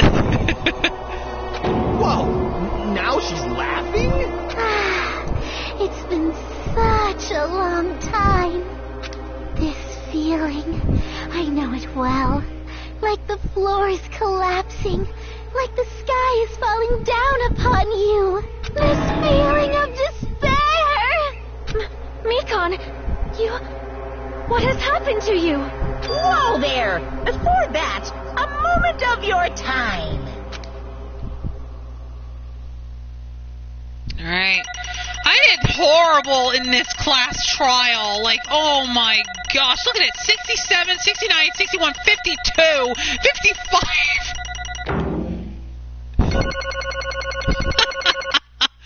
Whoa, now she's laughing? It's been such a long time. This feeling, I know it well. Like the floor is collapsing, like the sky is falling down upon you. This feeling of despair. Mikon, what has happened to you? Whoa there! Before that, a moment of your time. Alright. I did horrible in this class trial. Like, oh my gosh. Look at it. 67, 69, 61, 52, 55.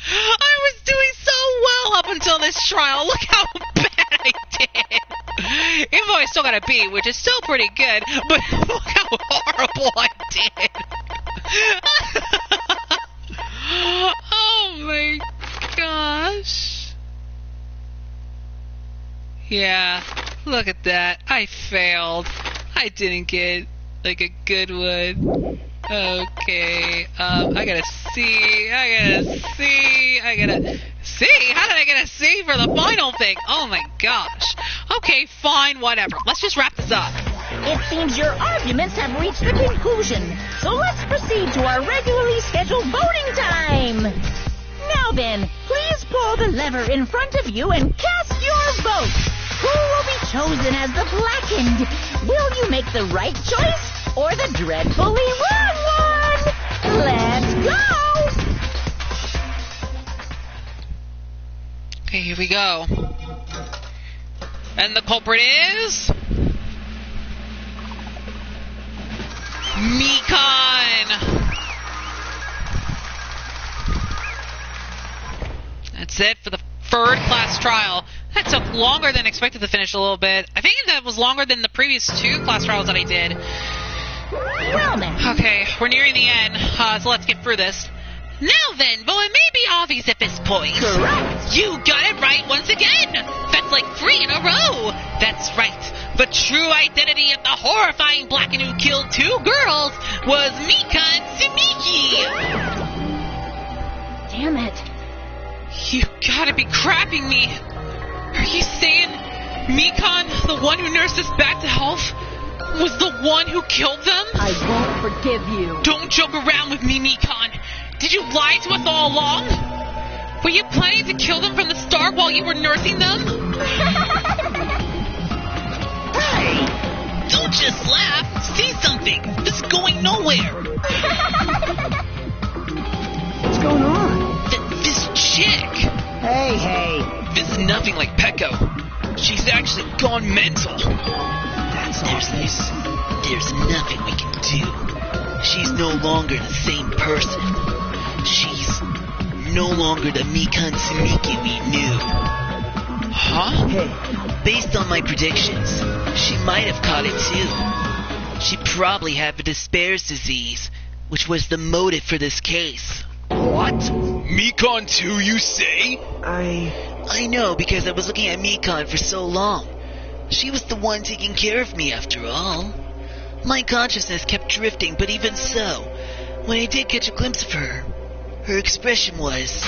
I was doing so well up until this trial. Look how bad I did. Even though I still got a B, which is still pretty good, but look how horrible I did. Oh my gosh. Yeah. look at that. I failed. I didn't get, like, a good one. Okay, I gotta see. How did I get a C for the final thing? Oh my gosh. Okay, fine, whatever. Let's just wrap this up. It seems your arguments have reached a conclusion, so let's proceed to our regularly scheduled voting time. Now then, please pull the lever in front of you and cast your vote. Who will be chosen as the blackened? Will you make the right choice or the dreadfully wrong one? Let's go! Okay, here we go. And the culprit is... Mikan! That's it for the third class trial. That took longer than expected to finish a little bit. I think that was longer than the previous 2 class trials that I did. Well then. Okay, we're nearing the end, so let's get through this. Now then, though it may be obvious at this point. Correct. You got it right once again. That's like 3 in a row. That's right. The true identity of the horrifying Blacken who killed 2 girls was Mikan Sumiki. Damn it. You gotta be crapping me. Are you saying Mikan, the one who nursed us back to health, was the one who killed them? I won't forgive you. Don't joke around with me, Mikan. Did you lie to us all along? Were you planning to kill them from the start while you were nursing them? Hey! Don't just laugh! Say something! This is going nowhere! What's going on? This chick! Hey! This is nothing like Pecco. She's actually gone mental. That's awesome. There's nothing we can do. She's no longer the same person. She's no longer the Mikan Sumiki we knew. Huh? Hey. Based on my predictions, she might have caught it too. She probably had the Despair's disease, which was the motive for this case. What? Mikan too, you say? I know, because I was looking at Mikan for so long. She was the one taking care of me after all. My consciousness kept drifting, but even so, when I did catch a glimpse of her, her expression was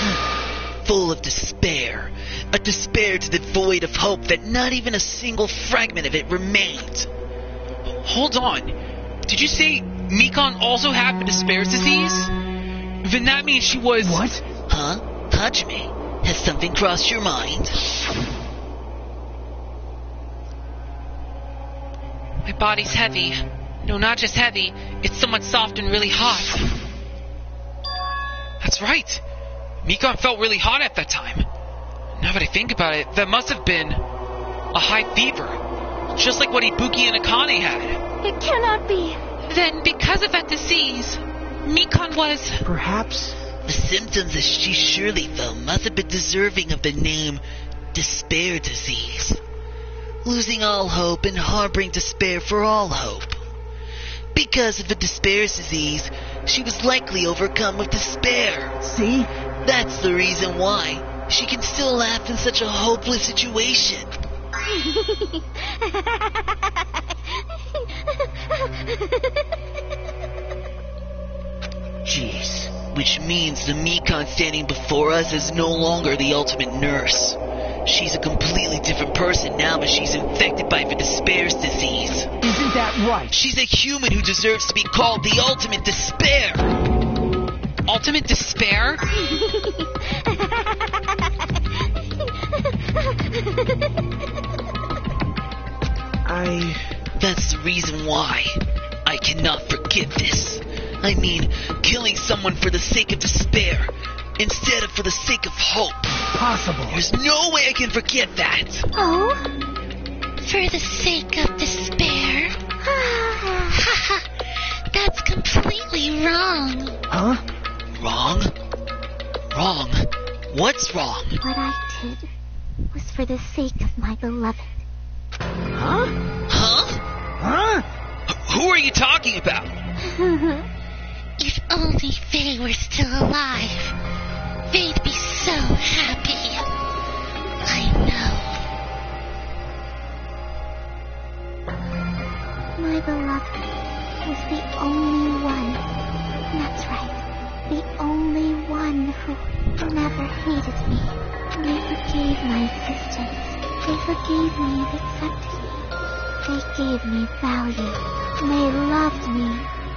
full of despair. A despair to the void of hope that not even a single fragment of it remained. Hold on. Did you say Mikan also had the Despair's disease? Then that means she was... What? Huh? Hajime, has something crossed your mind? My body's heavy. No, not just heavy. It's somewhat soft and really hot. That's right. Mikan felt really hot at that time. Now that I think about it, that must have been a high fever. Just like what Ibuki and Akane had. It cannot be. Then, because of that disease, Mikan was... Perhaps... The symptoms that she surely felt must have been deserving of the name Despair Disease. Losing all hope and harboring despair for all hope. Because of the Despair's disease, she was likely overcome with despair. See? That's the reason why she can still laugh in such a hopeless situation. Jeez. Which means the Mikan standing before us is no longer the ultimate nurse. She's a completely different person now that she's infected by the Despair's disease. Isn't that right? She's a human who deserves to be called the ultimate despair. Ultimate despair? That's the reason why I cannot forgive this. I mean, killing someone for the sake of despair instead of for the sake of hope. Possible. There's no way I can forget that. Oh? For the sake of despair? Haha. That's completely wrong. Huh? Wrong? Wrong? What's wrong? What I did was for the sake of my beloved. Huh? Huh? Huh? Who are you talking about? If only they were still alive, they'd be so happy. I ever loved me was the only one. That's right. The only one who never hated me. They forgave my existence. They forgave me and accepted me. They gave me value. They loved me.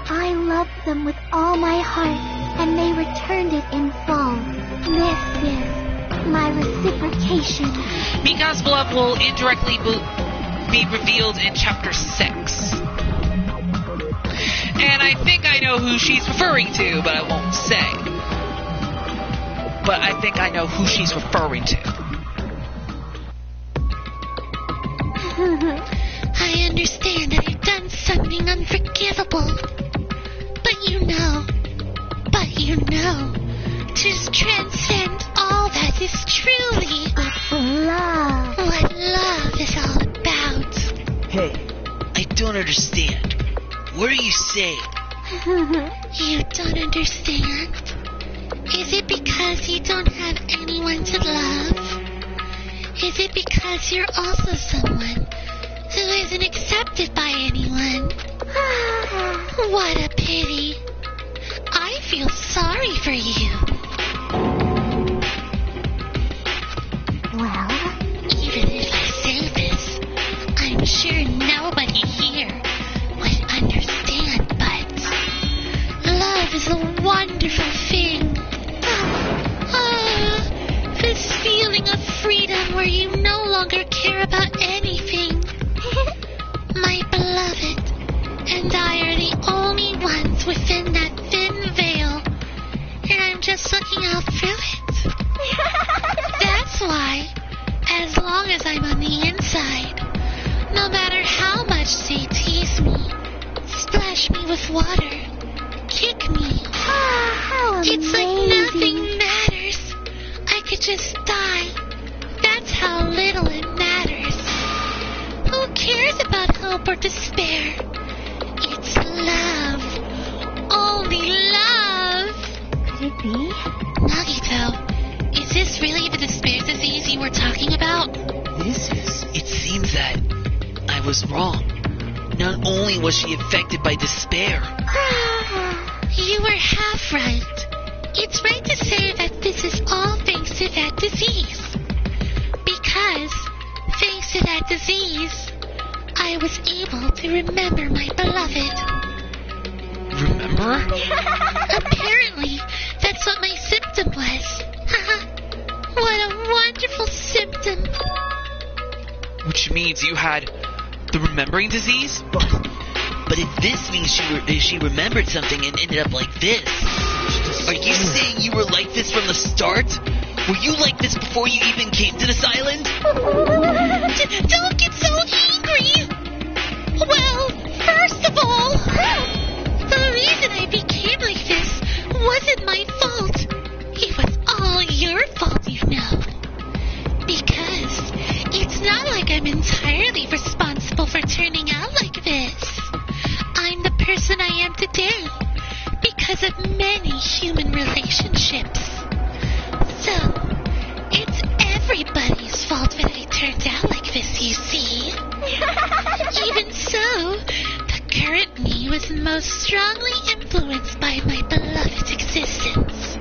I loved them with all my heart, and they returned it in full. This is my reciprocation. Mikan's love will indirectly be revealed in Chapter 6. And I think I know who she's referring to, but I won't say. But I think I know who she's referring to. I understand that I've done something unforgivable. But you know, to transcend all that is truly love. What love is all about. Hey, I don't understand. What are you saying? You don't understand? Is it because you don't have anyone to love? Is it because you're also someone who isn't accepted by anyone? What a pity. I feel sorry for you. Well, even if I say this, I'm sure nobody here would understand, but love is a wonderful thing. This feeling of freedom where you no longer care about anything. My beloved and I are the only ones within that thin veil, and I'm just looking out through it. That's why, as long as I'm on the inside, no matter how much they tease me, splash me with water, kick me, it's like nothing matters. I could just die. That's how little it matters. Who cares about hope or despair? It's love. Only love. Could it be? Nagito, is this really the despair disease you were talking about? It seems that I was wrong. Not only was she affected by despair. You were half right. It's right to say that this is all thanks to that disease. Because, thanks to that disease, I was able to remember my beloved. Remember? Apparently, that's what my symptom was. What a wonderful symptom. Which means you had the remembering disease? But if this means she remembered something and ended up like this, are you saying you were like this from the start? Were you like this before you even came to this island? Don't get so angry! Well, first of all, the reason I became like this wasn't my fault. It was all your fault, you know. Because it's not like I'm entirely responsible for turning out like this. I'm the person I am today because of many human relationships. So, it's everybody's fault that I turned out like this, you see. Even so, the current me was most strongly influenced by my beloved's existence.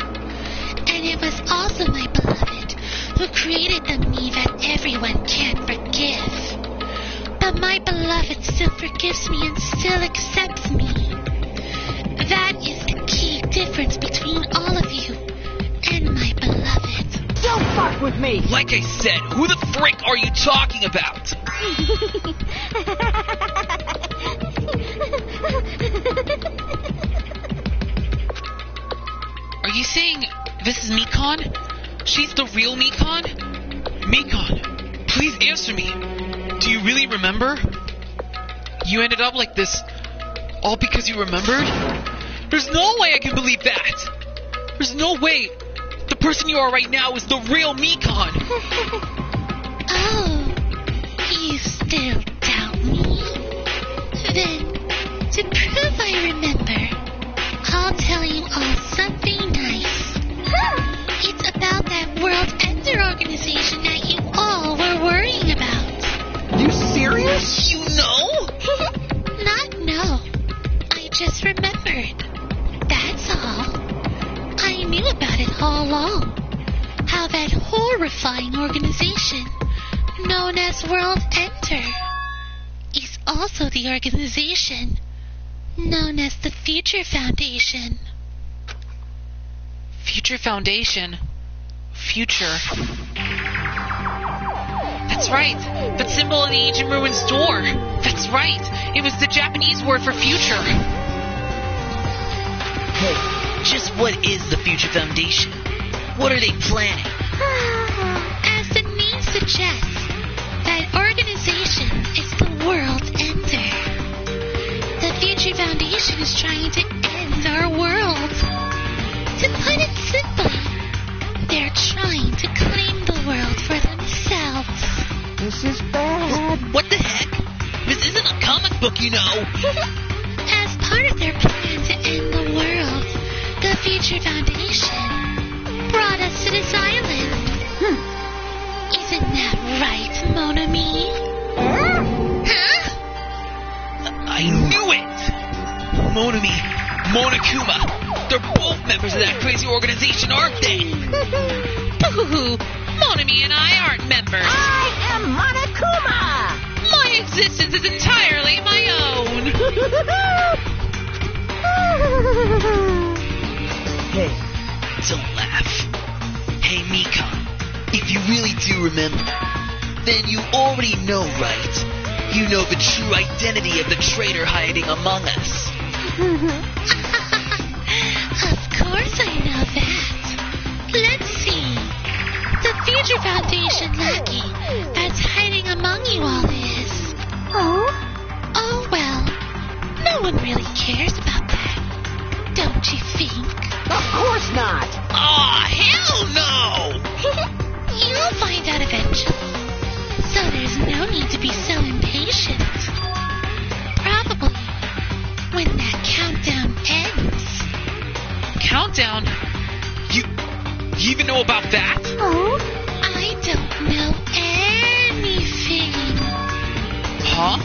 And it was also my beloved who created the me that everyone can't forgive. But my beloved still forgives me and still accepts me. That is the key difference between all of you and my beloved. Don't fuck with me! Like I said, who the frick are you talking about? Are you saying this is Mikan? She's the real Mikan? Mikan, please answer me. Do you really remember? You ended up like this all because you remembered? There's no way I can believe that! There's no way the person you are right now is the real Mikan! Oh, you still doubt me? Then, to prove I remember, I'll tell you all something nice. It's about that World Ender organization that you all were worrying about. You serious? You know? Not knew about it all along. How that horrifying organization, known as World Ender, is also the organization known as the Future Foundation. Future Foundation. Future. That's right. That symbol in the ancient ruins door. That's right. It was the Japanese word for future. Hey, just what is the Future Foundation? What are they planning? As the name suggests, that organization is the World Ender. The Future Foundation is trying to end our world. To put it simply, they're trying to claim the world for themselves. This is bad. What the heck? This isn't a comic book, you know. As part of their plan to end the world, the Future Foundation brought us to this island. Isn't that right, Mon ami? Huh? I knew it! Monami, Monokuma, they're both members of that crazy organization, aren't they? Boo-hoo-hoo. Monami and I aren't members. I am Monokuma! My existence is entirely my own. Hey, Don't laugh. Hey, Mikan, if you really do remember, then you already know, right? You know the true identity of the traitor hiding among us. Of course I know that. Let's see. The Future Foundation lackey that's hiding among you all is... Oh, well, no one really cares about that. Don't you think? Of course not! Aw, hell no! You'll find out eventually. So there's no need to be so impatient. Probably when that countdown ends. Countdown? You even know about that? Oh? I don't know anything. Huh?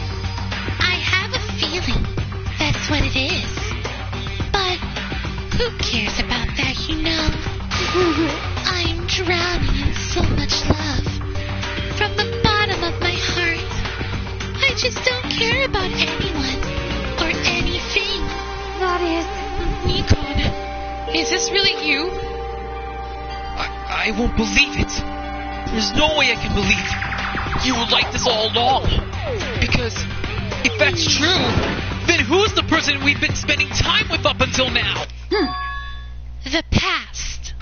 I have a feeling that's what it is. But who cares about that, you know? I'm drowning in so much love. From the bottom of my heart. I just don't care about anyone or anything. That is... Nikon, is this really you? I won't believe it. There's no way I can believe you were like this all along. Because if that's true, then who's the person we've been spending time with up until now? The past.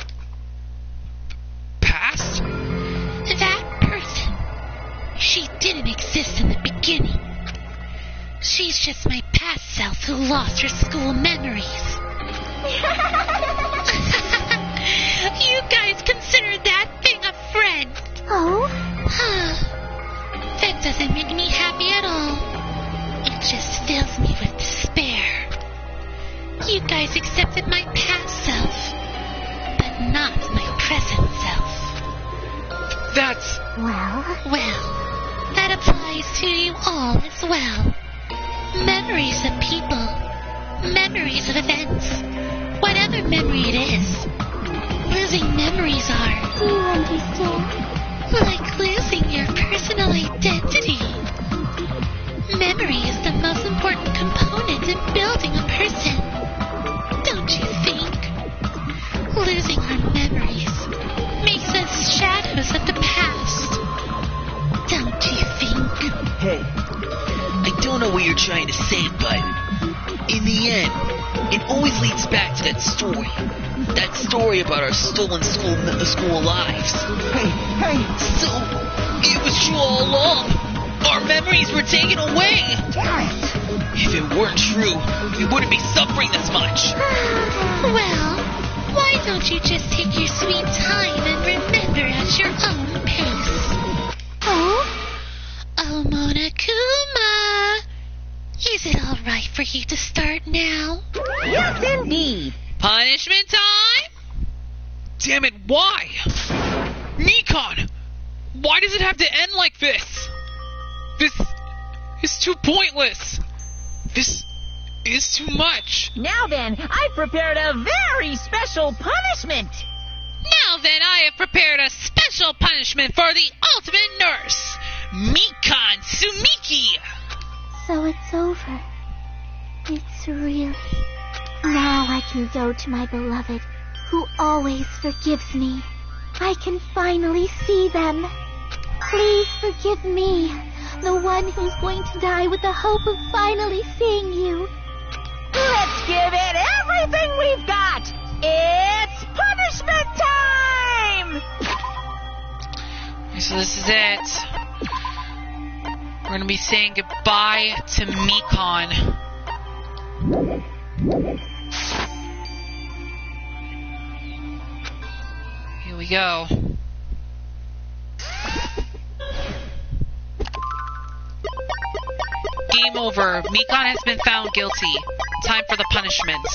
Past? That person. She didn't exist in the beginning. She's just my past self who lost her school memories. You guys consider that thing a friend? Oh? That doesn't make me happy at all. It just fills me with despair. You guys accepted my past self, but not my present self. That's... Well? Well, that applies to you all as well. Memories of people, memories of events, whatever memory it is. Losing memories are... Do you understand? Like losing your personal identity. Memory is the most important component in building a person. Don't you think? Losing our memories makes us shadows of the past. Don't you think? hey, I don't know what you're trying to say, but in the end, it always leads back to that story. That story about our stolen school lives. hey, So, it was true all along. Our memories were taken away. damn it! If it weren't true, we wouldn't be suffering this much. Well, why don't you just take your sweet time and remember at your own pace? Oh, Monokuma, is it all right for you to start now? Yes, indeed! punishment time? Damn it, why? Nikon! Why does it have to end like this? This is too pointless. This is too much. Now then, I've prepared a very special punishment. Now then, I have prepared a special punishment for the ultimate nurse, Mikan Sumiki. So it's over. It's really... Now I can go to my beloved, who always forgives me. I can finally see them. Please forgive me, the one who's going to die with the hope of finally seeing you. Let's give it everything we've got. It's punishment time! So this is it. We're going to be saying goodbye to Mikan. Here we go. Game over. Mikan has been found guilty. Time for the punishment.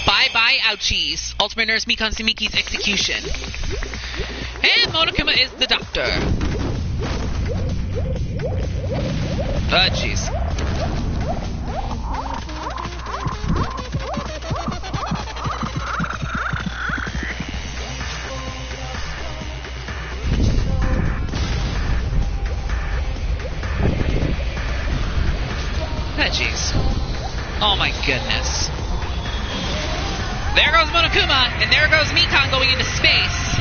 Bye-bye, ouchies. Ultimate Nurse Mikan Sumiki's execution. And Monokuma is the doctor. Ah, jeez. Ah, jeez. Oh my goodness. There goes Monokuma, and there goes Mikan going into space.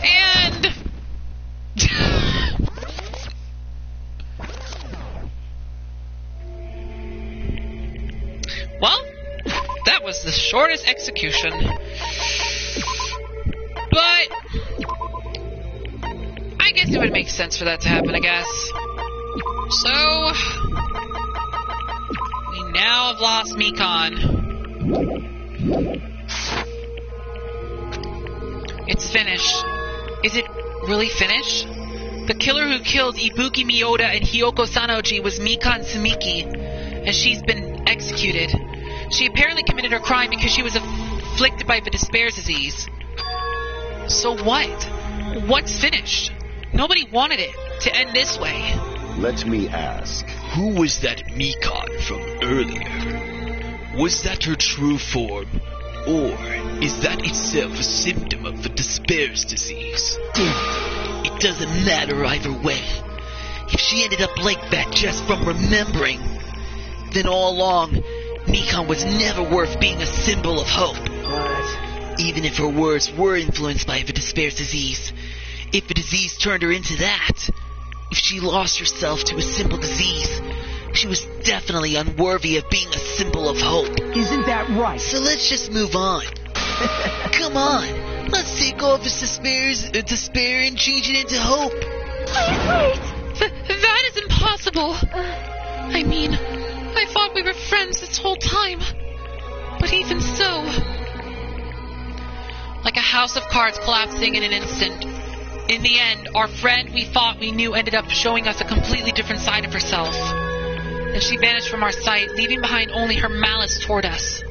And... well, that was the shortest execution. But... I guess it would make sense for that to happen, I guess. So... we now have lost Mikan. It's finished. Is it really finished? The killer who killed Ibuki Miyoda and Hiyoko Sanoji was Mikan Sumiki, and she's been executed. She apparently committed her crime because she was afflicted by the despair disease. So what? What's finished? Nobody wanted it to end this way. Let me ask. Who was that Mikan from earlier? Was that her true form? Or is that itself a symptom of the despair's disease? It doesn't matter either way. If she ended up like that just from remembering, then all along, Mikan was never worth being a symbol of hope. But even if her words were influenced by the despair's disease, if the disease turned her into that, if she lost herself to a simple disease, she was definitely unworthy of being a symbol of hope. Isn't that right? So let's just move on. Come on, let's take all this despair and change it into hope. Wait! That is impossible. I mean, I thought we were friends this whole time. But even so... like a house of cards collapsing in an instant. In the end, our friend we thought we knew ended up showing us a completely different side of herself. And she vanished from our sight, leaving behind only her malice toward us.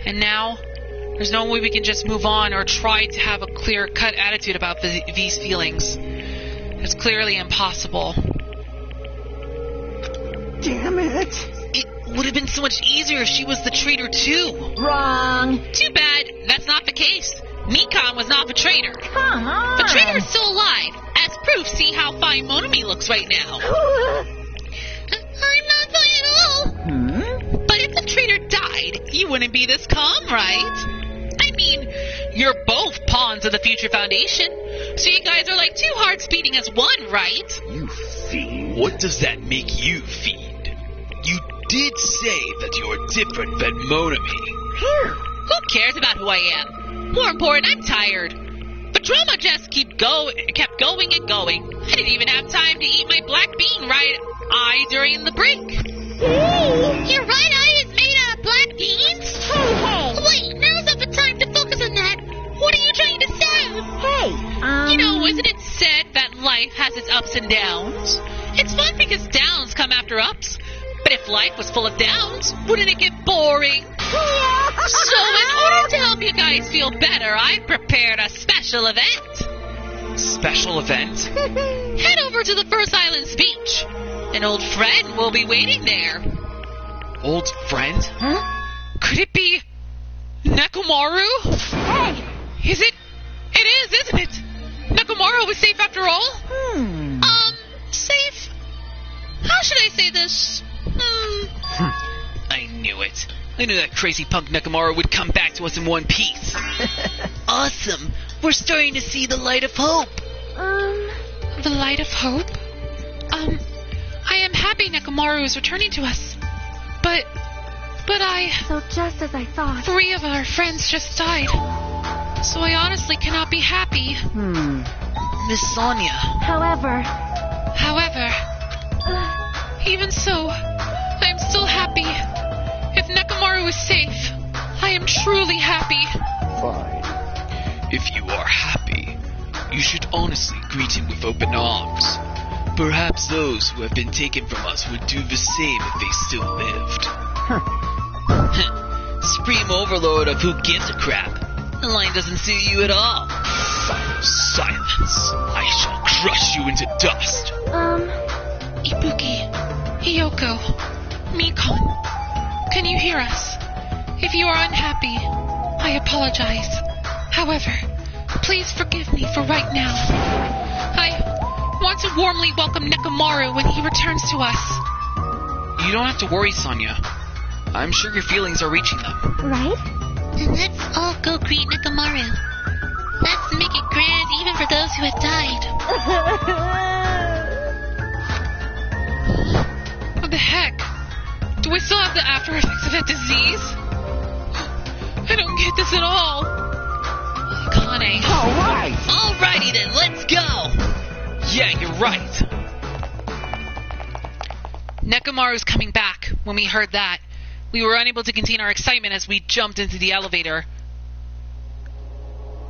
And now, there's no way we can just move on or try to have a clear-cut attitude about these feelings. It's clearly impossible. Damn it! It would have been so much easier if she was the traitor too. Wrong. Too bad that's not the case. Mikan was not the traitor. Come on. The traitor is still alive. As proof, see how fine Monomi looks right now. I'm not fine at all. But if the traitor died, you wouldn't be this calm, right? I mean, you're both pawns of the Future Foundation, so you guys are like two hearts beating as one, right? You fiend. What does that make you, fiend? You did say that you're different than Monomi. Who cares about who I am? More important, I'm tired. The drama just kept going and going. I didn't even have time to eat my black bean right eye during the break. Your right eye is made out of black beans? Hey! Wait, now's not the time to focus on that. What are you trying to say? Hey, You know, isn't it said that life has its ups and downs? It's fun because downs come after ups. But if life was full of downs, wouldn't it get boring? So in order to help you guys feel better, I've prepared a special event. Special event? Head over to the First Island's beach. An old friend will be waiting there. Old friend? Huh? Could it be Nekomaru? Hey! Is it? It is, isn't it? Nekomaru was safe after all? Safe? How should I say this? I knew it. I knew that crazy punk Nekomaru would come back to us in one piece. Awesome. We're starting to see the light of hope. The light of hope? I am happy Nekomaru is returning to us. But So just as I thought. 3 of our friends just died. So I honestly cannot be happy. Miss Sonia. However, even so, I am still happy. If Nekomaru is safe, I am truly happy. Fine. If you are happy, you should honestly greet him with open arms. Perhaps those who have been taken from us would do the same if they still lived. Supreme Overlord of Who Gives a Crap. The line doesn't suit you at all. Silence. I shall crush you into dust. Ibuki, Hiyoko, Mikon, can you hear us? If you are unhappy, I apologize. However, please forgive me for right now. I want to warmly welcome Nekomaru when he returns to us. You don't have to worry, Sonia. I'm sure your feelings are reaching them. right? Then let's all go greet Nekomaru. Let's make it grand even for those who have died. What the heck? Do we still have the after effects of that disease? I don't get this at all. Kane. Alright! Alrighty then, let's go! Yeah, you're right. Nekomaru's coming back. When we heard that, we were unable to contain our excitement as we jumped into the elevator.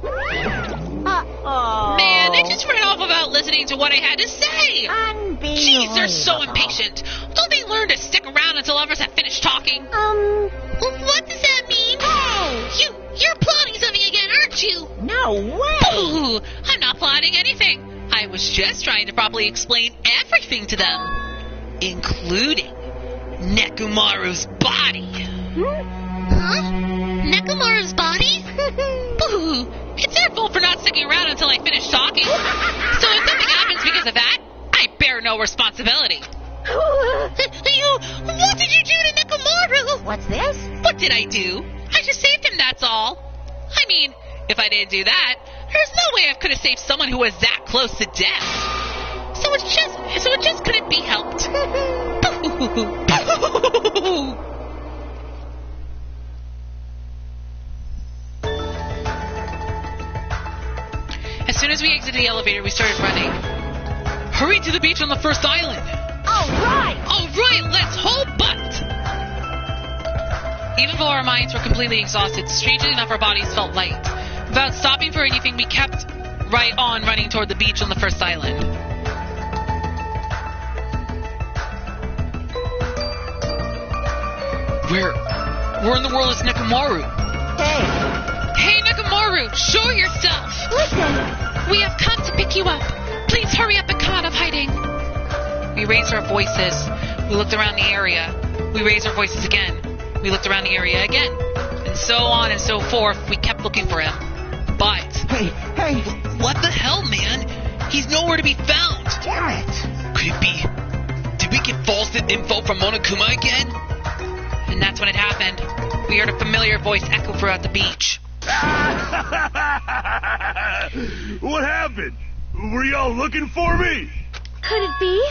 Man, they just ran off without listening to what I had to say. Jeez, they're so impatient. Don't they learn to stick around until others have finished talking? What does that mean? Hey! You're plotting something again, aren't you? No way! Ooh, I'm not plotting anything. I was just trying to properly explain everything to them, including Nekomaru's body. Huh? Nekomaru's body? Boo! It's their fault for not sticking around until I finish talking. So if something happens because of that, I bear no responsibility. What did you do to Nekomaru? What's this? What did I do? I just saved him, that's all. I mean, if I didn't do that, there's no way I could have saved someone who was that close to death. So it just couldn't be helped. As soon as we exited the elevator, we started running. Hurry to the beach on the first island! Alright! Alright, let's hold butt! Even though our minds were completely exhausted, strangely enough our bodies felt light. Without stopping for anything, we kept right on running toward the beach on the first island. Where in the world is Nekomaru? Hey, Nekomaru, show yourself! Listen! We have come to pick you up. Please hurry up and come out of hiding. We raised our voices. We looked around the area. We raised our voices again. We looked around the area again. And so on and so forth, we kept looking for him. But... Hey! What the hell, man? He's nowhere to be found. Damn it! Could it be? Did we get false info from Monokuma again? And that's when it happened. We heard a familiar voice echo throughout the beach. What happened? Were y'all looking for me? Could it be?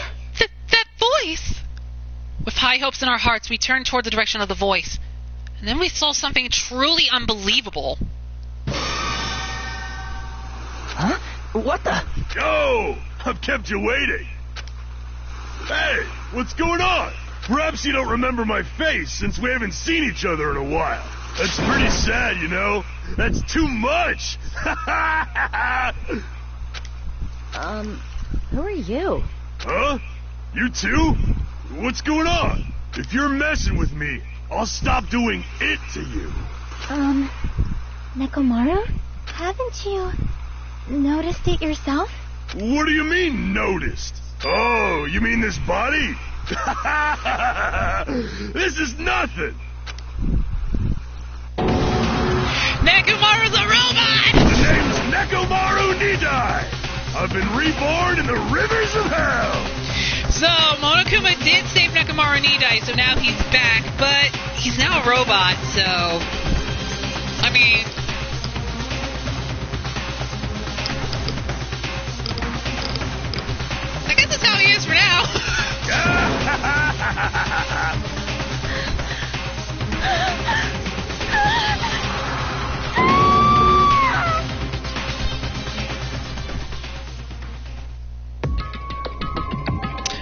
That voice! With high hopes in our hearts, we turned toward the direction of the voice. And then we saw something truly unbelievable. Huh? What the? Yo! I've kept you waiting. Hey, what's going on? Perhaps you don't remember my face since we haven't seen each other in a while. That's pretty sad, you know? That's too much! Who are you? Huh? You too? What's going on? If you're messing with me, I'll stop doing it to you. Nekomaru? Haven't you noticed it yourself? What do you mean, noticed? Oh, you mean this body? This is nothing. Nekomaru's a robot! The name's Nekomaru Nidai. I've been reborn in the rivers of hell. So, Monokuma did save Nekomaru Nidai, so now he's back, but he's now a robot, so... I mean... I guess that's how he is for now.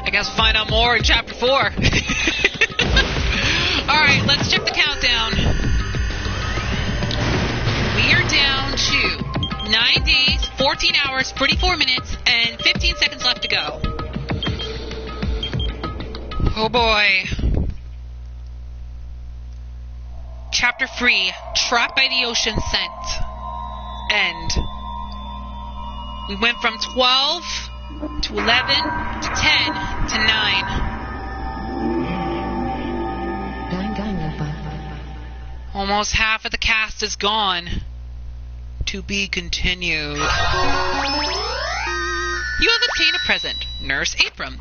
I guess we'll find out more in Chapter 4. Alright, let's check the countdown. We are down to 9 days, 14 hours, 44 minutes, and 15 seconds left to go. Oh boy. Chapter 3, Trapped by the Ocean Scent. End. We went from 12 to 11 to 10 to 9. Danganronpa. Almost half of the cast is gone. To be continued. You have obtained a present. Nurse Abram.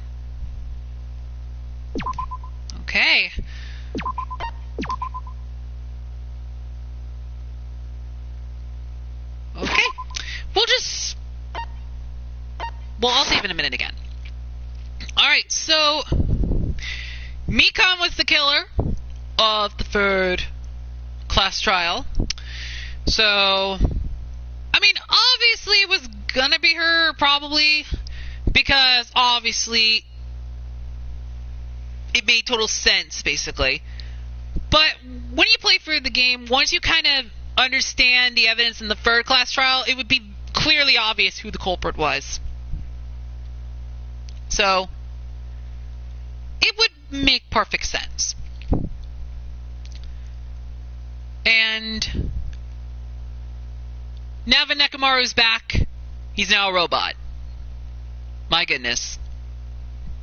Okay. Okay. I'll save in a minute again. Alright, so Mikan was the killer of the third class trial. So, I mean, obviously it was gonna be her, probably, because obviously it made total sense, basically. But when you play through the game, once you kind of understand the evidence in the third class trial, it would be clearly obvious who the culprit was. So, it would make perfect sense. And now that Nekomaru's back, he's now a robot. My goodness.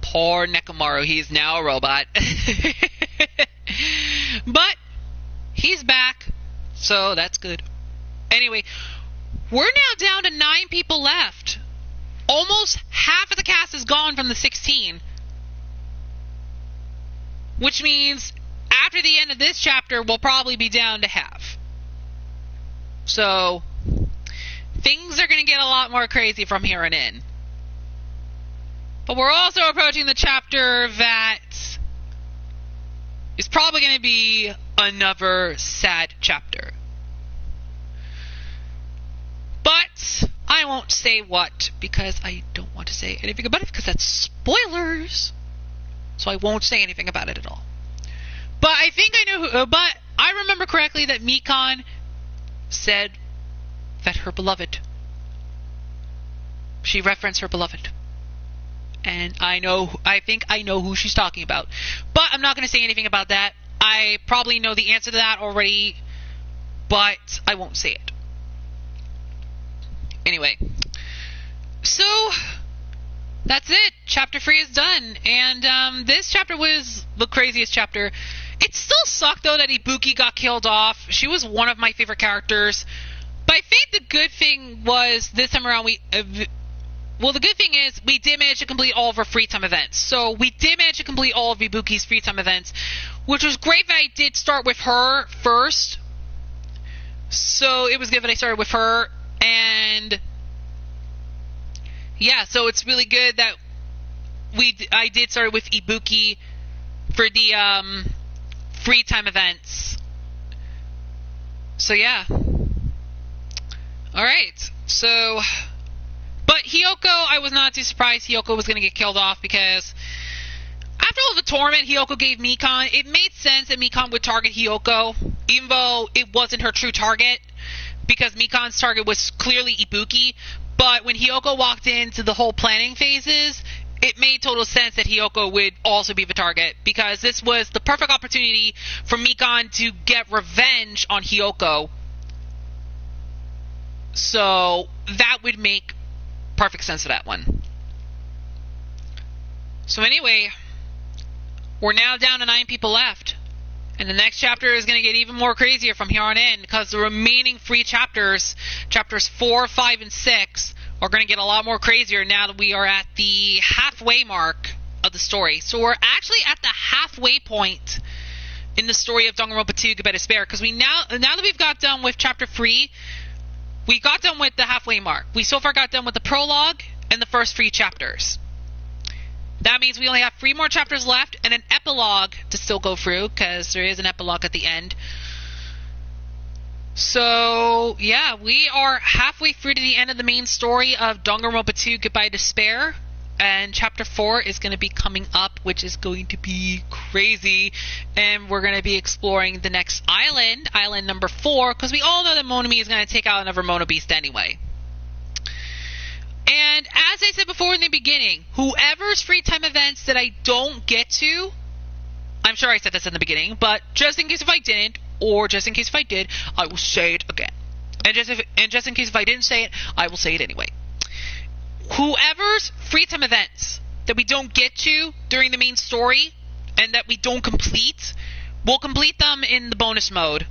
Poor Nekomaru, he's now a robot. But he's back, so that's good. Anyway, we're now down to 9 people left. Almost half of the cast is gone from the 16. Which means after the end of this chapter, we'll probably be down to half. So, things are going to get a lot more crazy from here on in. But we're also approaching the chapter that is probably going to be another sad chapter. But I won't say what, because I don't want to say anything about it, because that's spoilers. So I won't say anything about it at all. But I think I know who, but I remember correctly that Mikan said that her beloved, she referenced her beloved. And I think I know who she's talking about. But I'm not going to say anything about that. I probably know the answer to that already, but I won't say it. Anyway, so that's it. Chapter 3 is done. And this chapter was the craziest chapter. It still sucked, though, that Ibuki got killed off. She was one of my favorite characters. But I think the good thing was this time around well, the good thing is we did manage to complete all of our free time events. So we did manage to complete all of Ibuki's free time events, which was great that I did start with her first. So it was good that I started with her. And yeah, so it's really good that I did start with Ibuki for the free time events. So yeah. Alright, so... But Hiyoko, I was not too surprised Hiyoko was going to get killed off, because after all the torment Hiyoko gave Mikan, it made sense that Mikan would target Hiyoko, even though it wasn't her true target, because Mikan's target was clearly Ibuki. But when Hiyoko walked into the whole planning phases, it made total sense that Hiyoko would also be the target, because this was the perfect opportunity for Mikan to get revenge on Hiyoko. So that would make perfect sense for that one. So anyway, we're now down to 9 people left. And the next chapter is going to get even more crazier from here on in, because the remaining 3 chapters, chapters 4, 5, and 6, are going to get a lot more crazier now that we are at the halfway mark of the story. So we're actually at the halfway point in the story of Danganronpa 2 Goodbye Despair, because now that we've got done with chapter 3, we got done with the halfway mark. We so far got done with the prologue and the first 3 chapters. That means we only have 3 more chapters left and an epilogue to still go through, because there is an epilogue at the end. So, yeah, we are halfway through to the end of the main story of Danganronpa 2 Goodbye Despair. And chapter 4 is going to be coming up, which is going to be crazy. And we're going to be exploring the next island, island number 4, because we all know that Monami is going to take out another Mono Beast anyway. And as I said before in the beginning, whoever's free time events that I don't get to, I'm sure I said this in the beginning, but just in case if I didn't, or just in case if I did, I will say it again. And just in case if I didn't say it, I will say it anyway. Whoever's free time events that we don't get to during the main story and that we don't complete, we'll complete them in the bonus mode.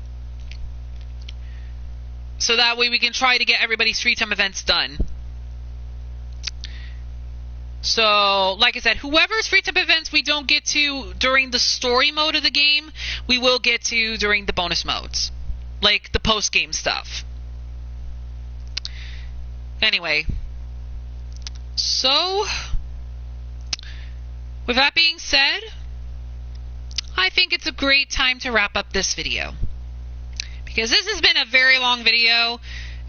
So that way we can try to get everybody's free time events done. So, like I said, whoever's free time events we don't get to during the story mode of the game, we will get to during the bonus modes. Like the post-game stuff. Anyway. So, with that being said, I think it's a great time to wrap up this video. Because this has been a very long video.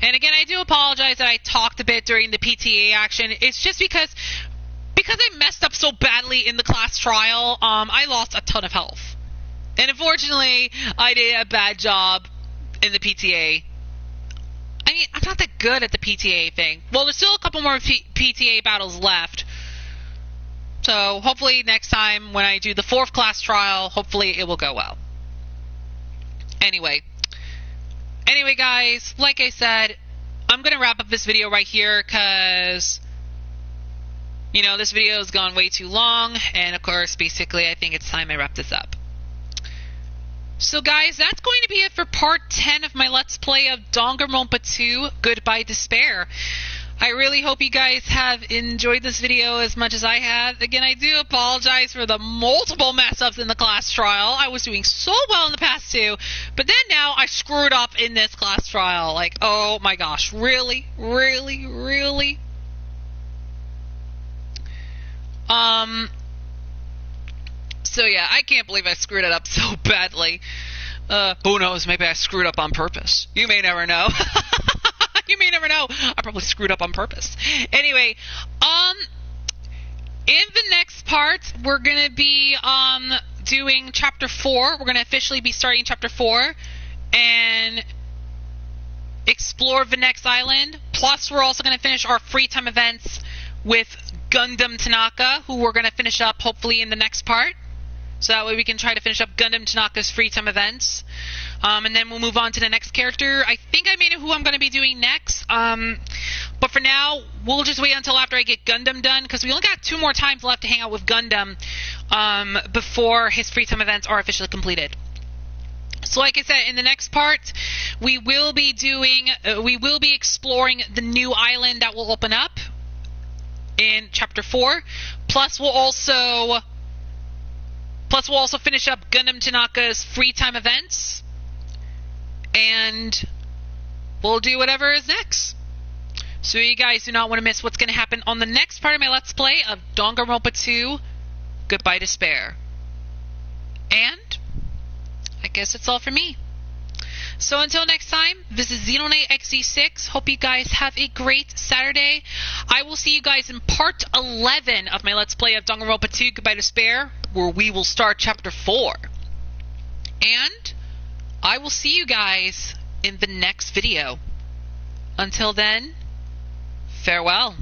And again, I do apologize that I talked a bit during the PTA action. It's just because I messed up so badly in the class trial, I lost a ton of health. And unfortunately, I did a bad job in the PTA. I mean, I'm not that good at the PTA thing. Well, there's still a couple more PTA battles left. So, hopefully next time when I do the 4th class trial, hopefully it will go well. Anyway, guys, like I said, I'm going to wrap up this video right here because, you know, this video has gone way too long. And, of course, basically, I think it's time I wrap this up. So, guys, that's going to be it for part 10 of my Let's Play of Danganronpa 2 Goodbye Despair. I really hope you guys have enjoyed this video as much as I have. Again, I do apologize for the multiple mess-ups in the class trial. I was doing so well in the past 2, but then now I screwed up in this class trial. Like, oh my gosh, really? Really? Really? So yeah, I can't believe I screwed it up so badly. Who knows, maybe I screwed up on purpose. You may never know. You may never know. I probably screwed up on purpose. Anyway, in the next part, we're going to be doing Chapter 4. We're going to officially be starting Chapter 4 and explore the next island. Plus, we're also going to finish our free time events with Gundam Tanaka, who we're going to finish up hopefully in the next part. So that way we can try to finish up Gundam Tanaka's free time events. And then we'll move on to the next character. I think I made it who I'm going to be doing next. But for now, we'll just wait until after I get Gundam done, because we only got 2 more times left to hang out with Gundam before his free time events are officially completed. So like I said, in the next part, we will be exploring the new island that will open up in Chapter 4. Plus, we'll also finish up Gundam Tanaka's free time events. And we'll do whatever is next. So you guys do not want to miss what's going to happen on the next part of my Let's Play of Danganronpa 2 Goodbye Despair. And I guess that's all for me. So until next time, this is Xenonate XD6. Hope you guys have a great Saturday. I will see you guys in part 11 of my Let's Play of Danganronpa 2 Goodbye Despair, where we will start Chapter 4. And I will see you guys in the next video. Until then, farewell.